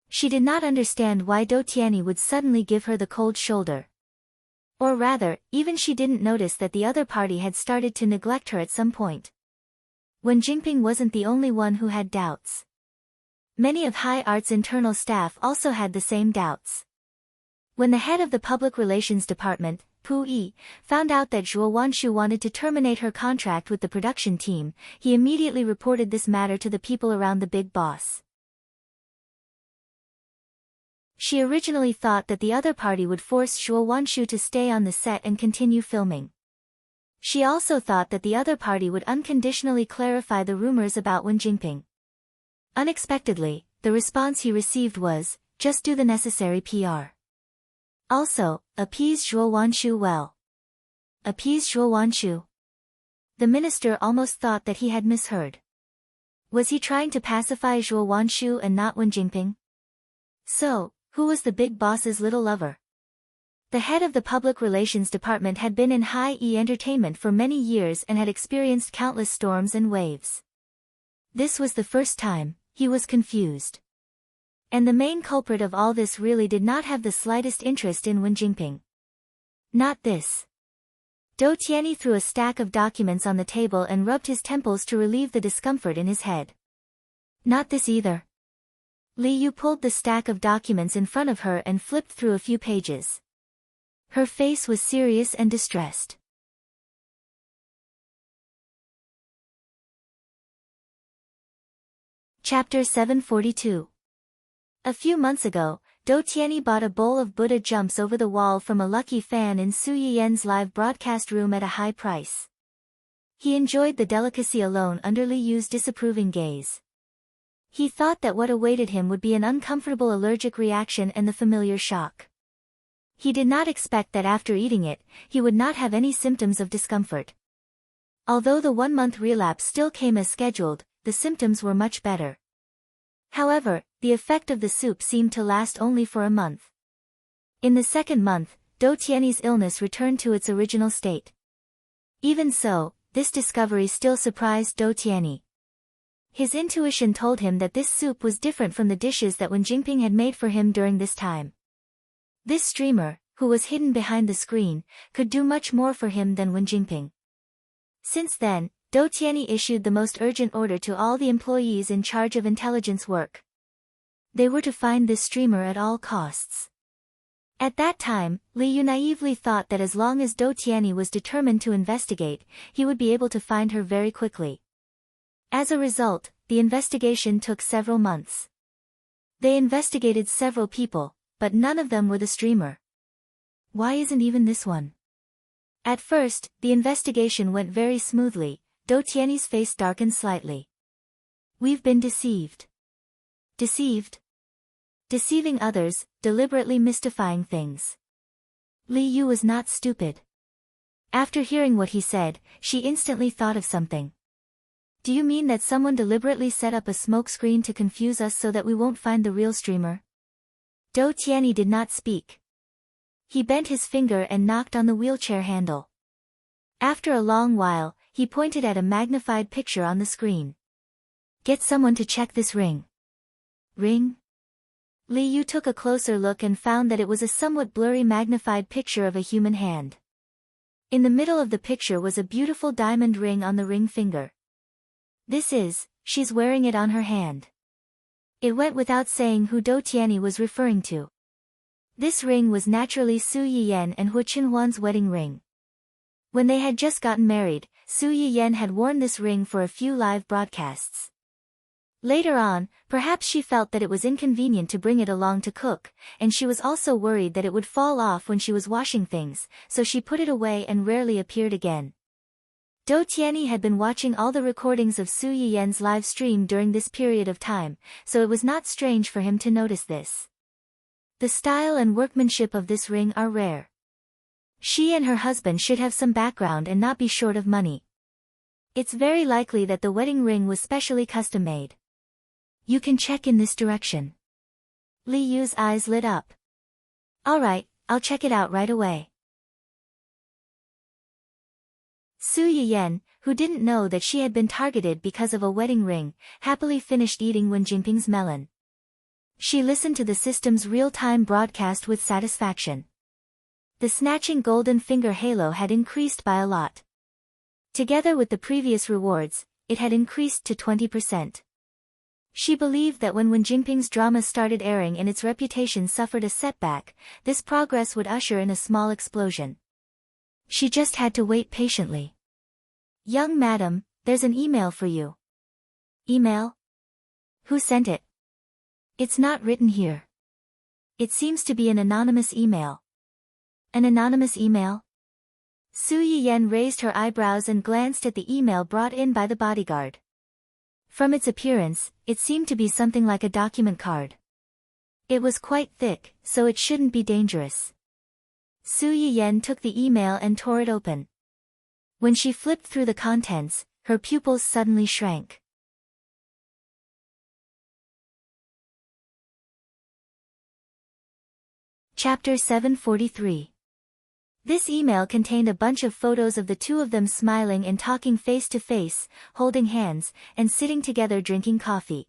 She did not understand why Dou Tianyi would suddenly give her the cold shoulder. Or rather, even she didn't notice that the other party had started to neglect her at some point. Wen Jingping wasn't the only one who had doubts. Many of Hai Art's internal staff also had the same doubts. When the head of the public relations department, Pu Yi, found out that Zhuo Wanshu wanted to terminate her contract with the production team, he immediately reported this matter to the people around the big boss. She originally thought that the other party would force Zhuo Wanshu to stay on the set and continue filming. She also thought that the other party would unconditionally clarify the rumors about Wen Jingping. Unexpectedly, the response he received was, "Just do the necessary PR. Also, appease Zhuo Wanshu well." Appease Zhuo Wanshu? The minister almost thought that he had misheard. Was he trying to pacify Zhuo Wanshu and not Wen Jingping? So, who was the big boss's little lover? The head of the public relations department had been in Hai-E Entertainment for many years and had experienced countless storms and waves. This was the first time. He was confused. And the main culprit of all this really did not have the slightest interest in Wen Jingping. Not this. Dou Tianyi threw a stack of documents on the table and rubbed his temples to relieve the discomfort in his head. Not this either. Li Yu pulled the stack of documents in front of her and flipped through a few pages. Her face was serious and distressed. Chapter 742. A few months ago, Dou Tianyi bought a bowl of Buddha jumps over the wall from a lucky fan in Su Yiyan's live broadcast room at a high price. He enjoyed the delicacy alone under Li Yu's disapproving gaze. He thought that what awaited him would be an uncomfortable allergic reaction and the familiar shock. He did not expect that after eating it, he would not have any symptoms of discomfort. Although the 1-month relapse still came as scheduled, the symptoms were much better. However, the effect of the soup seemed to last only for a month. In the second month, Dou Tianyi's illness returned to its original state. Even so, this discovery still surprised Dou Tianyi. His intuition told him that this soup was different from the dishes that Wen Jingping had made for him during this time. This streamer, who was hidden behind the screen, could do much more for him than Wen Jingping. Since then, Dou Tianyi issued the most urgent order to all the employees in charge of intelligence work. They were to find this streamer at all costs. At that time, Li Yu naively thought that as long as Dou Tianyi was determined to investigate, he would be able to find her very quickly. As a result, the investigation took several months. They investigated several people, but none of them were the streamer. Why isn't even this one? At first, the investigation went very smoothly. Dou Tianyi's face darkened slightly. We've been deceived. Deceived? Deceiving others, deliberately mystifying things. Li Yu was not stupid. After hearing what he said, she instantly thought of something. Do you mean that someone deliberately set up a smokescreen to confuse us so that we won't find the real streamer? Dou Tianyi did not speak. He bent his finger and knocked on the wheelchair handle. After a long while, he pointed at a magnified picture on the screen. Get someone to check this ring. Ring? Li Yu took a closer look and found that it was a somewhat blurry magnified picture of a human hand. In the middle of the picture was a beautiful diamond ring on the ring finger. She's wearing it on her hand. It went without saying who Dou Tianyi was referring to. This ring was naturally Su Yiyan and Hu Qinhuan's wedding ring. When they had just gotten married, Su Yiyan had worn this ring for a few live broadcasts. Later on, perhaps she felt that it was inconvenient to bring it along to cook, and she was also worried that it would fall off when she was washing things, so she put it away and rarely appeared again. Dou Tianyi had been watching all the recordings of Su Yiyan's live stream during this period of time, so it was not strange for him to notice this. The style and workmanship of this ring are rare. She and her husband should have some background and not be short of money. It's very likely that the wedding ring was specially custom-made. You can check in this direction. Li Yu's eyes lit up. All right, I'll check it out right away. Su Yiyan, who didn't know that she had been targeted because of a wedding ring, happily finished eating Wen Jinping's melon. She listened to the system's real-time broadcast with satisfaction. The snatching golden finger halo had increased by a lot. Together with the previous rewards, it had increased to 20%. She believed that when Wen Jinping's drama started airing and its reputation suffered a setback, this progress would usher in a small explosion. She just had to wait patiently. Young madam, there's an email for you. Email? Who sent it? It's not written here. It seems to be an anonymous email. An anonymous email? Su Yiyan raised her eyebrows and glanced at the email brought in by the bodyguard. From its appearance, it seemed to be something like a document card. It was quite thick, so it shouldn't be dangerous. Su Yiyan took the email and tore it open. When she flipped through the contents, her pupils suddenly shrank. Chapter 743. This email contained a bunch of photos of the two of them smiling and talking face to face, holding hands, and sitting together drinking coffee.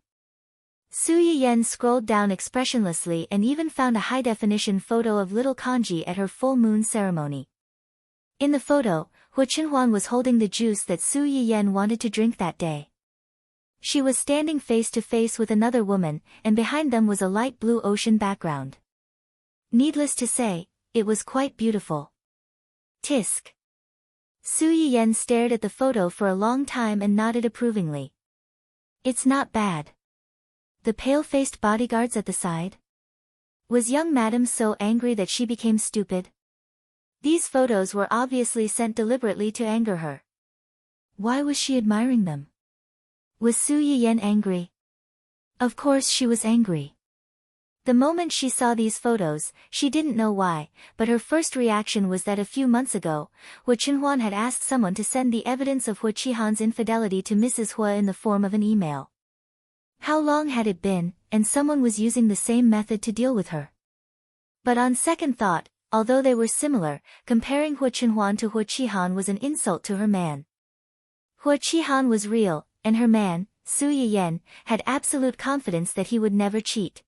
Su Yiyan scrolled down expressionlessly and even found a high-definition photo of little Kanji at her full moon ceremony. In the photo, Hu Qinhuan was holding the juice that Su Yiyan wanted to drink that day. She was standing face to face with another woman, and behind them was a light blue ocean background. Needless to say, it was quite beautiful. Tisk. Su Yiyan stared at the photo for a long time and nodded approvingly. It's not bad. The pale-faced bodyguards at the side? Was young madam so angry that she became stupid? These photos were obviously sent deliberately to anger her. Why was she admiring them? Was Su Yiyan angry? Of course she was angry. The moment she saw these photos, she didn't know why, but her first reaction was that a few months ago, Hu Qinhuan had asked someone to send the evidence of Hu Qihan's infidelity to Mrs. Hua in the form of an email. How long had it been, and someone was using the same method to deal with her? But on second thought, although they were similar, comparing Hu Qinhuan to Hu Qihan was an insult to her man. Hu Qihan was real, and her man, Su Yiyan, had absolute confidence that he would never cheat.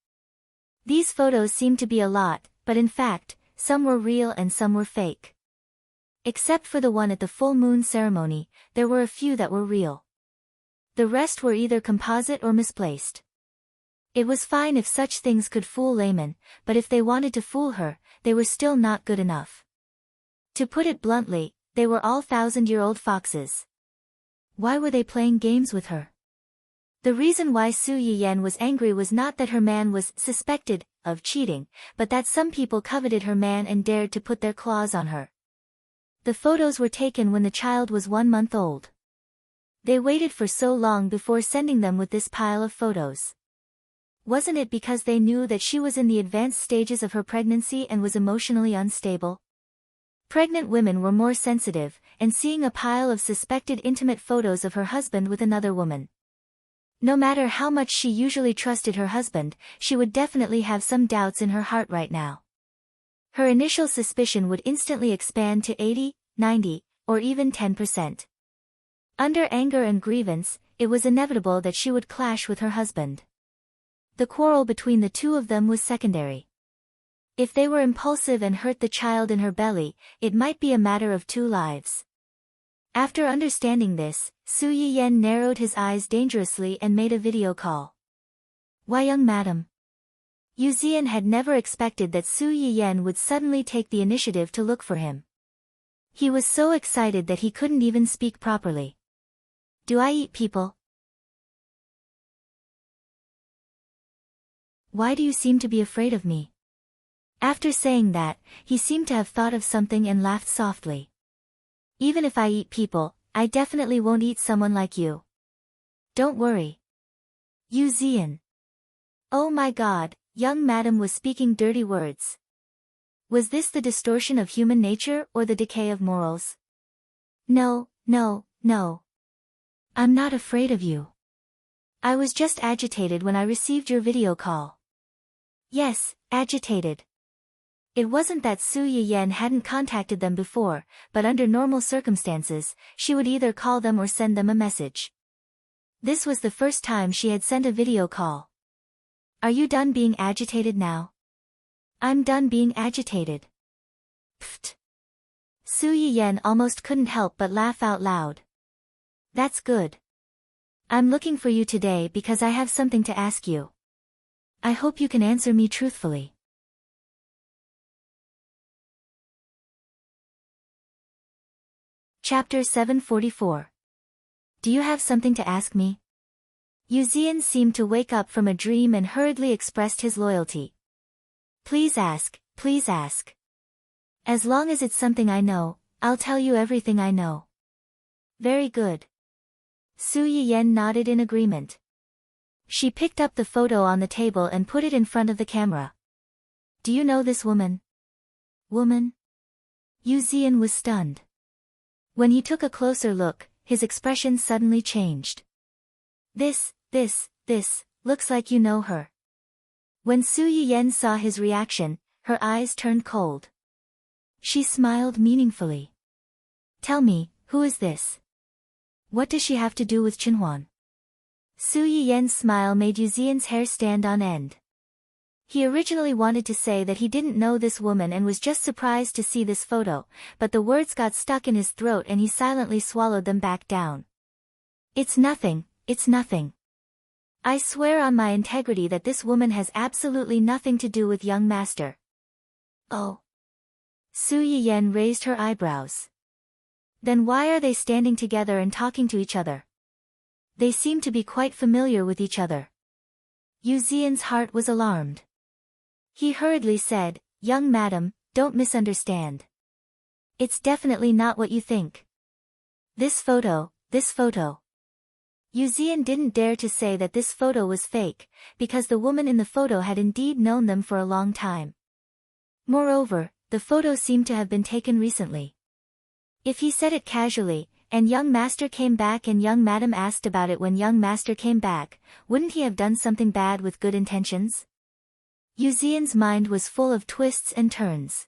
These photos seemed to be a lot, but in fact, some were real and some were fake. Except for the one at the full moon ceremony, there were a few that were real. The rest were either composite or misplaced. It was fine if such things could fool laymen, but if they wanted to fool her, they were still not good enough. To put it bluntly, they were all thousand-year-old foxes. Why were they playing games with her? The reason why Su Yiyen was angry was not that her man was suspected of cheating, but that some people coveted her man and dared to put their claws on her. The photos were taken when the child was 1 month old. They waited for so long before sending them with this pile of photos. Wasn't it because they knew that she was in the advanced stages of her pregnancy and was emotionally unstable? Pregnant women were more sensitive, and seeing a pile of suspected intimate photos of her husband with another woman. No matter how much she usually trusted her husband, she would definitely have some doubts in her heart right now. Her initial suspicion would instantly expand to 80, 90, or even 10%. Under anger and grievance, it was inevitable that she would clash with her husband. The quarrel between the two of them was secondary. If they were impulsive and hurt the child in her belly, it might be a matter of 2 lives. After understanding this, Su Yiyen narrowed his eyes dangerously and made a video call. Why, young madam? Yu Zian had never expected that Su Yiyen would suddenly take the initiative to look for him. He was so excited that he couldn't even speak properly. Do I eat people? Why do you seem to be afraid of me? After saying that, he seemed to have thought of something and laughed softly. Even if I eat people, I definitely won't eat someone like you. Don't worry. Yu Zian. Oh my God, young madam was speaking dirty words. Was this the distortion of human nature or the decay of morals? No, no, no. I'm not afraid of you. I was just agitated when I received your video call. Yes, agitated. It wasn't that Su Yiyen hadn't contacted them before, but under normal circumstances, she would either call them or send them a message. This was the first time she had sent a video call. Are you done being agitated now? I'm done being agitated. Pfft. Su Yiyen almost couldn't help but laugh out loud. That's good. I'm looking for you today because I have something to ask you. I hope you can answer me truthfully. Chapter 744. Do you have something to ask me? Yu Zian seemed to wake up from a dream and hurriedly expressed his loyalty. Please ask, please ask. As long as it's something I know, I'll tell you everything I know. Very good. Su Yiyen nodded in agreement. She picked up the photo on the table and put it in front of the camera. Do you know this woman? Woman? Yu Zian was stunned. When he took a closer look, his expression suddenly changed. This, looks like you know her. When Su Yiyen saw his reaction, her eyes turned cold. She smiled meaningfully. Tell me, who is this? What does she have to do with Qinhuan? Su Yiyen's smile made Yu Zian's hair stand on end. He originally wanted to say that he didn't know this woman and was just surprised to see this photo, but the words got stuck in his throat and he silently swallowed them back down. It's nothing, it's nothing. I swear on my integrity that this woman has absolutely nothing to do with young master. Oh. Su Yiyen raised her eyebrows. Then why are they standing together and talking to each other? They seem to be quite familiar with each other. Yu Zian's heart was alarmed. He hurriedly said, Young madam, don't misunderstand. It's definitely not what you think. This photo. Yu Zian didn't dare to say that this photo was fake, because the woman in the photo had indeed known them for a long time. Moreover, the photo seemed to have been taken recently. If he said it casually, and young master came back and young madam asked about it when young master came back, wouldn't he have done something bad with good intentions? Yu Zian's mind was full of twists and turns.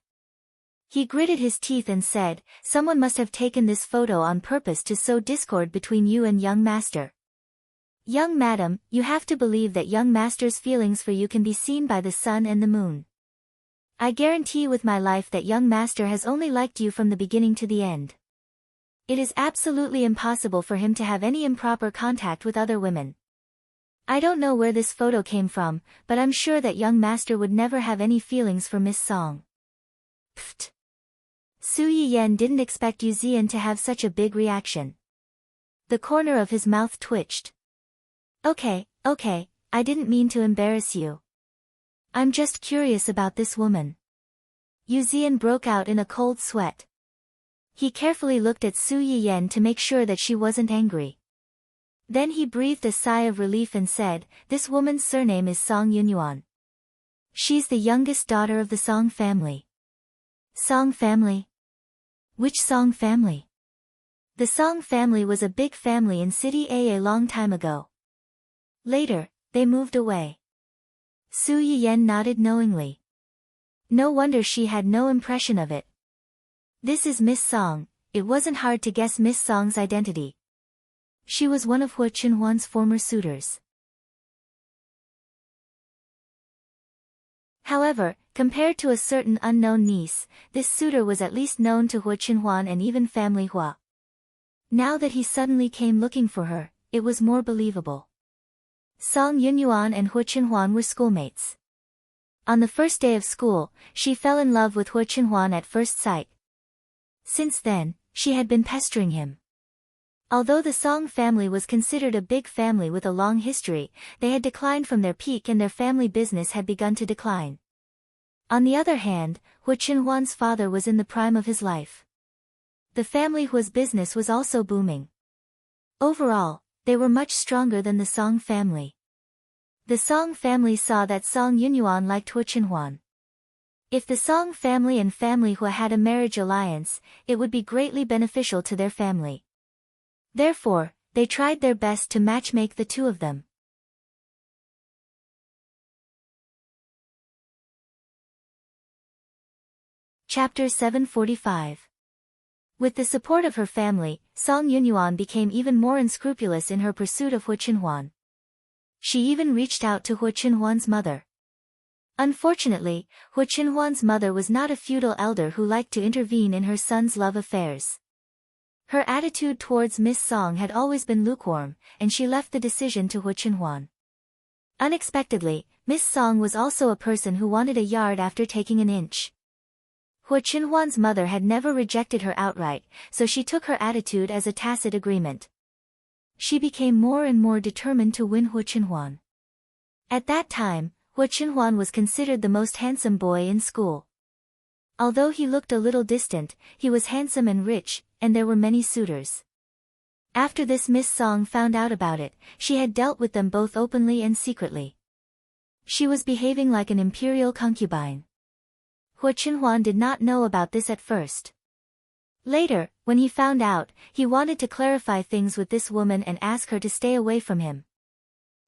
He gritted his teeth and said, someone must have taken this photo on purpose to sow discord between you and young master. Young madam, you have to believe that young master's feelings for you can be seen by the sun and the moon. I guarantee with my life that young master has only liked you from the beginning to the end. It is absolutely impossible for him to have any improper contact with other women. I don't know where this photo came from, but I'm sure that young master would never have any feelings for Miss Song. Pfft. Su Yiyen didn't expect Yu Zian to have such a big reaction. The corner of his mouth twitched. Okay, I didn't mean to embarrass you. I'm just curious about this woman. Yu Zian broke out in a cold sweat. He carefully looked at Su Yiyen to make sure that she wasn't angry. Then he breathed a sigh of relief and said, this woman's surname is Song Yunyuan. She's the youngest daughter of the Song family. Song family? Which Song family? The Song family was a big family in City A long time ago. Later, they moved away. Su Yiyen nodded knowingly. No wonder she had no impression of it. This is Miss Song. It wasn't hard to guess Miss Song's identity. She was one of Hu Qinhuan's former suitors. However, compared to a certain unknown niece, this suitor was at least known to Hu Qinhuan and even family Hua. Now that he suddenly came looking for her, it was more believable. Song Yunyuan and Hu Qinhuan were schoolmates. On the first day of school, she fell in love with Hu Qinhuan at first sight. Since then, she had been pestering him. Although the Song family was considered a big family with a long history, they had declined from their peak and their family business had begun to decline. On the other hand, Hu Qinhuan's father was in the prime of his life. The family Hua's business was also booming. Overall, they were much stronger than the Song family. The Song family saw that Song Yunyuan liked Hu Qinhuan. If the Song family and family Hua had a marriage alliance, it would be greatly beneficial to their family. Therefore, they tried their best to matchmake the two of them. Chapter 745. With the support of her family, Song Yunyuan became even more unscrupulous in her pursuit of Hu Qinhuan. She even reached out to Hu Qinhuan's mother. Unfortunately, Hu Qinhuan's mother was not a feudal elder who liked to intervene in her son's love affairs. Her attitude towards Miss Song had always been lukewarm, and she left the decision to Hu Qinhuan. Unexpectedly, Miss Song was also a person who wanted a yard after taking an inch. Hu Qinhuan's mother had never rejected her outright, so she took her attitude as a tacit agreement. She became more and more determined to win Hu Qinhuan. At that time, Hu Qinhuan was considered the most handsome boy in school. Although he looked a little distant, he was handsome and rich, and there were many suitors. After this Miss Song found out about it, she had dealt with them both openly and secretly. She was behaving like an imperial concubine. Hu Qinhuan did not know about this at first. Later, when he found out, he wanted to clarify things with this woman and ask her to stay away from him.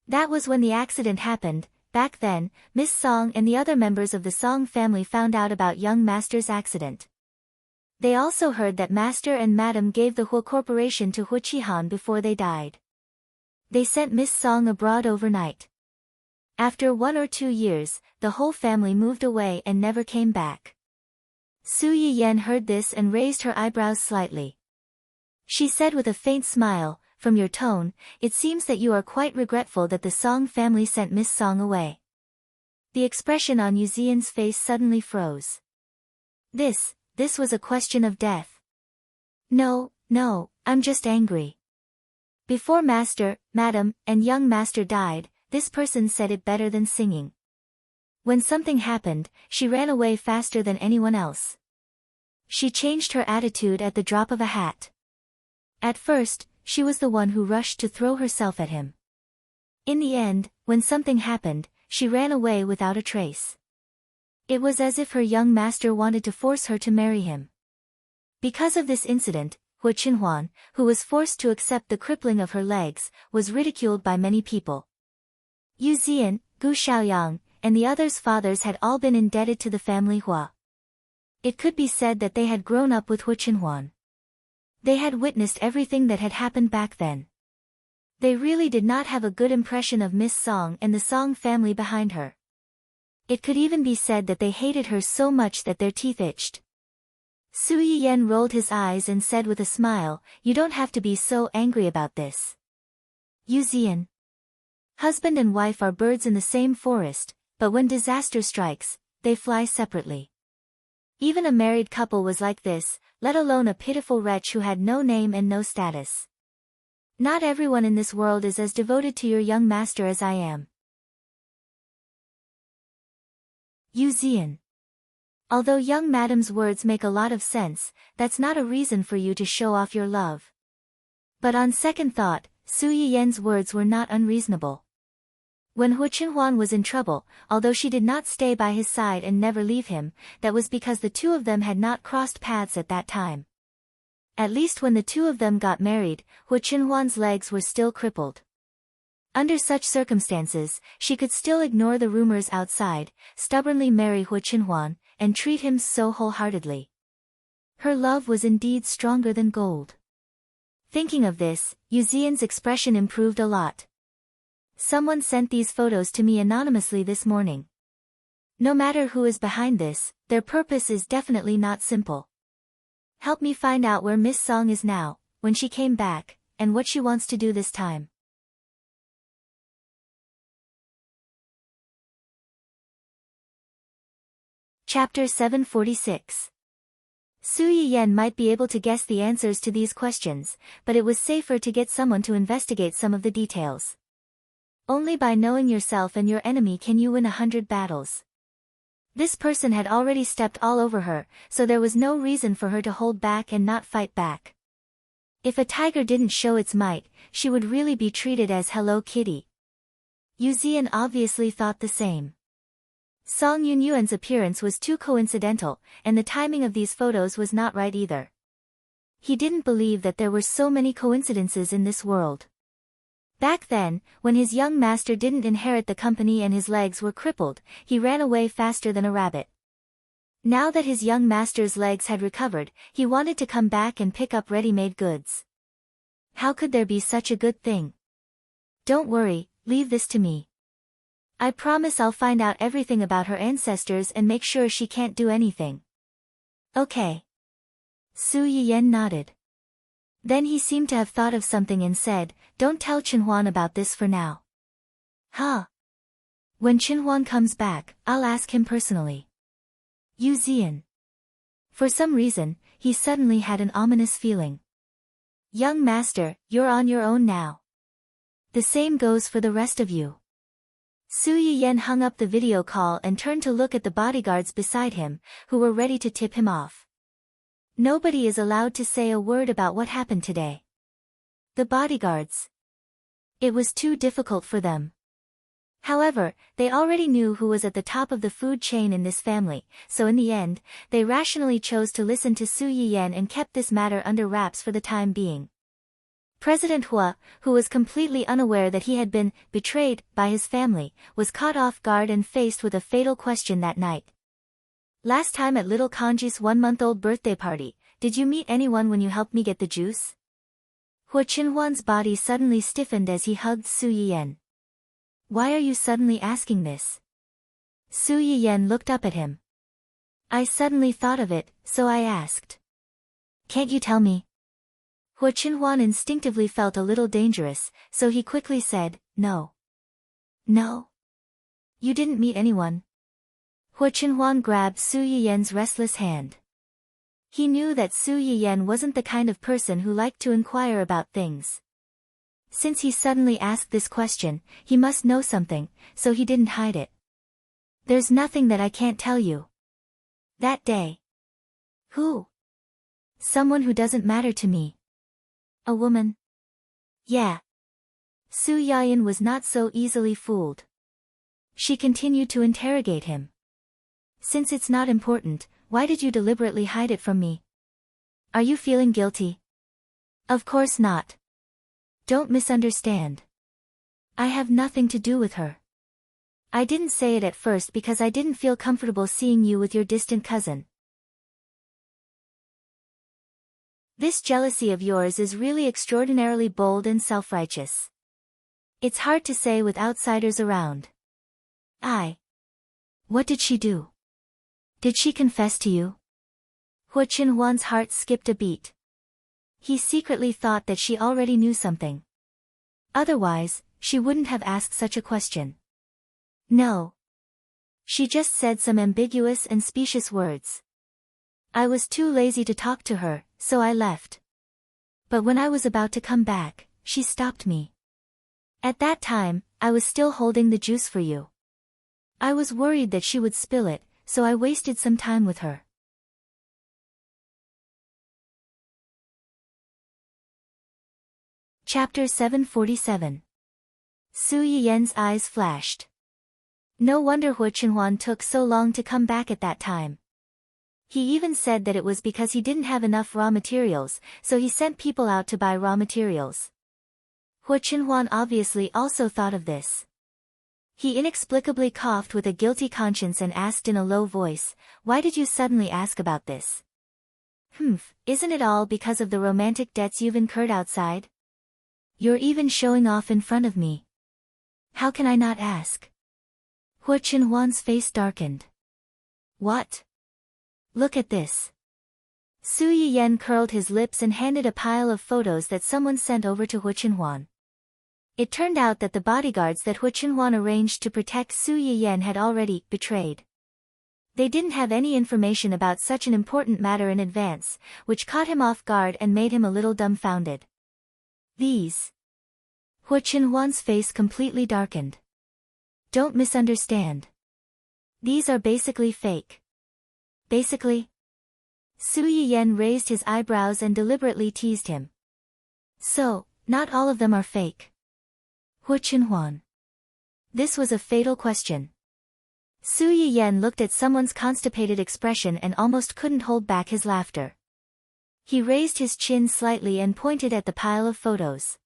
That was when the accident happened. Back then, Miss Song and the other members of the Song family found out about young master's accident. They also heard that master and madam gave the Hua corporation to Hu Qihan before they died. They sent Miss Song abroad overnight. After 1 or 2 years, the whole family moved away and never came back. Su Yiyen heard this and raised her eyebrows slightly. She said with a faint smile, from your tone, it seems that you are quite regretful that the Song family sent Miss Song away. The expression on Yu Zian's face suddenly froze. This was a question of death. No, I'm just angry. Before master, madam, and young master died, this person said it better than singing. When something happened, she ran away faster than anyone else. She changed her attitude at the drop of a hat. At first, she was the one who rushed to throw herself at him. In the end, when something happened, she ran away without a trace. It was as if her young master wanted to force her to marry him. Because of this incident, Hu Qinhuan, who was forced to accept the crippling of her legs, was ridiculed by many people. Yu Zian, Gu Xiaoyang, and the others' fathers had all been indebted to the family Hua. It could be said that they had grown up with Hu Qinhuan. They had witnessed everything that had happened back then. They really did not have a good impression of Miss Song and the Song family behind her. It could even be said that they hated her so much that their teeth itched. Su Yiyen rolled his eyes and said with a smile, you don't have to be so angry about this. Yu Zian. Husband and wife are birds in the same forest, but when disaster strikes, they fly separately. Even a married couple was like this, let alone a pitiful wretch who had no name and no status. Not everyone in this world is as devoted to your young master as I am. Yu Zian. Although young madam's words make a lot of sense, that's not a reason for you to show off your love. But on second thought, Su Yiyan's words were not unreasonable. When Hu Qinhuan was in trouble, although she did not stay by his side and never leave him, that was because the two of them had not crossed paths at that time. At least when the two of them got married, Hu Qinhuan's legs were still crippled. Under such circumstances, she could still ignore the rumors outside, stubbornly marry Hu Qinhuan, and treat him so wholeheartedly. Her love was indeed stronger than gold. Thinking of this, Yu Zian's expression improved a lot. Someone sent these photos to me anonymously this morning. No matter who is behind this, their purpose is definitely not simple. Help me find out where Miss Song is now, when she came back, and what she wants to do this time. Chapter 746. Su Yiyan might be able to guess the answers to these questions, but it was safer to get someone to investigate some of the details. Only by knowing yourself and your enemy can you win 100 battles. This person had already stepped all over her, so there was no reason for her to hold back and not fight back. If a tiger didn't show its might, she would really be treated as Hello Kitty. Yu Zian obviously thought the same. Song Yunyuan's appearance was too coincidental, and the timing of these photos was not right either. He didn't believe that there were so many coincidences in this world. Back then, when his young master didn't inherit the company and his legs were crippled, he ran away faster than a rabbit. Now that his young master's legs had recovered, he wanted to come back and pick up ready-made goods. How could there be such a good thing? Don't worry, leave this to me. I promise I'll find out everything about her ancestors and make sure she can't do anything. Okay. Su Yiyan nodded. Then he seemed to have thought of something and said, don't tell Qinhuan about this for now. Huh? When Qinhuan comes back, I'll ask him personally. Yu Zian. For some reason, he suddenly had an ominous feeling. Young master, you're on your own now. The same goes for the rest of you. Su Yiyan hung up the video call and turned to look at the bodyguards beside him, who were ready to tip him off. Nobody is allowed to say a word about what happened today. The bodyguards. It was too difficult for them. However, they already knew who was at the top of the food chain in this family, so in the end, they rationally chose to listen to Su Yiyan and kept this matter under wraps for the time being. President Hua, who was completely unaware that he had been betrayed by his family, was caught off guard and faced with a fatal question that night. Last time at little Kanji's 1-month-old birthday party, did you meet anyone when you helped me get the juice? Hu Qinhuan's body suddenly stiffened as he hugged Su Yiyan. Why are you suddenly asking this? Su Yiyan looked up at him. I suddenly thought of it, so I asked. Can't you tell me? Hu Qinhuan instinctively felt a little dangerous, so he quickly said, no. No? You didn't meet anyone? Hu Qinhuan grabbed Su Yiyan's restless hand. He knew that Su Yiyan wasn't the kind of person who liked to inquire about things. Since he suddenly asked this question, he must know something, so he didn't hide it. There's nothing that I can't tell you. That day. Who? Someone who doesn't matter to me. A woman? Yeah. Su Yiyan was not so easily fooled. She continued to interrogate him. Since it's not important, why did you deliberately hide it from me? Are you feeling guilty? Of course not. Don't misunderstand. I have nothing to do with her. I didn't say it at first because I didn't feel comfortable seeing you with your distant cousin. This jealousy of yours is really extraordinarily bold and self-righteous. It's hard to say with outsiders around. What did she do? Did she confess to you? Hu Qinhuan's heart skipped a beat. He secretly thought that she already knew something. Otherwise, she wouldn't have asked such a question. No. She just said some ambiguous and specious words. I was too lazy to talk to her, so I left. But when I was about to come back, she stopped me. At that time, I was still holding the juice for you. I was worried that she would spill it, so I wasted some time with her. Chapter 747. Su Yiyen's eyes flashed. No wonder Hu Chenhuan took so long to come back at that time. He even said that it was because he didn't have enough raw materials, so he sent people out to buy raw materials. Hu Chenhuan obviously also thought of this. He inexplicably coughed with a guilty conscience and asked in a low voice, "Why did you suddenly ask about this?" Isn't it all because of the romantic debts you've incurred outside? You're even showing off in front of me. How can I not ask? Hu Chenhuan's face darkened. What? Look at this. Su Yiyen curled his lips and handed a pile of photos that someone sent over to Hu Chenhuan. It turned out that the bodyguards that Hu Chenhuan arranged to protect Su Yiyen had already betrayed. They didn't have any information about such an important matter in advance, which caught him off guard and made him a little dumbfounded. These. Hu Chenhuan's face completely darkened. Don't misunderstand. These are basically fake. Basically? Su Yiyen raised his eyebrows and deliberately teased him. So, not all of them are fake. Hu Chenhuan. This was a fatal question. Su Yiyen looked at someone's constipated expression and almost couldn't hold back his laughter. He raised his chin slightly and pointed at the pile of photos.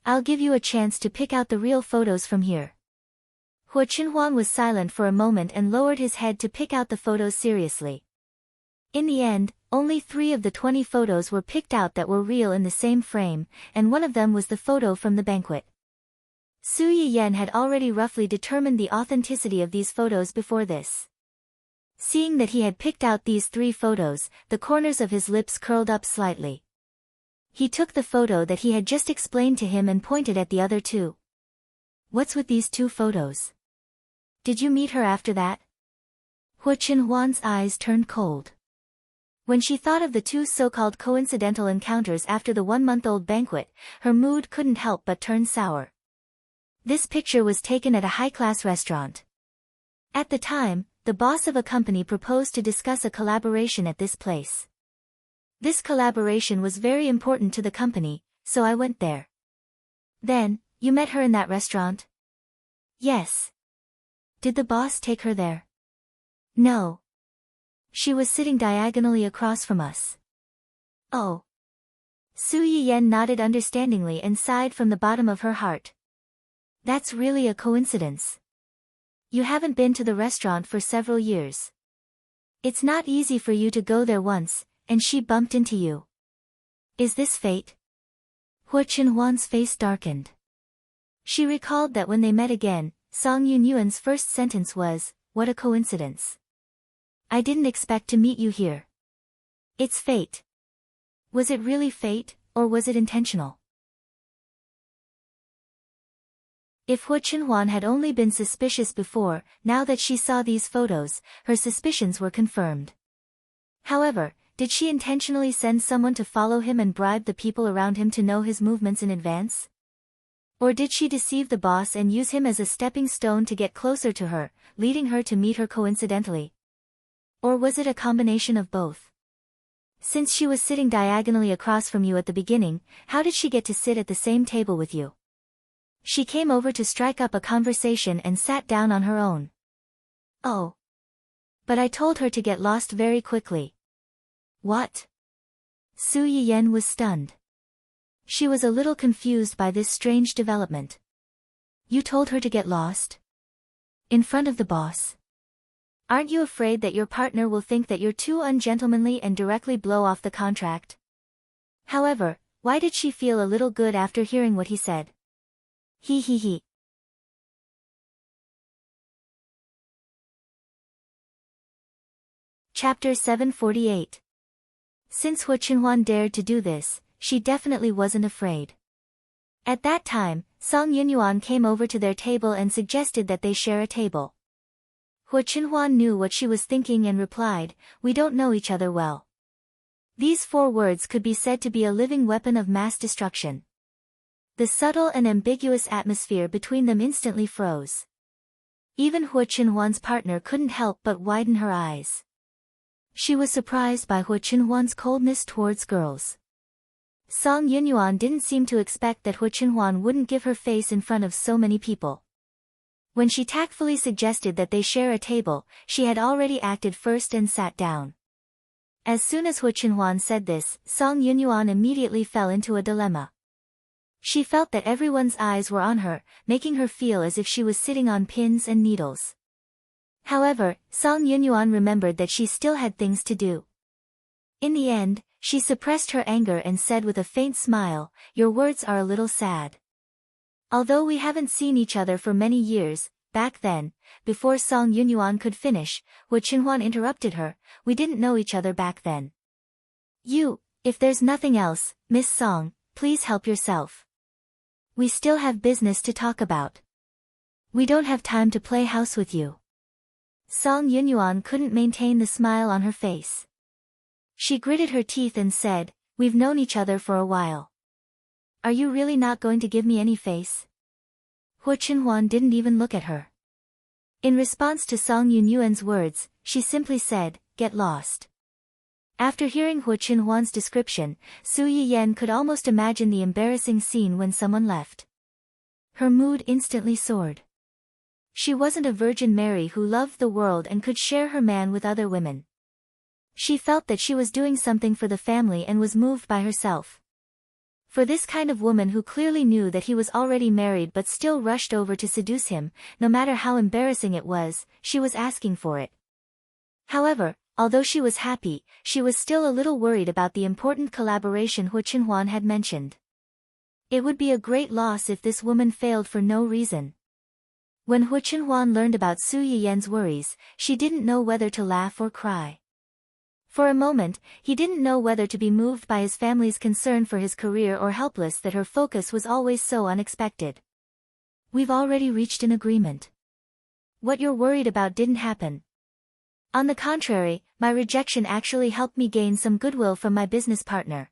I'll give you a chance to pick out the real photos from here. Hu Chenhuan was silent for a moment and lowered his head to pick out the photos seriously. In the end, only 3 of the 20 photos were picked out that were real in the same frame, and one of them was the photo from the banquet. Su Yiyen had already roughly determined the authenticity of these photos before this. Seeing that he had picked out these 3 photos, the corners of his lips curled up slightly. He took the photo that he had just explained to him and pointed at the other 2. What's with these 2 photos? Did you meet her after that? Hu Chenhuan's eyes turned cold. When she thought of the 2 so-called coincidental encounters after the 1-month-old banquet, her mood couldn't help but turn sour. This picture was taken at a high-class restaurant. At the time, the boss of a company proposed to discuss a collaboration at this place. This collaboration was very important to the company, so I went there. Then, you met her in that restaurant? Yes. Did the boss take her there? No. She was sitting diagonally across from us. Oh. Su Yiyen nodded understandingly and sighed from the bottom of her heart. That's really a coincidence. You haven't been to the restaurant for several years. It's not easy for you to go there once, and she bumped into you. Is this fate? Hu Chenhuan's face darkened. She recalled that when they met again, Song Yunyuan's first sentence was, "What a coincidence. I didn't expect to meet you here." It's fate. Was it really fate, or was it intentional? If Hu Chenhuan had only been suspicious before, now that she saw these photos, her suspicions were confirmed. However, did she intentionally send someone to follow him and bribe the people around him to know his movements in advance? Or did she deceive the boss and use him as a stepping stone to get closer to her, leading her to meet her coincidentally? Or was it a combination of both? Since she was sitting diagonally across from you at the beginning, how did she get to sit at the same table with you? She came over to strike up a conversation and sat down on her own. Oh. But I told her to get lost very quickly. What? Su Yiyen was stunned. She was a little confused by this strange development. You told her to get lost? In front of the boss? Aren't you afraid that your partner will think that you're too ungentlemanly and directly blow off the contract? However, why did she feel a little good after hearing what he said? He. Chapter 748. Since Hu Chenhuan dared to do this, she definitely wasn't afraid. At that time, Song Yunyuan came over to their table and suggested that they share a table. Hu Qinhuan knew what she was thinking and replied, "We don't know each other well." These 4 words could be said to be a living weapon of mass destruction. The subtle and ambiguous atmosphere between them instantly froze. Even Hu Qinhuan's partner couldn't help but widen her eyes. She was surprised by Hu Qinhuan's coldness towards girls. Song Yunyuan didn't seem to expect that Hu Qinhuan wouldn't give her face in front of so many people. When she tactfully suggested that they share a table, she had already acted first and sat down. As soon as Hu Qinhuan said this, Song Yunyuan immediately fell into a dilemma. She felt that everyone's eyes were on her, making her feel as if she was sitting on pins and needles. However, Song Yunyuan remembered that she still had things to do. In the end, she suppressed her anger and said with a faint smile, "Your words are a little sad." Although we haven't seen each other for many years, back then, before Song Yunyuan could finish, Hu Qinhuan interrupted her, "We didn't know each other back then." If there's nothing else, Miss Song, please help yourself. We still have business to talk about. We don't have time to play house with you. Song Yunyuan couldn't maintain the smile on her face. She gritted her teeth and said, "We've known each other for a while. Are you really not going to give me any face?" Hu Qinhuan didn't even look at her. In response to Song Yunyuan's words, she simply said, "Get lost." After hearing Hu Qinhuan's description, Su Yiyan could almost imagine the embarrassing scene when someone left. Her mood instantly soared. She wasn't a Virgin Mary who loved the world and could share her man with other women. She felt that she was doing something for the family and was moved by herself. For this kind of woman who clearly knew that he was already married but still rushed over to seduce him, no matter how embarrassing it was, she was asking for it. However, although she was happy, she was still a little worried about the important collaboration Hu Qinhuan had mentioned. It would be a great loss if this woman failed for no reason. When Hu Qinhuan learned about Su Yiyan's worries, she didn't know whether to laugh or cry. For a moment, he didn't know whether to be moved by his family's concern for his career or helpless that her focus was always so unexpected. "We've already reached an agreement. What you're worried about didn't happen. On the contrary, my rejection actually helped me gain some goodwill from my business partner."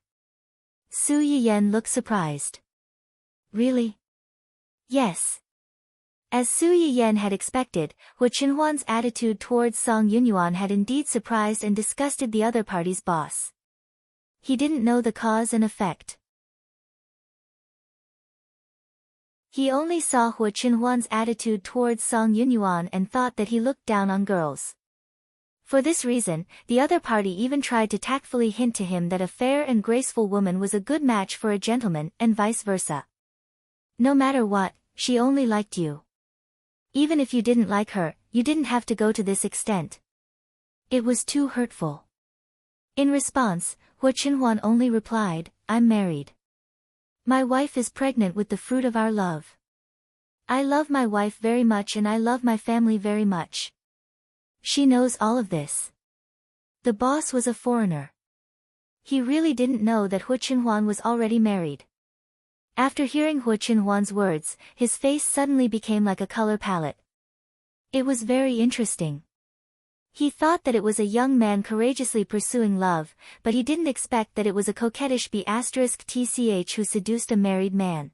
Su Yiyan looked surprised. "Really?" "Yes." As Su Yiyan had expected, Hu Qinhuan's attitude towards Song Yunyuan had indeed surprised and disgusted the other party's boss. He didn't know the cause and effect. He only saw Hu Qinhuan's attitude towards Song Yunyuan and thought that he looked down on girls. For this reason, the other party even tried to tactfully hint to him that a fair and graceful woman was a good match for a gentleman, and vice versa. No matter what, she only liked you. Even if you didn't like her, you didn't have to go to this extent. It was too hurtful. In response, Hu Qinhuan only replied, "I'm married. My wife is pregnant with the fruit of our love. I love my wife very much and I love my family very much. She knows all of this." The boss was a foreigner. He really didn't know that Hu Qinhuan was already married. After hearing Hu Qinhuan's words, his face suddenly became like a color palette. It was very interesting. He thought that it was a young man courageously pursuing love, but he didn't expect that it was a coquettish B*tch who seduced a married man.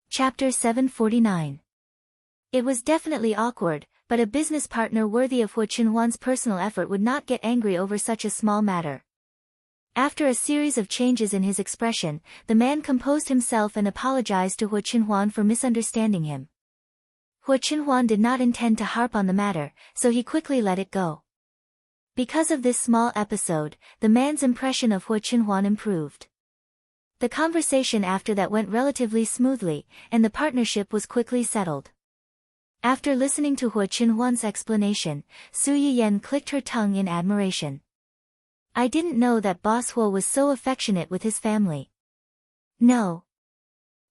Chapter 749. It was definitely awkward, but a business partner worthy of Hu Qinhuan's personal effort would not get angry over such a small matter. After a series of changes in his expression, the man composed himself and apologized to Hu Qinhuan for misunderstanding him. Hu Qinhuan did not intend to harp on the matter, so he quickly let it go. Because of this small episode, the man's impression of Hu Qinhuan improved. The conversation after that went relatively smoothly, and the partnership was quickly settled. After listening to Hu Qinhuan's explanation, Su Yiyan clicked her tongue in admiration. "I didn't know that Boss Hu was so affectionate with his family." "No."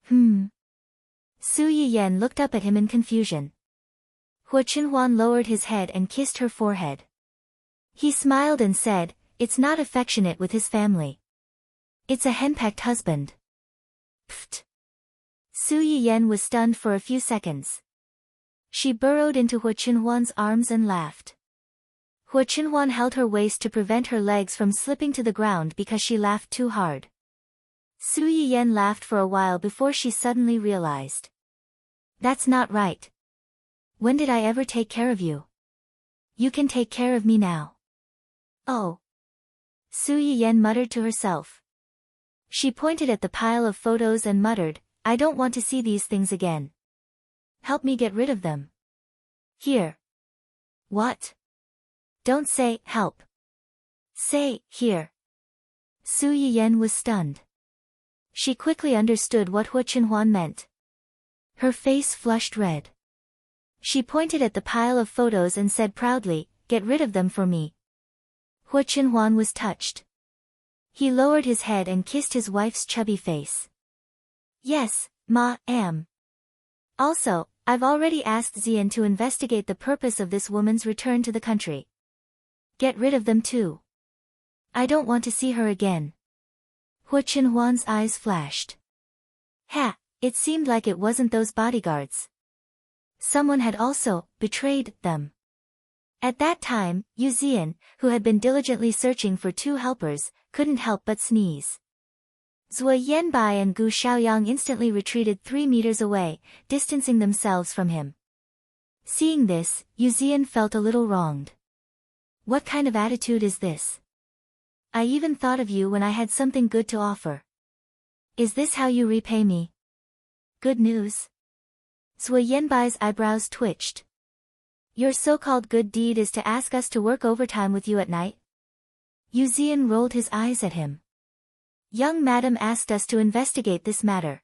Su Yiyan looked up at him in confusion. Hu Qinhuan lowered his head and kissed her forehead. He smiled and said, it's not affectionate with his family. It's a henpecked husband. Pfft. Su Yiyen was stunned for a few seconds. She burrowed into Hua Qinhuan's arms and laughed. Hua Qinhuan held her waist to prevent her legs from slipping to the ground because she laughed too hard. Su Yiyen laughed for a while before she suddenly realized. That's not right. When did I ever take care of you? You can take care of me now. Oh. Su Yiyen muttered to herself. She pointed at the pile of photos and muttered, I don't want to see these things again. Help me get rid of them. Here. What? Don't say, help. Say, here. Su Yiyen was stunned. She quickly understood what Hua Qinhuan meant. Her face flushed red. She pointed at the pile of photos and said proudly, get rid of them for me. Hua Qinhuan was touched. He lowered his head and kissed his wife's chubby face. Yes, Ma, am. Also, I've already asked Xian to investigate the purpose of this woman's return to the country. Get rid of them too. I don't want to see her again. Hua Qinhuan's eyes flashed. Ha, it seemed like it wasn't those bodyguards. Someone had also betrayed them. At that time, Yu Xian, who had been diligently searching for two helpers, couldn't help but sneeze. Zhuo Yanbai and Gu Xiaoyang instantly retreated 3 meters away, distancing themselves from him. Seeing this, Yu Xian felt a little wronged. What kind of attitude is this? I even thought of you when I had something good to offer. Is this how you repay me? Good news? Zhuo Yanbai's eyebrows twitched. Your so-called good deed is to ask us to work overtime with you at night? Yu Xian rolled his eyes at him. Young madam asked us to investigate this matter.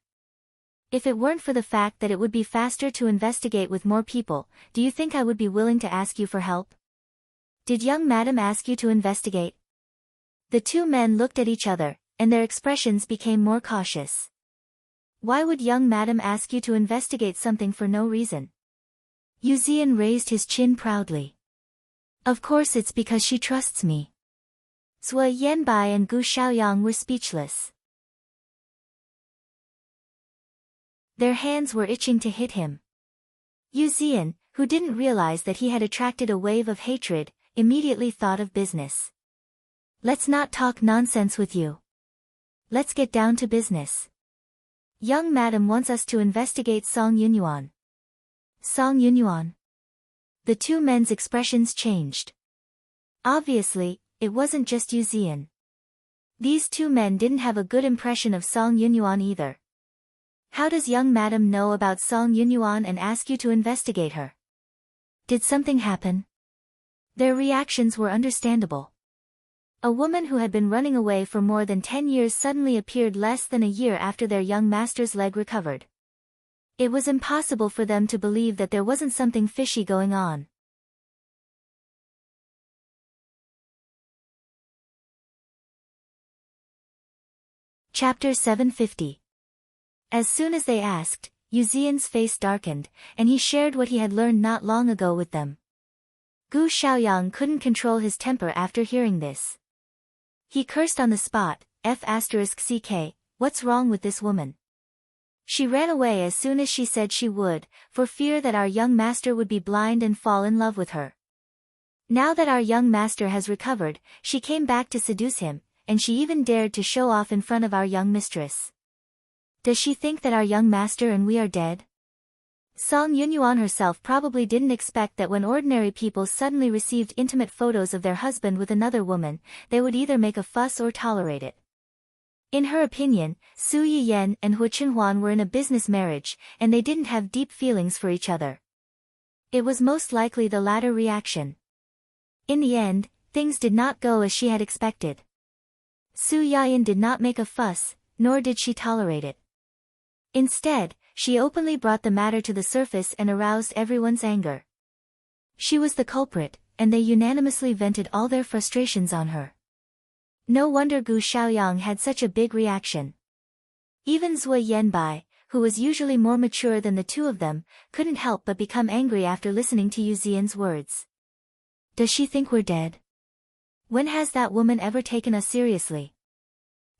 If it weren't for the fact that it would be faster to investigate with more people, do you think I would be willing to ask you for help? Did young madam ask you to investigate? The two men looked at each other, and their expressions became more cautious. Why would young madam ask you to investigate something for no reason? Yu Xian raised his chin proudly. Of course it's because she trusts me. Zhuo Yanbai and Gu Xiaoyang were speechless. Their hands were itching to hit him. Yu Xian, who didn't realize that he had attracted a wave of hatred, immediately thought of business. Let's not talk nonsense with you. Let's get down to business. Young madam wants us to investigate Song Yunyuan. Song Yunyuan. The two men's expressions changed. Obviously, it wasn't just Yu Xian. These two men didn't have a good impression of Song Yunyuan either. How does young madam know about Song Yunyuan and ask you to investigate her? Did something happen? Their reactions were understandable. A woman who had been running away for more than 10 years suddenly appeared less than a year after their young master's leg recovered. It was impossible for them to believe that there wasn't something fishy going on. Chapter 750. As soon as they asked, Yu Xian's face darkened, and he shared what he had learned not long ago with them. Gu Xiaoyang couldn't control his temper after hearing this. He cursed on the spot, F***ck, what's wrong with this woman? She ran away as soon as she said she would, for fear that our young master would be blind and fall in love with her. Now that our young master has recovered, she came back to seduce him, and she even dared to show off in front of our young mistress. Does she think that our young master and we are dead? Song Yunyuan herself probably didn't expect that when ordinary people suddenly received intimate photos of their husband with another woman, they would either make a fuss or tolerate it. In her opinion, Su Yiyen and Hua Qinhuan were in a business marriage, and they didn't have deep feelings for each other. It was most likely the latter reaction. In the end, things did not go as she had expected. Su Yiyen did not make a fuss, nor did she tolerate it. Instead, she openly brought the matter to the surface and aroused everyone's anger. She was the culprit, and they unanimously vented all their frustrations on her. No wonder Gu Xiaoyang had such a big reaction. Even Zhuo Yanbai, who was usually more mature than the two of them, couldn't help but become angry after listening to Yu Xian's words. Does she think we're dead? When has that woman ever taken us seriously?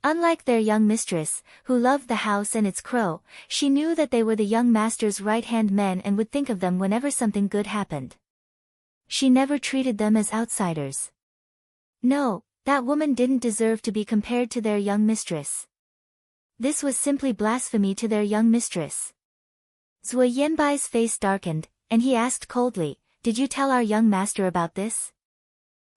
Unlike their young mistress, who loved the house and its crow, she knew that they were the young master's right-hand men and would think of them whenever something good happened. She never treated them as outsiders. No, that woman didn't deserve to be compared to their young mistress. This was simply blasphemy to their young mistress. Zhuo Yanbai's face darkened, and he asked coldly, "Did you tell our young master about this?"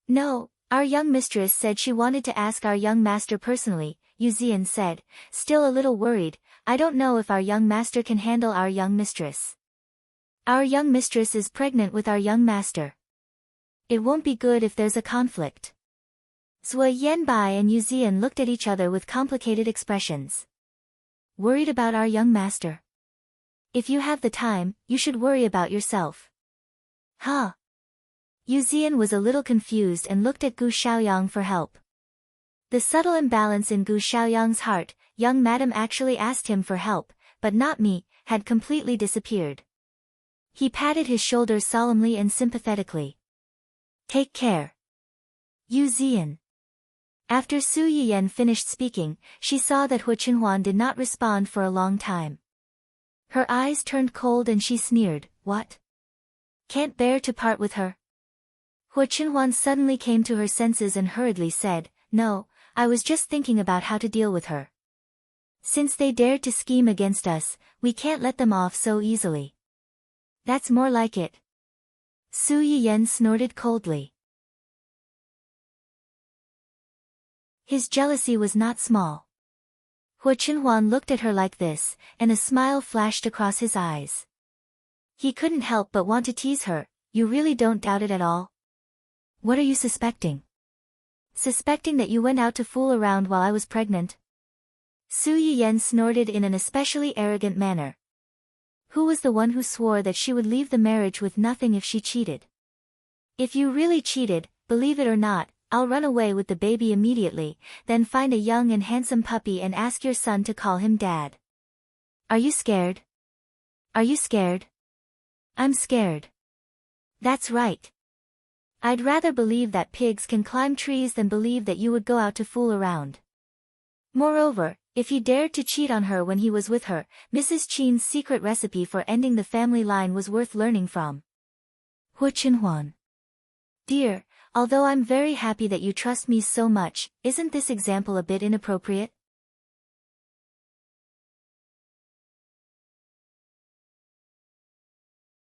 "No, our young mistress said she wanted to ask our young master personally," Yu Zian said, still a little worried. "I don't know if our young master can handle our young mistress. Our young mistress is pregnant with our young master. It won't be good if there's a conflict." Zhuo Yanbai and Yu Zian looked at each other with complicated expressions. "Worried about our young master? If you have the time, you should worry about yourself." "Huh?" Yu Zian was a little confused and looked at Gu Xiaoyang for help. The subtle imbalance in Gu Xiaoyang's heart, "Young madam actually asked him for help, but not me," had completely disappeared. He patted his shoulder solemnly and sympathetically. "Take care, Yu Zian." After Su Yiyan finished speaking, she saw that Hu Qinhuan did not respond for a long time. Her eyes turned cold and she sneered, "What? Can't bear to part with her?" Hu Qinhuan suddenly came to her senses and hurriedly said, "No, I was just thinking about how to deal with her. Since they dared to scheme against us, we can't let them off so easily." "That's more like it." Su Yiyan snorted coldly. His jealousy was not small. Hu Qinhuan looked at her like this, and a smile flashed across his eyes. He couldn't help but want to tease her. "You really don't doubt it at all? What are you suspecting?" "Suspecting that you went out to fool around while I was pregnant?" Su Yiyan snorted in an especially arrogant manner. Who was the one who swore that she would leave the marriage with nothing if she cheated? "If you really cheated, believe it or not, I'll run away with the baby immediately, then find a young and handsome puppy and ask your son to call him Dad." "Are you scared? Are you scared?" "I'm scared." "That's right. I'd rather believe that pigs can climb trees than believe that you would go out to fool around. Moreover, if he dared to cheat on her when he was with her, Mrs. Qin's secret recipe for ending the family line was worth learning from." Hu Qinhuan. "Dear, although I'm very happy that you trust me so much, isn't this example a bit inappropriate?"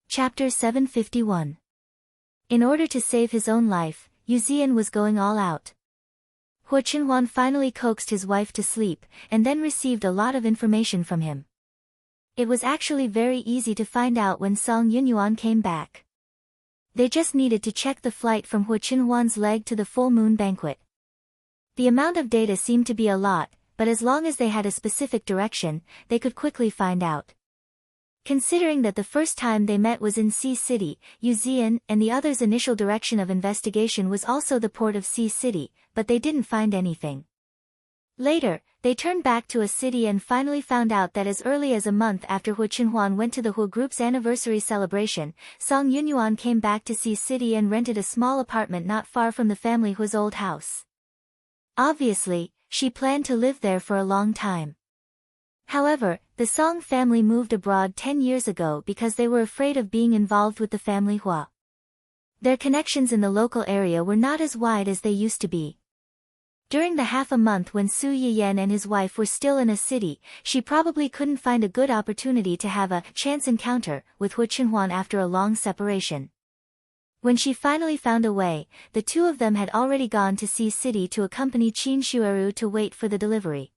Chapter 751. In order to save his own life, Yu Zian was going all out. Hu Qinhuan finally coaxed his wife to sleep, and then received a lot of information from him. It was actually very easy to find out when Song Yunyuan came back. They just needed to check the flight from Hu Qinhuan's leg to the full moon banquet. The amount of data seemed to be a lot, but as long as they had a specific direction, they could quickly find out. Considering that the first time they met was in Sea City, Yu Zian and the others' initial direction of investigation was also the port of Sea City, but they didn't find anything. Later, they turned back to a city and finally found out that as early as a month after Hu Qinhuan went to the Hu Group's anniversary celebration, Song Yunyuan came back to Sea City and rented a small apartment not far from the family Hu's old house. Obviously, she planned to live there for a long time. However, the Song family moved abroad 10 years ago because they were afraid of being involved with the family Hua. Their connections in the local area were not as wide as they used to be. During the half a month when Su Yiyan and his wife were still in a city, she probably couldn't find a good opportunity to have a chance encounter with Hu Qinhuan after a long separation. When she finally found a way, the two of them had already gone to Sea City to accompany Qin Shueru to wait for the delivery.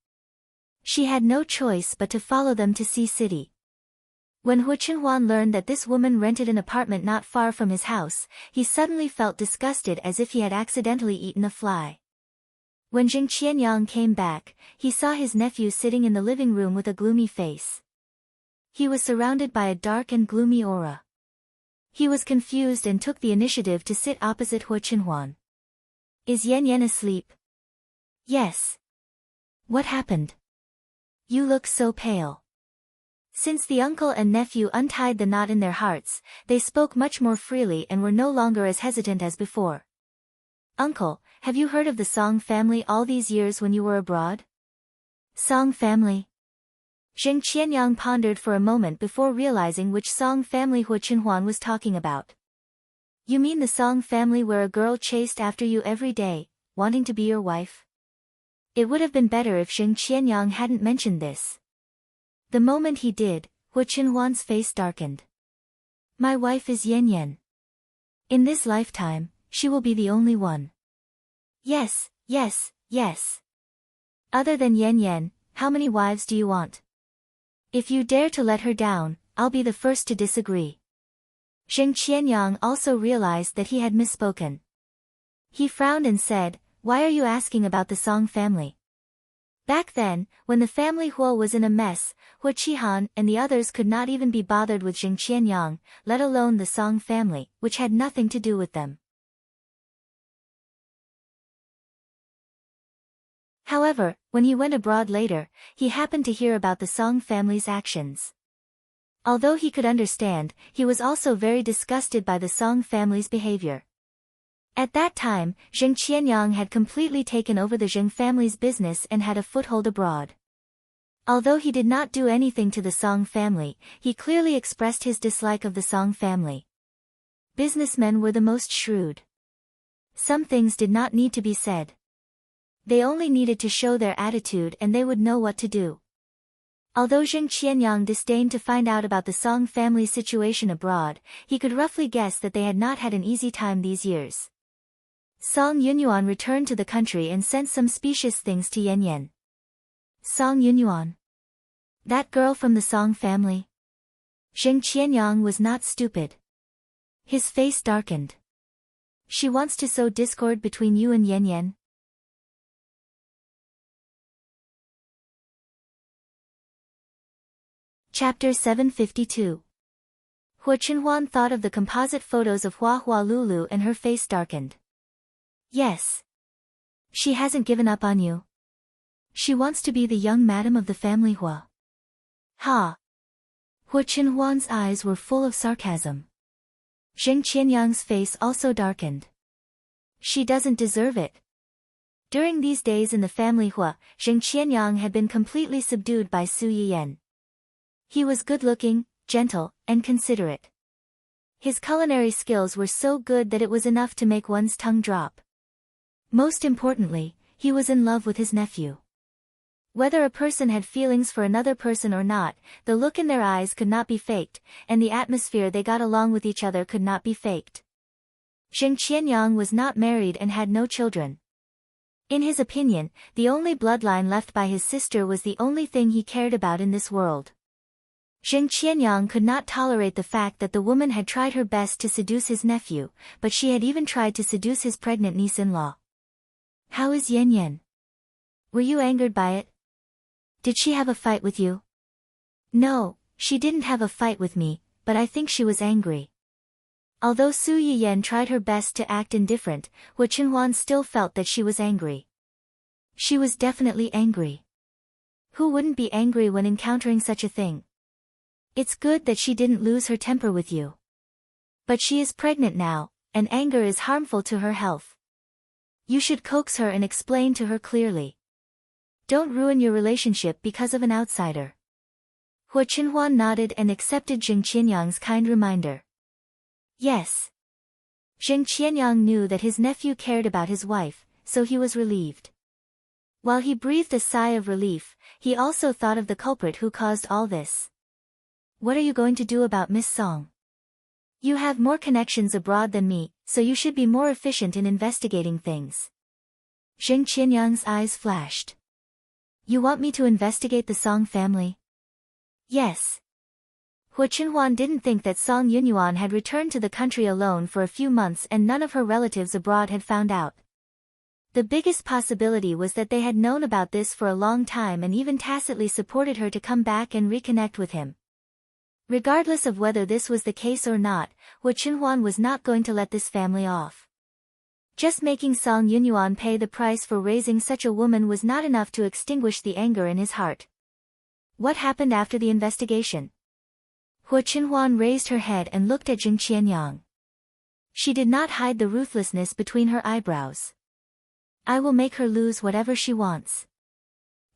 She had no choice but to follow them to Sea City. When Hu Qinhuan learned that this woman rented an apartment not far from his house, he suddenly felt disgusted as if he had accidentally eaten a fly. When Jing Qianyang came back, he saw his nephew sitting in the living room with a gloomy face. He was surrounded by a dark and gloomy aura. He was confused and took the initiative to sit opposite Hu Qinhuan. "Is Yan Yan asleep?" "Yes." "What happened? You look so pale." Since the uncle and nephew untied the knot in their hearts, they spoke much more freely and were no longer as hesitant as before. Uncle, have you heard of the Song family all these years when you were abroad? Song family? Zheng Qianyang pondered for a moment before realizing which Song family Hu Qinhuan was talking about. You mean the Song family where a girl chased after you every day, wanting to be your wife? It would have been better if Zheng Qianyang hadn't mentioned this. The moment he did, Hu Qinhuan's face darkened. My wife is Yan Yan. In this lifetime, she will be the only one. Yes, yes, yes. Other than Yan Yan, how many wives do you want? If you dare to let her down, I'll be the first to disagree. Zheng Qianyang also realized that he had misspoken. He frowned and said, Why are you asking about the Song family? Back then, when the family Huo was in a mess, Hu Qihan and the others could not even be bothered with Zheng Qianyang, let alone the Song family, which had nothing to do with them. However, when he went abroad later, he happened to hear about the Song family's actions. Although he could understand, he was also very disgusted by the Song family's behavior. At that time, Zheng Qianyang had completely taken over the Zheng family's business and had a foothold abroad. Although he did not do anything to the Song family, he clearly expressed his dislike of the Song family. Businessmen were the most shrewd. Some things did not need to be said. They only needed to show their attitude and they would know what to do. Although Zheng Qianyang disdained to find out about the Song family's situation abroad, he could roughly guess that they had not had an easy time these years. Song Yunyuan returned to the country and sent some specious things to Yan Yan. Song Yunyuan? That girl from the Song family? Zheng Qianyang was not stupid. His face darkened. She wants to sow discord between you and Yan Yan? Chapter 752. Hu Qinhuan thought of the composite photos of Hua Hua Lulu and her face darkened. Yes. She hasn't given up on you. She wants to be the young madam of the family Hua. Ha! Hu Qinhuan's eyes were full of sarcasm. Zheng Qianyang's face also darkened. She doesn't deserve it. During these days in the family Hua, Zheng Qianyang had been completely subdued by Su Yiyan. He was good-looking, gentle, and considerate. His culinary skills were so good that it was enough to make one's tongue drop. Most importantly, he was in love with his nephew. Whether a person had feelings for another person or not, the look in their eyes could not be faked, and the atmosphere they got along with each other could not be faked. Zheng Qianyang was not married and had no children. In his opinion, the only bloodline left by his sister was the only thing he cared about in this world. Zheng Qianyang could not tolerate the fact that the woman had tried her best to seduce his nephew, but she had even tried to seduce his pregnant niece-in-law. How is Yan Yan? Were you angered by it? Did she have a fight with you? No, she didn't have a fight with me, but I think she was angry. Although Su Yiyan tried her best to act indifferent, Hu Qinhuan still felt that she was angry. She was definitely angry. Who wouldn't be angry when encountering such a thing? It's good that she didn't lose her temper with you. But she is pregnant now, and anger is harmful to her health. You should coax her and explain to her clearly. Don't ruin your relationship because of an outsider. Hu Qinhuan nodded and accepted Zheng Qianyang's kind reminder. Yes. Zheng Qianyang knew that his nephew cared about his wife, so he was relieved. While he breathed a sigh of relief, he also thought of the culprit who caused all this. What are you going to do about Miss Song? You have more connections abroad than me, so you should be more efficient in investigating things. Zheng Qianyang's eyes flashed. You want me to investigate the Song family? Yes. Hu Qinhuan didn't think that Song Yunyuan had returned to the country alone for a few months and none of her relatives abroad had found out. The biggest possibility was that they had known about this for a long time and even tacitly supported her to come back and reconnect with him. Regardless of whether this was the case or not, Hu Qinhuan was not going to let this family off. Just making Song Yunyuan pay the price for raising such a woman was not enough to extinguish the anger in his heart. What happened after the investigation? Hu Qinhuan raised her head and looked at Zheng Qianyang. She did not hide the ruthlessness between her eyebrows. I will make her lose whatever she wants.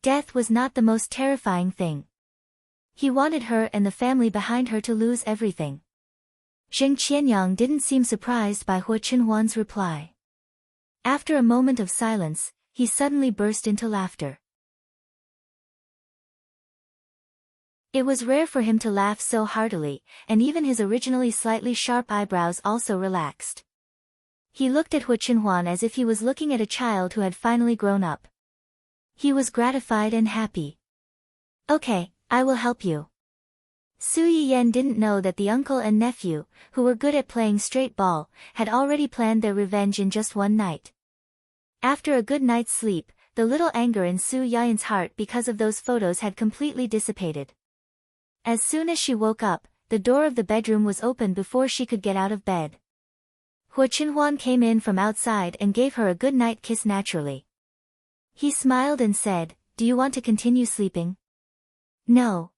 Death was not the most terrifying thing. He wanted her and the family behind her to lose everything. Zheng Qianyang didn't seem surprised by Hu Qinhuan's reply. After a moment of silence, he suddenly burst into laughter. It was rare for him to laugh so heartily, and even his originally slightly sharp eyebrows also relaxed. He looked at Hu Qinhuan as if he was looking at a child who had finally grown up. He was gratified and happy. Okay, I will help you. Su Yiyan didn't know that the uncle and nephew, who were good at playing straight ball, had already planned their revenge in just one night. After a good night's sleep, the little anger in Su Yiyan's heart because of those photos had completely dissipated. As soon as she woke up, the door of the bedroom was open before she could get out of bed. Hu Qinhuan came in from outside and gave her a good night kiss naturally. He smiled and said, "Do you want to continue sleeping?" "No."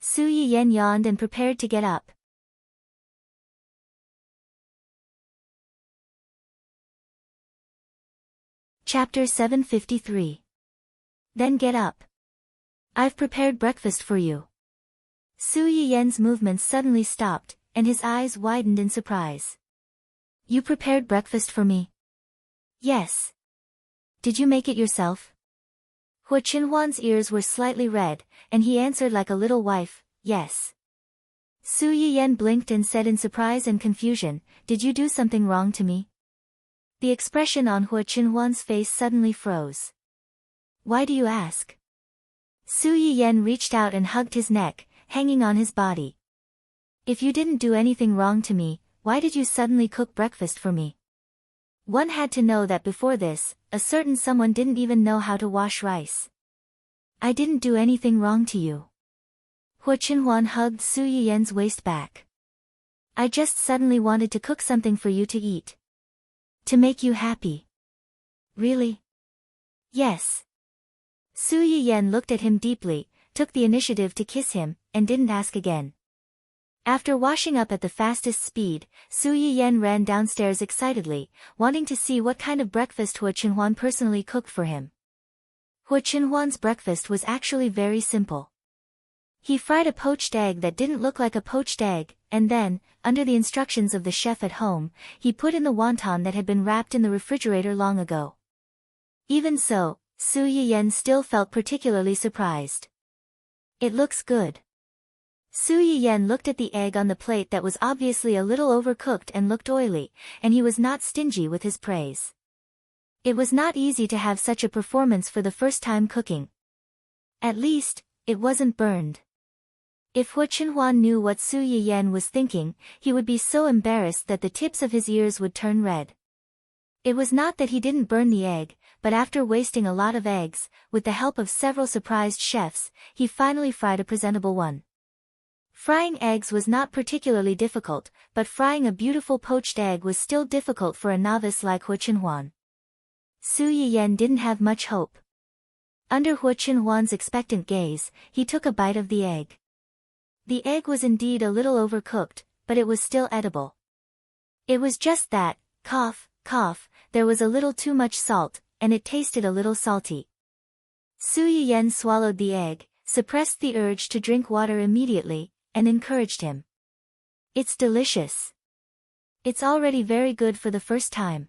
Su Yiyan yawned and prepared to get up. Chapter 753. Then get up. I've prepared breakfast for you. Su Yiyan's movements suddenly stopped, and his eyes widened in surprise. You prepared breakfast for me? Yes. Did you make it yourself? Hu Qinhuan's ears were slightly red, and he answered like a little wife, yes. Su Yiyan blinked and said in surprise and confusion, "Did you do something wrong to me?" The expression on Hu Qinhuan's face suddenly froze. Why do you ask? Su Yiyan reached out and hugged his neck, hanging on his body. If you didn't do anything wrong to me, why did you suddenly cook breakfast for me? One had to know that before this, a certain someone didn't even know how to wash rice. I didn't do anything wrong to you. Hu Qinhuan hugged Su Yiyan's waist back. I just suddenly wanted to cook something for you to eat. To make you happy. Really? Yes. Su Yiyan looked at him deeply, took the initiative to kiss him, and didn't ask again. After washing up at the fastest speed, Su Yiyan ran downstairs excitedly, wanting to see what kind of breakfast Hu Qinhuan personally cooked for him. Hu Qinhuan's breakfast was actually very simple. He fried a poached egg that didn't look like a poached egg, and then, under the instructions of the chef at home, he put in the wonton that had been wrapped in the refrigerator long ago. Even so, Su Yiyan still felt particularly surprised. It looks good. Su Yiyan looked at the egg on the plate that was obviously a little overcooked and looked oily, and he was not stingy with his praise. It was not easy to have such a performance for the first time cooking. At least, it wasn't burned. If Hu Qinhuan knew what Su Yiyan was thinking, he would be so embarrassed that the tips of his ears would turn red. It was not that he didn't burn the egg, but after wasting a lot of eggs, with the help of several surprised chefs, he finally fried a presentable one. Frying eggs was not particularly difficult, but frying a beautiful poached egg was still difficult for a novice like Hu Qinhuan. Su Yiyan didn't have much hope. Under Hu Qinhuan's expectant gaze, he took a bite of the egg. The egg was indeed a little overcooked, but it was still edible. It was just that, cough, there was a little too much salt, and it tasted a little salty. Su Yiyan swallowed the egg, suppressed the urge to drink water immediately, and encouraged him. It's delicious. It's already very good for the first time.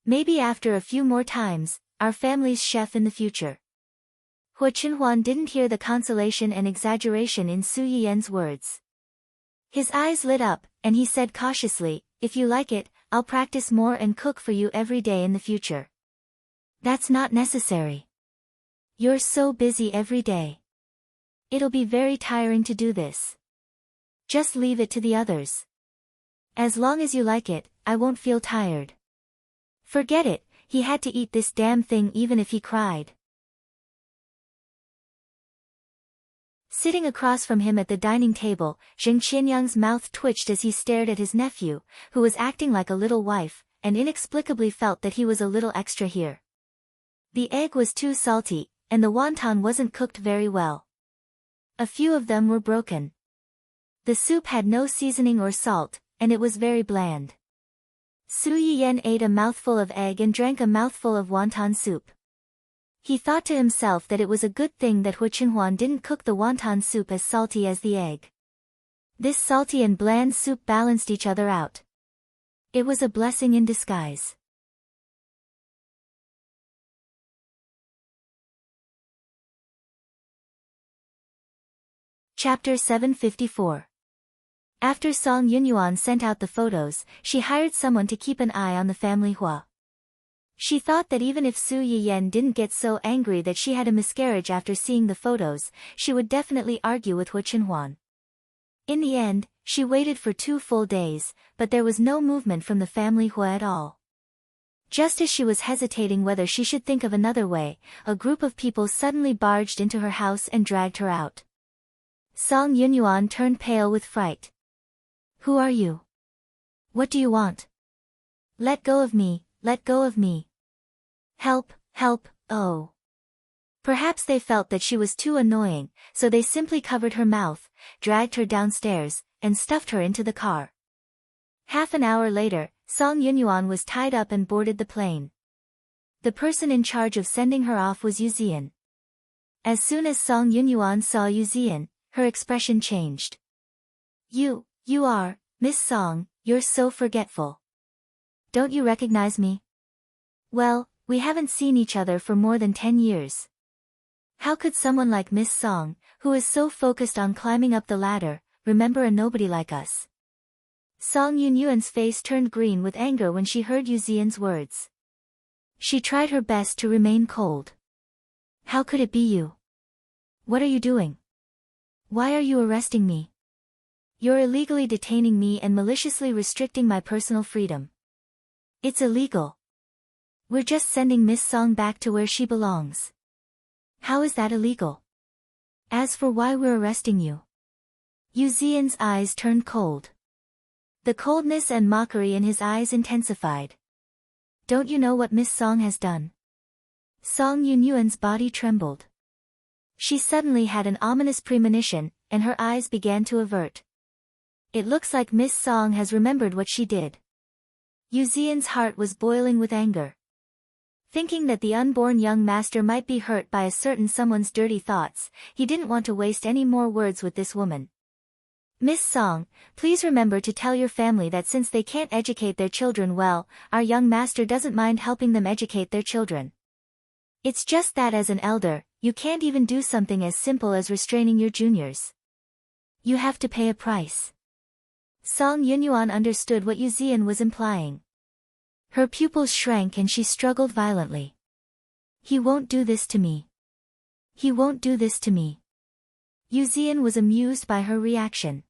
Maybe after a few more times, our family's chef in the future. Hu Qinhuan didn't hear the consolation and exaggeration in Su Yiyan's words. His eyes lit up, and he said cautiously, "If you like it, I'll practice more and cook for you every day in the future." That's not necessary. You're so busy every day. It'll be very tiring to do this. Just leave it to the others. As long as you like it, I won't feel tired. Forget it, he had to eat this damn thing even if he cried. Sitting across from him at the dining table, Zheng Qianyang's mouth twitched as he stared at his nephew, who was acting like a little wife, and inexplicably felt that he was a little extra here. The egg was too salty, and the wonton wasn't cooked very well. A few of them were broken. The soup had no seasoning or salt, and it was very bland. Su Yiyan ate a mouthful of egg and drank a mouthful of wonton soup. He thought to himself that it was a good thing that Hu Qinhuan didn't cook the wonton soup as salty as the egg. This salty and bland soup balanced each other out. It was a blessing in disguise. Chapter 754. After Song Yunyuan sent out the photos, she hired someone to keep an eye on the family Hua. She thought that even if Su Yiyan didn't get so angry that she had a miscarriage after seeing the photos, she would definitely argue with Hu Qinhuan. In the end, she waited for 2 full days, but there was no movement from the family Hua at all. Just as she was hesitating whether she should think of another way, a group of people suddenly barged into her house and dragged her out. Song Yunyuan turned pale with fright. "Who are you? What do you want? Let go of me, let go of me. Help, help, oh." Perhaps they felt that she was too annoying, so they simply covered her mouth, dragged her downstairs, and stuffed her into the car. Half an hour later, Song Yunyuan was tied up and boarded the plane. The person in charge of sending her off was Yu Zian. As soon as Song Yunyuan saw Yu Zian, her expression changed. You are, Miss Song, you're so forgetful. Don't you recognize me? Well, we haven't seen each other for more than 10 years. How could someone like Miss Song, who is so focused on climbing up the ladder, remember a nobody like us? Song Yunyuan's face turned green with anger when she heard Yu Zian's words. She tried her best to remain cold. How could it be you? What are you doing? Why are you arresting me? You're illegally detaining me and maliciously restricting my personal freedom. It's illegal. We're just sending Miss Song back to where she belongs. How is that illegal? As for why we're arresting you. Yu Zian's eyes turned cold. The coldness and mockery in his eyes intensified. Don't you know what Miss Song has done? Song Yunyuan's body trembled. She suddenly had an ominous premonition, and her eyes began to avert. It looks like Miss Song has remembered what she did. Yu Zian's heart was boiling with anger. Thinking that the unborn young master might be hurt by a certain someone's dirty thoughts, he didn't want to waste any more words with this woman. Miss Song, please remember to tell your family that since they can't educate their children well, our young master doesn't mind helping them educate their children. It's just that as an elder, you can't even do something as simple as restraining your juniors. You have to pay a price. Song Yunyuan understood what Yu Zian was implying. Her pupils shrank and she struggled violently. He won't do this to me. He won't do this to me. Yu Zian was amused by her reaction.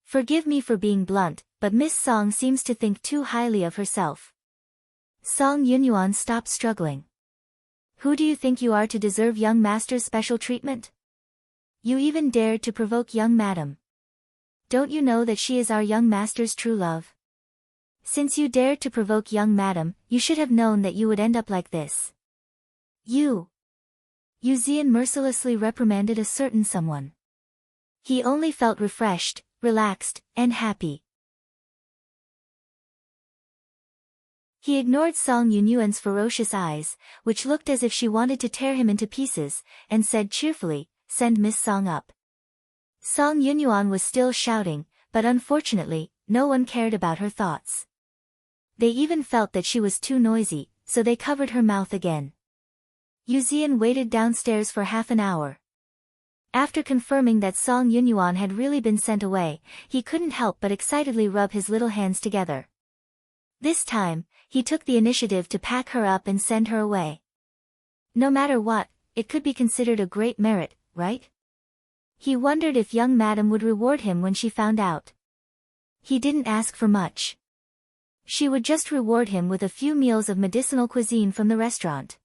Forgive me for being blunt, but Miss Song seems to think too highly of herself. Song Yunyuan stopped struggling. Who do you think you are to deserve young master's special treatment? You even dared to provoke young madam. Don't you know that she is our young master's true love? Since you dared to provoke young madam, you should have known that you would end up like this. Yu Zian mercilessly reprimanded a certain someone. He only felt refreshed, relaxed, and happy. He ignored Song Yunyuan's ferocious eyes, which looked as if she wanted to tear him into pieces, and said cheerfully, "Send Miss Song up." Song Yunyuan was still shouting, but unfortunately, no one cared about her thoughts. They even felt that she was too noisy, so they covered her mouth again. Yu Zian waited downstairs for half an hour. After confirming that Song Yunyuan had really been sent away, he couldn't help but excitedly rub his little hands together. This time, he took the initiative to pack her up and send her away. No matter what, it could be considered a great merit, right? He wondered if young madam would reward him when she found out. He didn't ask for much. She would just reward him with a few meals of medicinal cuisine from the restaurant.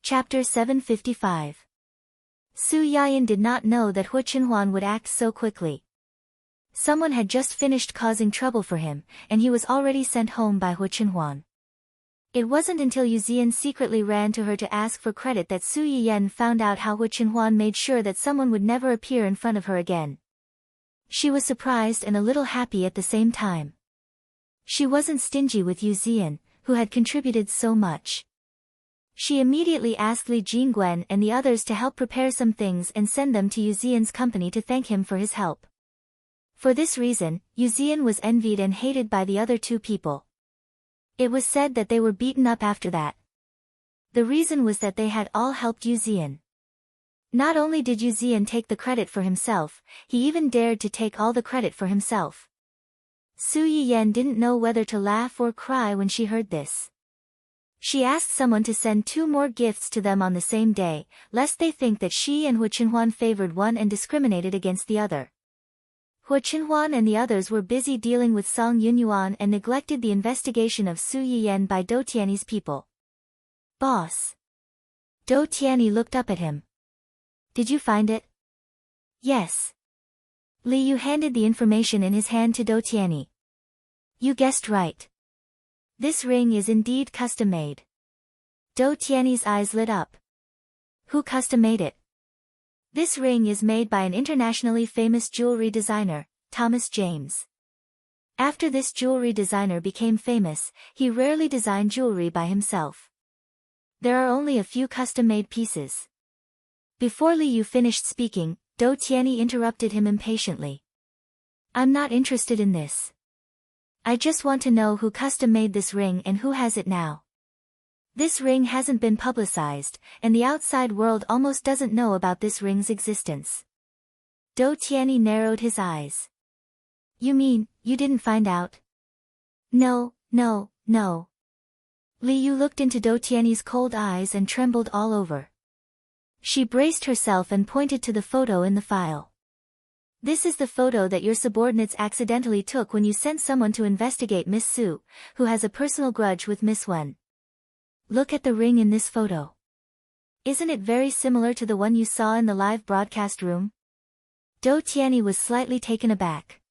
Chapter 755. Su Yayan did not know that Hu Qinhuan would act so quickly. Someone had just finished causing trouble for him, and he was already sent home by Hu Qinhuan. It wasn't until Yu Zian secretly ran to her to ask for credit that Su Yiyen found out how Hu Chenhuan made sure that someone would never appear in front of her again. She was surprised and a little happy at the same time. She wasn't stingy with Yu Zian, who had contributed so much. She immediately asked Li Jingguan and the others to help prepare some things and send them to Yu Zian's company to thank him for his help. For this reason, Yu Zian was envied and hated by the other two people. It was said that they were beaten up after that. The reason was that they had all helped Yu Zian. Not only did Yu Zian take the credit for himself, he even dared to take all the credit for himself. Su Yiyen didn't know whether to laugh or cry when she heard this. She asked someone to send 2 more gifts to them on the same day, lest they think that she and Hu Chenhuan favored one and discriminated against the other. Hu Chenhuan and the others were busy dealing with Song Yunyuan and neglected the investigation of Su Yiyen by Dou Tianyi's people. Boss. Dou Tianyi looked up at him. Did you find it? Yes. Li Yu handed the information in his hand to Dou Tianyi. You guessed right. This ring is indeed custom-made. Dou Tianyi's eyes lit up. Who custom-made it? This ring is made by an internationally famous jewelry designer, Thomas James. After this jewelry designer became famous, he rarely designed jewelry by himself. There are only a few custom-made pieces. Before Li Yu finished speaking, Dou Tianyi interrupted him impatiently. I'm not interested in this. I just want to know who custom-made this ring and who has it now. This ring hasn't been publicized, and the outside world almost doesn't know about this ring's existence. Dou Tianyi narrowed his eyes. You mean, you didn't find out? No. Li Yu looked into Dou Tianyi's cold eyes and trembled all over. She braced herself and pointed to the photo in the file. This is the photo that your subordinates accidentally took when you sent someone to investigate Miss Su, who has a personal grudge with Miss Wen. Look at the ring in this photo. Isn't it very similar to the one you saw in the live broadcast room? Dou Tianyi was slightly taken aback.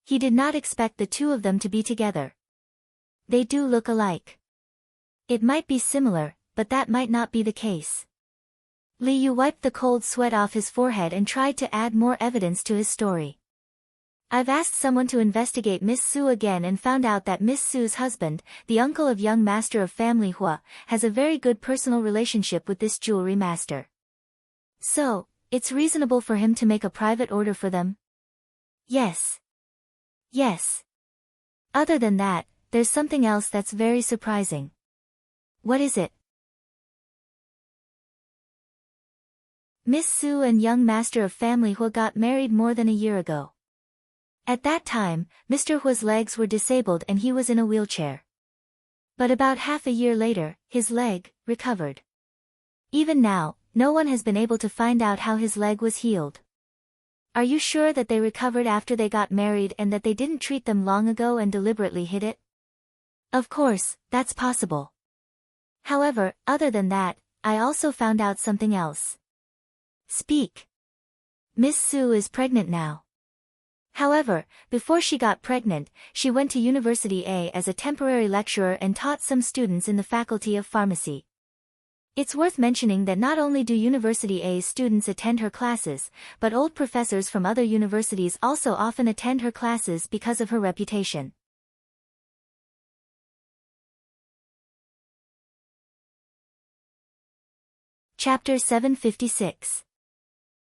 He did not expect the two of them to be together. They do look alike. It might be similar, but that might not be the case. Li Yu wiped the cold sweat off his forehead and tried to add more evidence to his story. I've asked someone to investigate Miss Su again and found out that Miss Su's husband, the uncle of young master of family Hua, has a very good personal relationship with this jewelry master. So, it's reasonable for him to make a private order for them? Yes. Other than that, there's something else that's very surprising. What is it? Miss Su and young master of family Hua got married more than a year ago. At that time, Mr. Hua's legs were disabled and he was in a wheelchair. But about half a year later, his leg recovered. Even now, no one has been able to find out how his leg was healed. Are you sure that they recovered after they got married and that they didn't treat them long ago and deliberately hid it? Of course, that's possible. However, other than that, I also found out something else. Speak. Miss Su is pregnant now. However, before she got pregnant, she went to University A as a temporary lecturer and taught some students in the Faculty of Pharmacy. It's worth mentioning that not only do University A's students attend her classes, but old professors from other universities also often attend her classes because of her reputation. Chapter 756.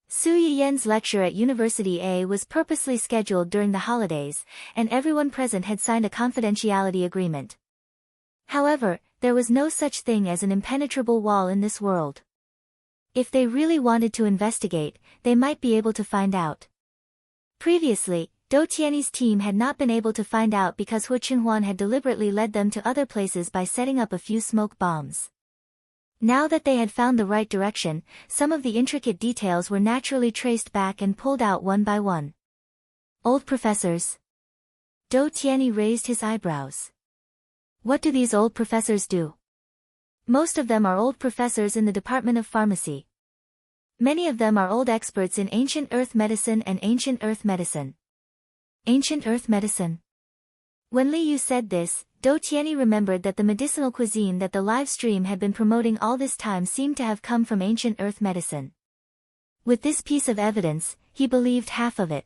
Su Yiyen's lecture at University A was purposely scheduled during the holidays, and everyone present had signed a confidentiality agreement. However, there was no such thing as an impenetrable wall in this world. If they really wanted to investigate, they might be able to find out. Previously, Dou Tianyi's team had not been able to find out because Hu Chenhuan had deliberately led them to other places by setting up a few smoke bombs. Now that they had found the right direction, some of the intricate details were naturally traced back and pulled out one by one. Old professors. Dou Tianyi raised his eyebrows. What do these old professors do? Most of them are old professors in the Department of Pharmacy. Many of them are old experts in ancient earth medicine and ancient earth medicine. Ancient earth medicine. When Li Yu said this, Do Tianyi remembered that the medicinal cuisine that the live stream had been promoting all this time seemed to have come from ancient earth medicine. With this piece of evidence, he believed half of it.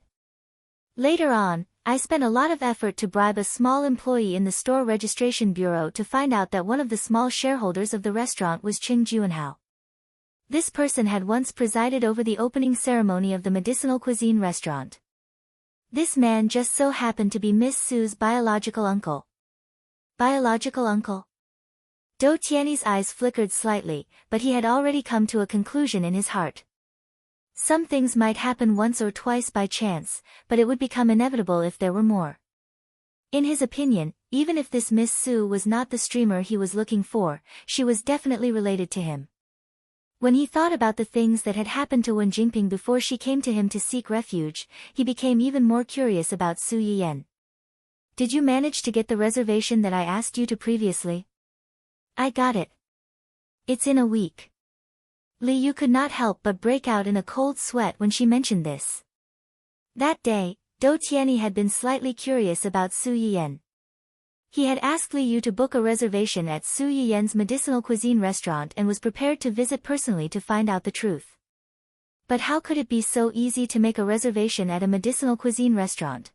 Later on, I spent a lot of effort to bribe a small employee in the store registration bureau to find out that one of the small shareholders of the restaurant was Qing Juanhao. This person had once presided over the opening ceremony of the medicinal cuisine restaurant. This man just so happened to be Miss Sue's biological uncle. Biological uncle? Do Tianyi's eyes flickered slightly, but he had already come to a conclusion in his heart. Some things might happen once or twice by chance, but it would become inevitable if there were more. In his opinion, even if this Miss Sue was not the streamer he was looking for, she was definitely related to him. When he thought about the things that had happened to Wen Jingping before she came to him to seek refuge, he became even more curious about Su Yiyan. Did you manage to get the reservation that I asked you to previously? I got it. It's in a week. Li Yu could not help but break out in a cold sweat when she mentioned this. That day, Do Tianyi had been slightly curious about Su Yiyan. He had asked Li Yu to book a reservation at Su Yiyan's medicinal cuisine restaurant and was prepared to visit personally to find out the truth. But how could it be so easy to make a reservation at a medicinal cuisine restaurant?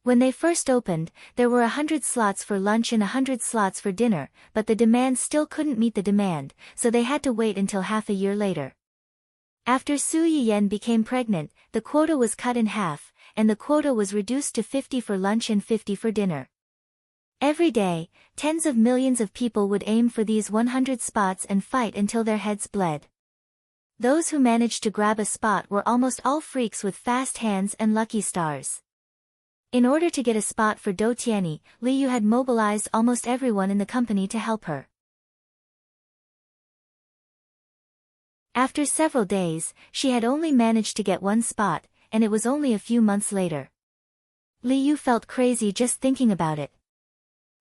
When they first opened, there were 100 slots for lunch and 100 slots for dinner, but the demand still couldn't meet the demand, so they had to wait until half a year later. After Su Yiyan became pregnant, the quota was cut in half, and the quota was reduced to 50 for lunch and 50 for dinner. Every day, tens of millions of people would aim for these 100 spots and fight until their heads bled. Those who managed to grab a spot were almost all freaks with fast hands and lucky stars. In order to get a spot for Do Tianyi, Li Yu had mobilized almost everyone in the company to help her. After several days, she had only managed to get one spot, and it was only a few months later. Li Yu felt crazy just thinking about it.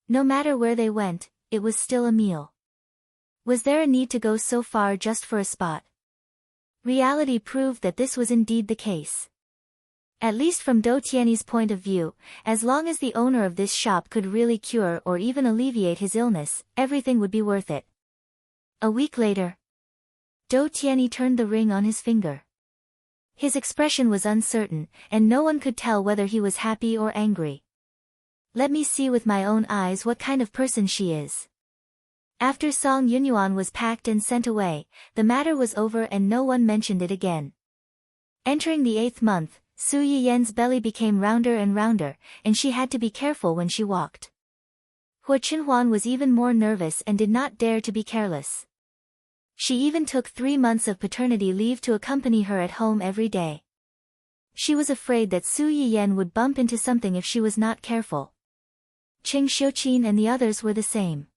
No matter where they went, it was still a meal. Was there a need to go so far just for a spot? Reality proved that this was indeed the case. At least from Do Tianyi's point of view, as long as the owner of this shop could really cure or even alleviate his illness, everything would be worth it. A week later, Do Tianyi turned the ring on his finger. His expression was uncertain, and no one could tell whether he was happy or angry. Let me see with my own eyes what kind of person she is. After Song Yunyuan was packed and sent away, the matter was over and no one mentioned it again. Entering the 8th month, Su Yiyan's belly became rounder and rounder, and she had to be careful when she walked. Hua Qinhuan was even more nervous and did not dare to be careless. She even took 3 months of paternity leave to accompany her at home every day. She was afraid that Su Yiyan would bump into something if she was not careful. Qing Xiuqin and the others were the same.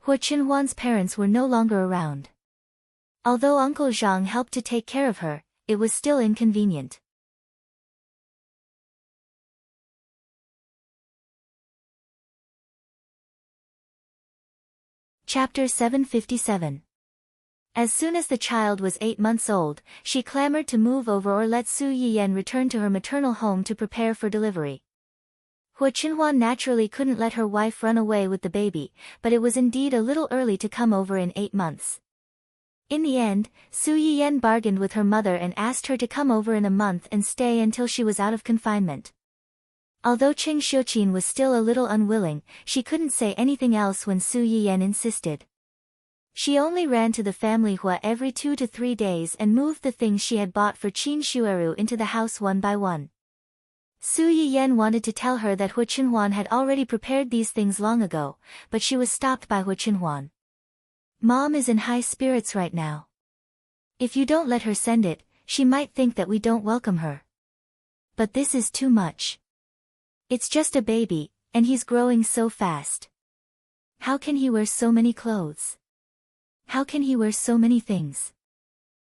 Hua Qinhuan's parents were no longer around. Although Uncle Zhang helped to take care of her, it was still inconvenient. Chapter 757. As soon as the child was 8 months old, she clamored to move over or let Su Yiyan return to her maternal home to prepare for delivery. Hua Qinhuan naturally couldn't let her wife run away with the baby, but it was indeed a little early to come over in 8 months. In the end, Su Yiyan bargained with her mother and asked her to come over in a month and stay until she was out of confinement. Although Qing Xiuqin was still a little unwilling, she couldn't say anything else when Su Yiyan insisted. She only ran to the family Hua every 2 to 3 days and moved the things she had bought for Qin Shueru into the house one by one. Su Yiyan wanted to tell her that Hua Qinhuan had already prepared these things long ago, but she was stopped by Hua Qinhuan. Mom is in high spirits right now. If you don't let her send it, she might think that we don't welcome her. But this is too much. It's just a baby, and he's growing so fast. How can he wear so many clothes? How can he wear so many things?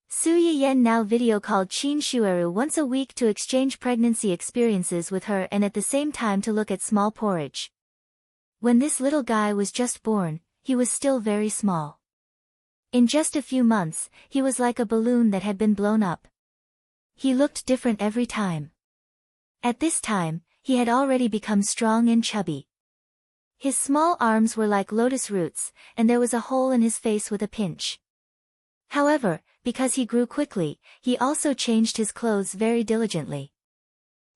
Su Yiyan now video called Qin Shueru once a week to exchange pregnancy experiences with her and at the same time to look at small porridge. When this little guy was just born, he was still very small. In just a few months, he was like a balloon that had been blown up. He looked different every time. At this time, he had already become strong and chubby. His small arms were like lotus roots, and there was a hole in his face with a pinch. However, because he grew quickly, he also changed his clothes very diligently.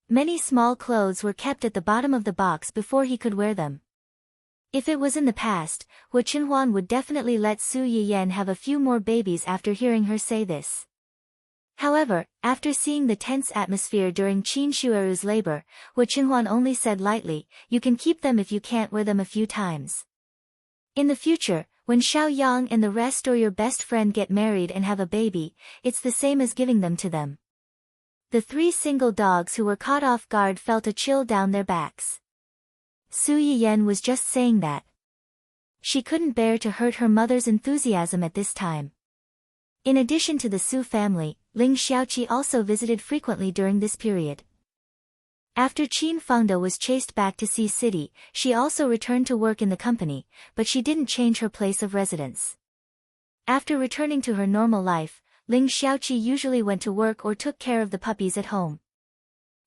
Many small clothes were kept at the bottom of the box before he could wear them. If it was in the past, Hu Qinhuan would definitely let Su Yiyan have a few more babies after hearing her say this. However, after seeing the tense atmosphere during Qin Shueru's labor, Hu Qinhuan only said lightly, "You can keep them if you can't wear them a few times. In the future, when Xiao Yang and the rest or your best friend get married and have a baby, it's the same as giving them to them." The 3 single dogs who were caught off guard felt a chill down their backs. Su Yiyan was just saying that. She couldn't bear to hurt her mother's enthusiasm at this time. In addition to the Su family, Ling Xiaoqi also visited frequently during this period. After Qin Fengde was chased back to Sea City, she also returned to work in the company, but she didn't change her place of residence. After returning to her normal life, Ling Xiaoqi usually went to work or took care of the puppies at home.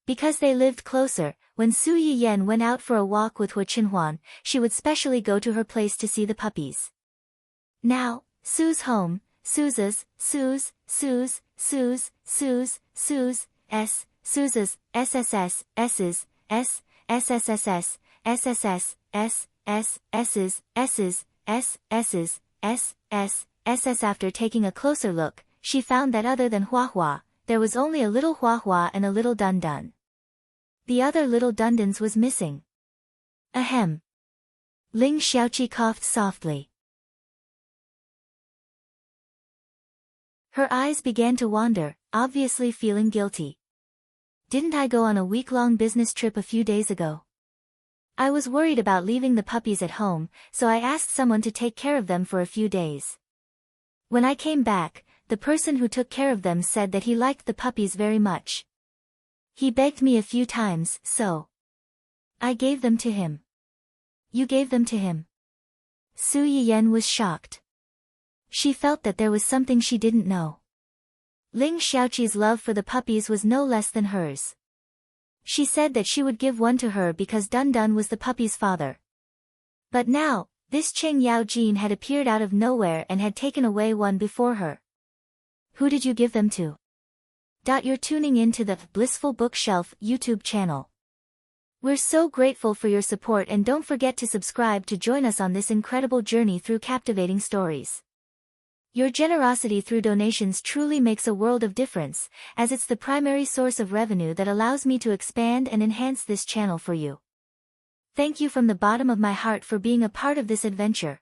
Because they lived closer, when Su Yiyan went out for a walk with Hu Qinhuan, she would specially go to her place to see the puppies. Now, Su's home, Suze's, Su's, Su's, Su's, Su's, Su's, Suze's, SSS, S's, S, SSSS, SSS, S, S's, S's, SS. After taking a closer look, she found that other than Hua Hua, there was only a little Hua Hua and a little Dun Dun. The other little Dundans was missing. Ahem. Ling Xiaoqi coughed softly. Her eyes began to wander, obviously feeling guilty. Didn't I go on a week-long business trip a few days ago? I was worried about leaving the puppies at home, so I asked someone to take care of them for a few days. When I came back, the person who took care of them said that he liked the puppies very much. He begged me a few times, so I gave them to him. You gave them to him? Su Yiyan was shocked. She felt that there was something she didn't know. Ling Xiaoqi's love for the puppies was no less than hers. She said that she would give one to her because Dun Dun was the puppy's father. But now, this Cheng Yao Jin had appeared out of nowhere and had taken away one before her. Who did you give them to? You're tuning in to the Blissful Bookshelf YouTube channel. We're so grateful for your support, and don't forget to subscribe to join us on this incredible journey through captivating stories. Your generosity through donations truly makes a world of difference, as it's the primary source of revenue that allows me to expand and enhance this channel for you. Thank you from the bottom of my heart for being a part of this adventure.